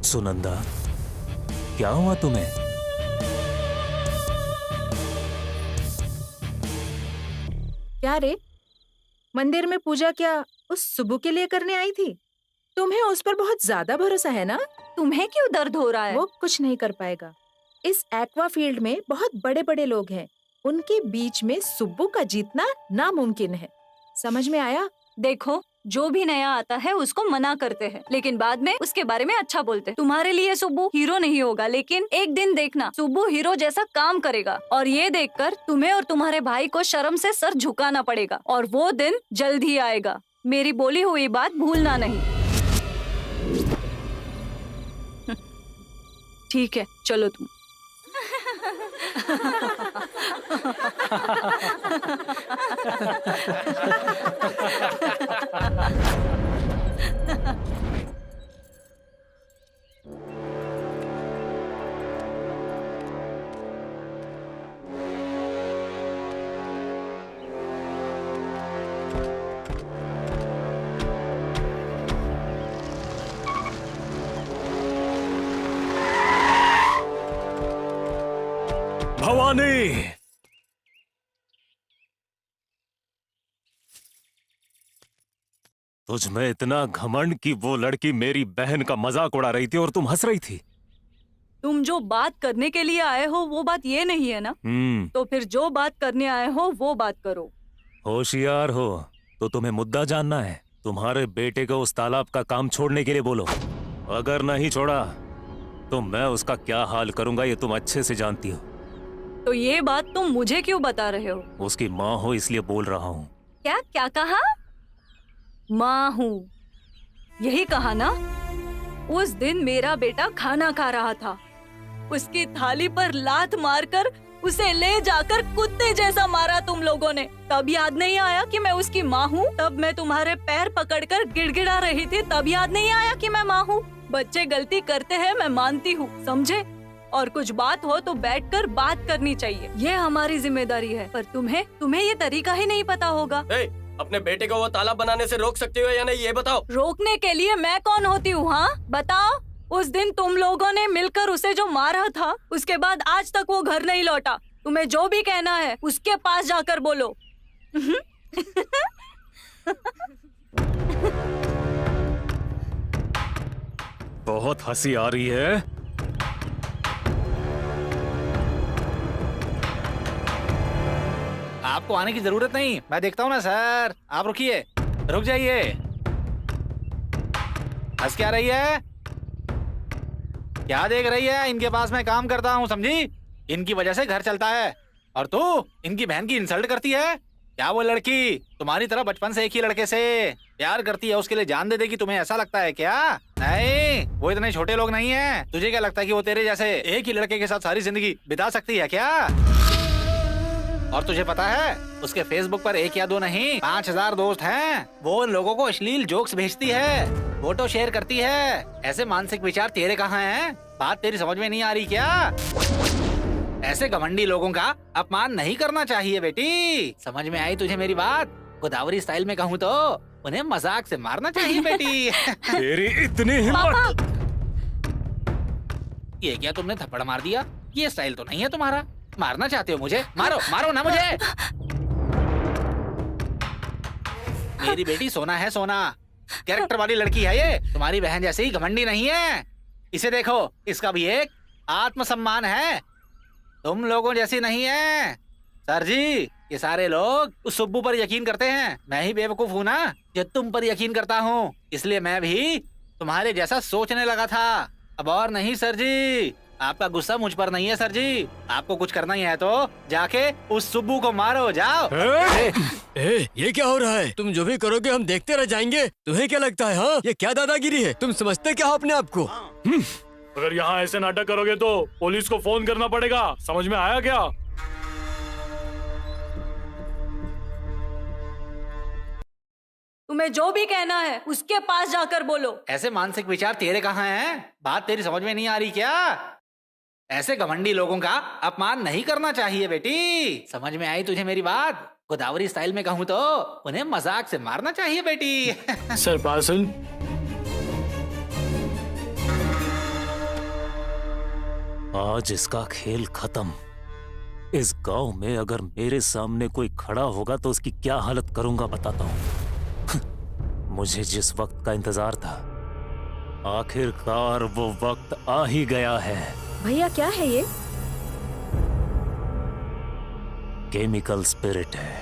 सुनंदा, क्या हुआ तुम्हें? क्या रे, मंदिर में पूजा क्या उस सुबु के लिए करने आई थी? तुम्हें उस पर बहुत ज्यादा भरोसा है ना? तुम्हें क्यों दर्द हो रहा है? वो कुछ नहीं कर पाएगा। इस एक्वा फील्ड में बहुत बड़े बड़े लोग हैं, उनके बीच में सुब्बू का जीतना नामुमकिन है। समझ में आया? देखो, जो भी नया आता है उसको मना करते हैं, लेकिन बाद में उसके बारे में अच्छा बोलते हैं। तुम्हारे लिए सुब्बू हीरो नहीं होगा, लेकिन एक दिन देखना सुब्बू हीरो जैसा काम करेगा, और ये देखकर तुम्हें और तुम्हारे भाई को शर्म से सर झुकाना पड़ेगा, और वो दिन जल्द ही आएगा। मेरी बोली हुई बात भूलना नहीं। ठीक है, चलो तुम। भवानी, तुझ में इतना घमंड कि वो लड़की मेरी बहन का मजाक उड़ा रही थी और तुम हंस रही थी। तुम जो बात करने के लिए आए हो वो बात ये नहीं है ना? तो फिर जो बात करने आए हो वो बात करो। होशियार हो तो तुम्हें मुद्दा जानना है। तुम्हारे बेटे को उस तालाब का काम छोड़ने के लिए बोलो। अगर नहीं छोड़ा तो मैं उसका क्या हाल करूंगा ये तुम अच्छे से जानती हो। तो ये बात तुम मुझे क्यों बता रहे हो? उसकी माँ हो इसलिए बोल रहा हूँ। क्या क्या कहा? माँ हूँ, यही कहा ना? उस दिन मेरा बेटा खाना खा रहा था, उसकी थाली पर लात मारकर उसे ले जाकर कुत्ते जैसा मारा तुम लोगों ने। तब याद नहीं आया कि मैं उसकी माँ हूँ? तब मैं तुम्हारे पैर पकड़कर गिड़गिड़ा रही थी, तब याद नहीं आया कि मैं माँ हूँ? बच्चे गलती करते हैं, मैं मानती हूँ, समझे? और कुछ बात हो तो बैठकर बात करनी चाहिए, ये हमारी जिम्मेदारी है। पर तुम्हें ये तरीका ही नहीं पता होगा। अपने बेटे को वो तालाब बनाने से रोक सकते हो या नहीं, ये बताओ। रोकने के लिए मैं कौन होती हूँ? हाँ बताओ। उस दिन तुम लोगों ने मिलकर उसे जो मारा था, उसके बाद आज तक वो घर नहीं लौटा। तुम्हें जो भी कहना है उसके पास जाकर बोलो। बहुत हंसी आ रही है। आपको आने की जरूरत नहीं, मैं देखता हूँ ना सर। आप रुकिए, रुक जाइए। हंस क्या रही है? क्या देख रही है? इनके पास मैं काम करता हूँ, समझी? इनकी वजह से घर चलता है, और तू इनकी बहन की इंसल्ट करती है। क्या वो लड़की तुम्हारी तरह बचपन से एक ही लड़के से प्यार करती है, उसके लिए जान दे देगी, तुम्हें ऐसा लगता है क्या? नहीं, वो इतने छोटे लोग नहीं हैं। तुझे क्या लगता है कि वो तेरे जैसे एक ही लड़के के साथ सारी जिंदगी बिता सकती है क्या? और तुझे पता है उसके फेसबुक पर 1 या 2 नहीं 5000 दोस्त हैं। वो उन लोगों को अश्लील जोक्स भेजती है, फोटो शेयर करती है। ऐसे मानसिक विचार तेरे कहाँ हैं? बात तेरी समझ में नहीं आ रही क्या? ऐसे घमंडी लोगों का अपमान नहीं करना चाहिए बेटी। समझ में आई तुझे मेरी बात? गोदावरी स्टाइल में कहूँ तो उन्हें मजाक से मारना चाहिए बेटी। तेरी इतनी हिम्मत! ये क्या तुमने थप्पड़ मार दिया? ये स्टाइल तो नहीं है तुम्हारा। मारना चाहते हो मुझे? मारो मारो ना मुझे। मेरी बेटी सोना है, सोना कैरेक्टर वाली लड़की है ये। तुम्हारी बहन जैसी घमंडी नहीं है। इसे देखो, इसका भी एक आत्मसम्मान है, तुम लोगों जैसी नहीं है। सर जी, ये सारे लोग उस सुब्बू पर यकीन करते हैं। मैं ही बेवकूफ हूँ ना जो तुम पर यकीन करता हूँ, इसलिए मैं भी तुम्हारे जैसा सोचने लगा था। अब और नहीं सर जी, आपका गुस्सा मुझ पर नहीं है सर जी। आपको कुछ करना ही है तो जाके उस सुब्बू को मारो, जाओ। ये क्या हो रहा है? तुम जो भी करोगे हम देखते रह जाएंगे। तुम्हें क्या लगता है? हाँ, ये क्या दादागिरी है? तुम समझते क्या हो अपने आप को? अगर यहाँ ऐसे नाटक करोगे तो पुलिस को फोन करना पड़ेगा। समझ में आया क्या? तुम्हें जो भी कहना है उसके पास जाकर बोलो। ऐसे मानसिक विचार तेरे कहाँ हैं? बात तेरी समझ में नहीं आ रही क्या? ऐसे घमंडी लोगों का अपमान नहीं करना चाहिए बेटी। समझ में आई तुझे मेरी बात? गोदावरी स्टाइल में कहूँ तो उन्हें मजाक से मारना चाहिए बेटी। Sir parcel. आज इसका खेल खत्म। इस गांव में अगर मेरे सामने कोई खड़ा होगा तो उसकी क्या हालत करूंगा बताता हूं। मुझे जिस वक्त का इंतजार था, आखिरकार वो वक्त आ ही गया है। भैया क्या है ये? केमिकल स्पिरिट है।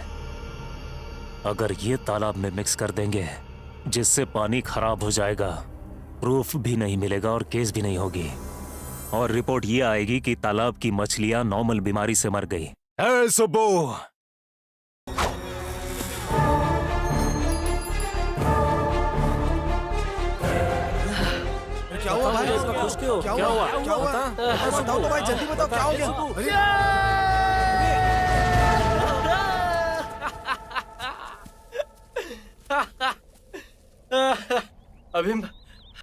अगर ये तालाब में मिक्स कर देंगे जिससे पानी खराब हो जाएगा, प्रूफ भी नहीं मिलेगा और केस भी नहीं होगी, और रिपोर्ट ये आएगी कि तालाब की मछलियां नॉर्मल बीमारी से मर गई। ए सुब्बू, क्या हुआ भाई? क्या हुआ? क्या हुआ? बताओ तो भाई, जल्दी बताओ क्या हो गया?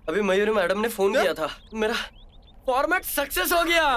अभी मयूरी मैडम ने फोन किया था, मेरा फॉर्मेट सक्सेस हो गया।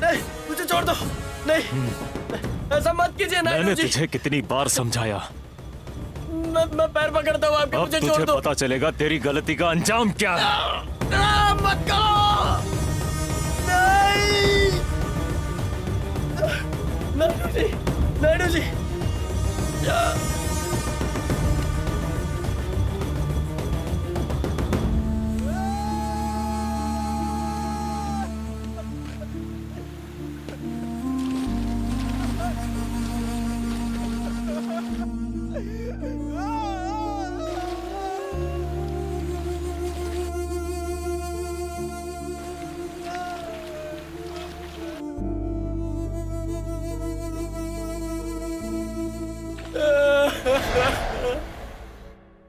नहीं, मुझे छोड़ दो। नहीं, ऐसा मत कीजिए। मैंने तुझे कितनी बार समझाया। मैं पैर पकड़ता हूँ आपके, मुझे छोड़ दो। तुझे पता चलेगा तेरी गलती का अंजाम क्या है। मत करो। नहीं, नायडू जी,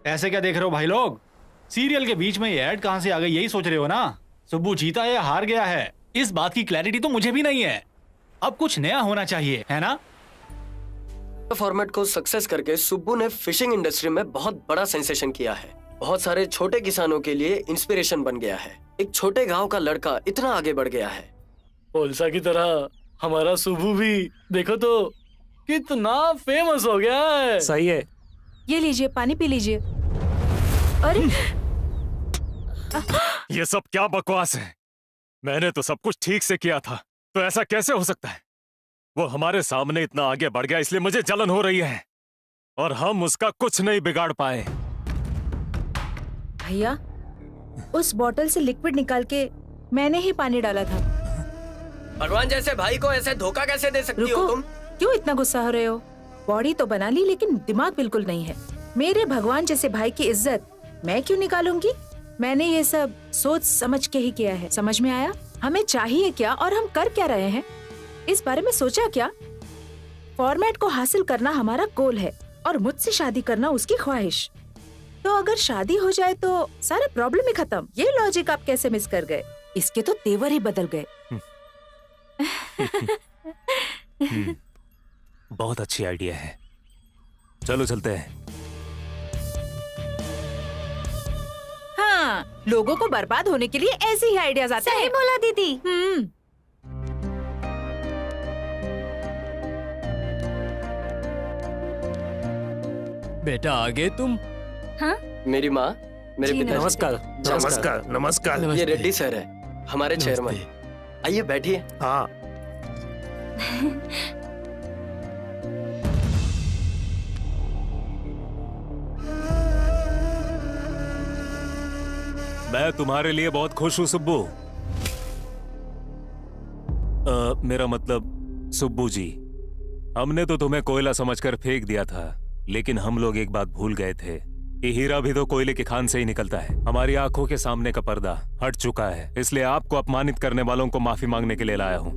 ऐसे क्या देख रहे हो भाई लोग? सीरियल के बीच में ये ऐड कहां से आ गई, यही सोच रहे हो ना? सुब्बू जीता या हार गया है, इस बात की क्लैरिटी तो मुझे भी नहीं है। अब कुछ नया होना चाहिए, है ना? फॉर्मेट को सक्सेस करके सुब्बू ने फिशिंग इंडस्ट्री में बहुत बड़ा सेंसेशन किया है। बहुत सारे छोटे किसानों के लिए इंस्पिरेशन बन गया है। एक छोटे गांव का लड़का इतना आगे बढ़ गया है। पोलसा की तरह हमारा सुब्बू भी देखो तो कितना फेमस हो गया है। सही है। ये लीजिए, पानी पी लीजिए। अरे ये सब क्या बकवास है? मैंने तो सब कुछ ठीक से किया था। तो ऐसा कैसे हो सकता है? वो हमारे सामने इतना आगे बढ़ गया, इसलिए मुझे जलन हो रही है और हम उसका कुछ नहीं बिगाड़ पाए। भैया, उस बोतल से लिक्विड निकाल के मैंने ही पानी डाला था। भगवान जैसे भाई को ऐसे धोखा कैसे दे सकती हो तुम? क्यों इतना गुस्सा हो रहे हो? बॉडी तो बना ली लेकिन दिमाग बिल्कुल नहीं है। मेरे भगवान जैसे भाई की इज्जत मैं क्यों निकालूंगी? मैंने ये सब सोच समझ के ही किया है। समझ में आया हमें चाहिए क्या और हम कर क्या रहे हैं, इस बारे में सोचा क्या? फॉर्मेट को हासिल करना हमारा गोल है और मुझसे शादी करना उसकी ख्वाहिश। तो अगर शादी हो जाए तो सारा प्रॉब्लम ही खत्म। ये लॉजिक आप कैसे मिस कर गए? इसके तो तेवर ही बदल गए। बहुत अच्छी आइडिया है, चलो चलते हैं। हाँ, लोगों को बर्बाद होने के लिए ऐसे ही आइडियाज आते हैं। सही बोला दीदी। बेटा आगे तुम। हाँ? मेरी माँ, मेरे पिताजी। नमस्कार नमस्कार नमस्कार। ये रेड्डी सर है, हमारे चेयरमैन। आइए बैठिए। हाँ। मैं तुम्हारे लिए बहुत खुश हूँ सुब्बू। मेरा मतलब सुब्बू जी, हमने तो तुम्हें कोयला समझकर फेंक दिया था, लेकिन हम लोग एक बात भूल गए थे कि हीरा भी तो कोयले की खान से ही निकलता है। हमारी आंखों के सामने का पर्दा हट चुका है, इसलिए आपको अपमानित करने वालों को माफी मांगने के लिए लाया हूँ।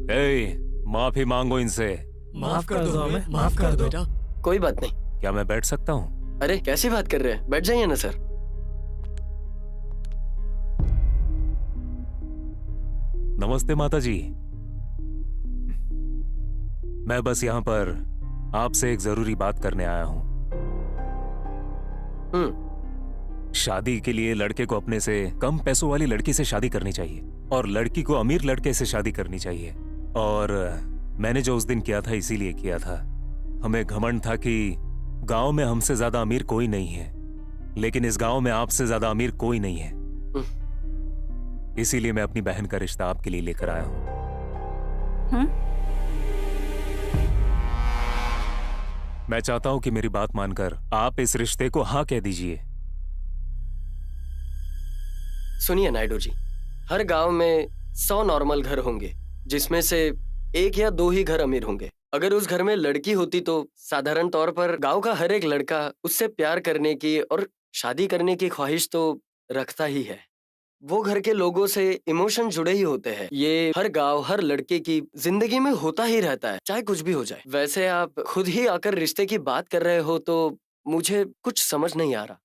माफी मांगो इनसे। माफ कर दो हमें, माफ कर दो बेटा। कोई बात नहीं। क्या मैं बैठ सकता हूँ? अरे कैसी बात कर रहे हैं, बैठ जाइए ना सर। नमस्ते माता जी। मैं बस यहाँ पर आपसे एक जरूरी बात करने आया हूँ। शादी के लिए लड़के को अपने से कम पैसों वाली लड़की से शादी करनी चाहिए और लड़की को अमीर लड़के से शादी करनी चाहिए। और मैंने जो उस दिन किया था इसीलिए किया था। हमें घमंड था कि गांव में हमसे ज्यादा अमीर कोई नहीं है, लेकिन इस गांव में आपसे ज्यादा अमीर कोई नहीं है। इसीलिए मैं अपनी बहन का रिश्ता आपके लिए लेकर आया हूं। मैं चाहता हूं कि मेरी बात मानकर आप इस रिश्ते को हाँ कह दीजिए। सुनिए नायडू जी, हर गांव में 100 नॉर्मल घर होंगे, जिसमें से 1 या 2 ही घर अमीर होंगे। अगर उस घर में लड़की होती तो साधारण तौर पर गांव का हर एक लड़का उससे प्यार करने की और शादी करने की ख्वाहिश तो रखता ही है। वो घर के लोगों से इमोशन जुड़े ही होते हैं। ये हर गांव, हर लड़के की जिंदगी में होता ही रहता है, चाहे कुछ भी हो जाए। वैसे आप खुद ही आकर रिश्ते की बात कर रहे हो तो मुझे कुछ समझ नहीं आ रहा।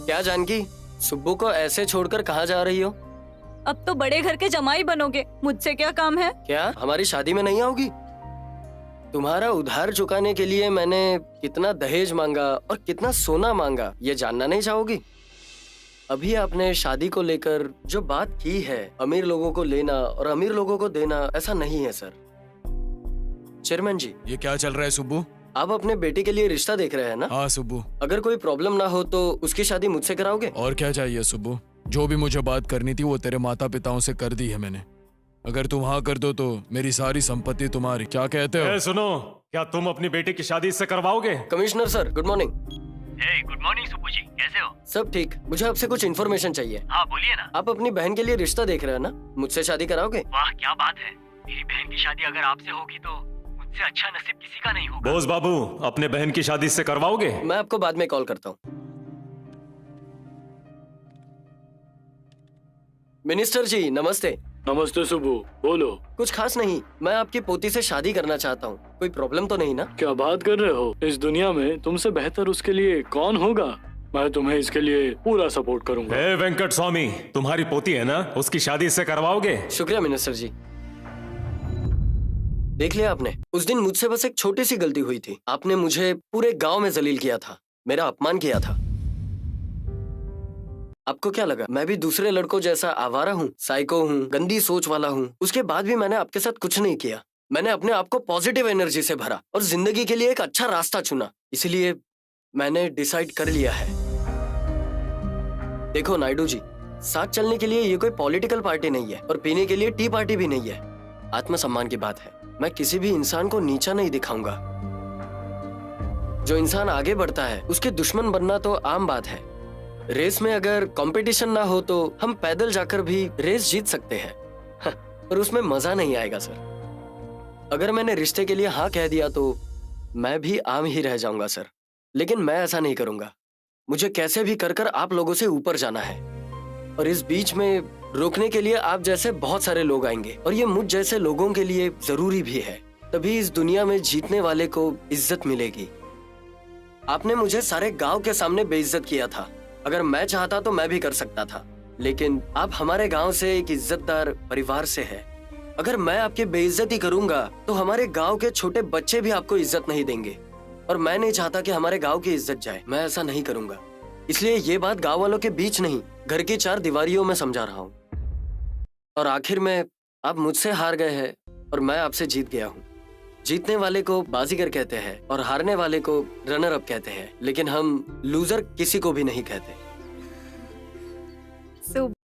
क्या जानकी, सुब्बू को ऐसे छोड़कर कहाँ जा रही हो? अब तो बड़े घर के जमाई बनोगे, मुझसे क्या काम है? क्या हमारी शादी में नहीं आओगी? तुम्हारा उधार चुकाने के लिए मैंने कितना दहेज मांगा और कितना सोना मांगा, ये जानना नहीं चाहोगी? अभी आपने शादी को लेकर जो बात की है, अमीर लोगों को लेना और अमीर लोगों को देना, ऐसा नहीं है सर। चेयरमैन जी, ये क्या चल रहा है सुब्बू? आप अपने बेटे के लिए रिश्ता देख रहे हैं ना? हाँ सुब्बू। अगर कोई प्रॉब्लम ना हो तो उसकी शादी मुझसे कराओगे? और क्या चाहिए सुब्बू? जो भी मुझे बात करनी थी वो तेरे माता पिताओं से कर दी है मैंने। अगर तुम हाँ कर दो तो मेरी सारी संपत्ति तुम्हारी। क्या कहते हो? सुनो, क्या तुम अपनी बेटी की शादी इससे करवाओगे? Commissioner sir, good morning. Good morning Subbu ji, कैसे हो? सब ठीक। मुझे आपसे कुछ इन्फॉर्मेशन चाहिए। हाँ बोलिए ना। आप अपनी बहन के लिए रिश्ता देख रहे हैं ना? मुझसे शादी कराओगे? वाह क्या बात है, मेरी बहन की शादी अगर आपसे होगी तो मुझसे अच्छा नसीब किसी का नहीं होगा। बोस बाबू, अपने बहन की शादी इससे करवाओगे? मैं आपको बाद में कॉल करता हूँ। मिनिस्टर जी नमस्ते। नमस्ते सुब्बू, बोलो। कुछ खास नहीं, मैं आपकी पोती से शादी करना चाहता हूँ। कोई प्रॉब्लम तो नहीं ना? क्या बात कर रहे हो? इस दुनिया में तुमसे बेहतर उसके लिए कौन होगा? मैं तुम्हें इसके लिए पूरा सपोर्ट करूंगा। वेंकट स्वामी, तुम्हारी पोती है ना, उसकी शादी इससे करवाओगे? शुक्रिया मिनिस्टर जी। देख लिया आपने, उस दिन मुझसे बस एक छोटी सी गलती हुई थी। आपने मुझे पूरे गांव में जलील किया था, मेरा अपमान किया था। आपको क्या लगा मैं भी दूसरे लड़कों जैसा आवारा हूँ, साइको हूँ, गंदी सोच वाला हूँ? उसके बाद भी मैंने आपके साथ कुछ नहीं किया। मैंने अपने आप को पॉजिटिव एनर्जी से भरा और जिंदगी के लिए एक अच्छा रास्ता चुना। इसलिए मैंने डिसाइड कर लिया है। देखो नायडू जी, साथ चलने के लिए ये कोई पॉलिटिकल पार्टी नहीं है और पीने के लिए टी पार्टी भी नहीं है। आत्मसम्मान की बात है। मैं किसी भी इंसान को नीचा नहीं दिखाऊंगा। जो इंसान आगे बढ़ता है उसके दुश्मन बनना तो आम बात है। रेस में अगर कंपटीशन ना हो तो हम पैदल जाकर भी रेस जीत सकते हैं, पर उसमें मजा नहीं आएगा सर। अगर मैंने रिश्ते के लिए हाँ कह दिया तो मैं भी आम ही रह जाऊंगा सर। लेकिन मैं ऐसा नहीं करूंगा। मुझे कैसे भी कर आप लोगों से ऊपर जाना है और इस बीच में रोकने के लिए आप जैसे बहुत सारे लोग आएंगे और ये मुझ जैसे लोगों के लिए जरूरी भी है। तभी इस दुनिया में जीतने वाले को इज्जत मिलेगी। आपने मुझे सारे गांव के सामने बेइज्जत किया था। अगर मैं चाहता तो मैं भी कर सकता था, लेकिन आप हमारे गांव से एक इज्जतदार परिवार से है। अगर मैं आपकी बेइज्जती करूंगा तो हमारे गांव के छोटे बच्चे भी आपको इज्जत नहीं देंगे और मैं नहीं चाहता कि हमारे गांव की इज्जत जाए। मैं ऐसा नहीं करूंगा। इसलिए ये बात गांव वालों के बीच नहीं, घर की 4 दीवारियों में समझा रहा हूँ। और आखिर में आप मुझसे हार गए हैं और मैं आपसे जीत गया हूँ। जीतने वाले को बाजीगर कहते हैं और हारने वाले को रनर अप कहते हैं, लेकिन हम लूजर किसी को भी नहीं कहते।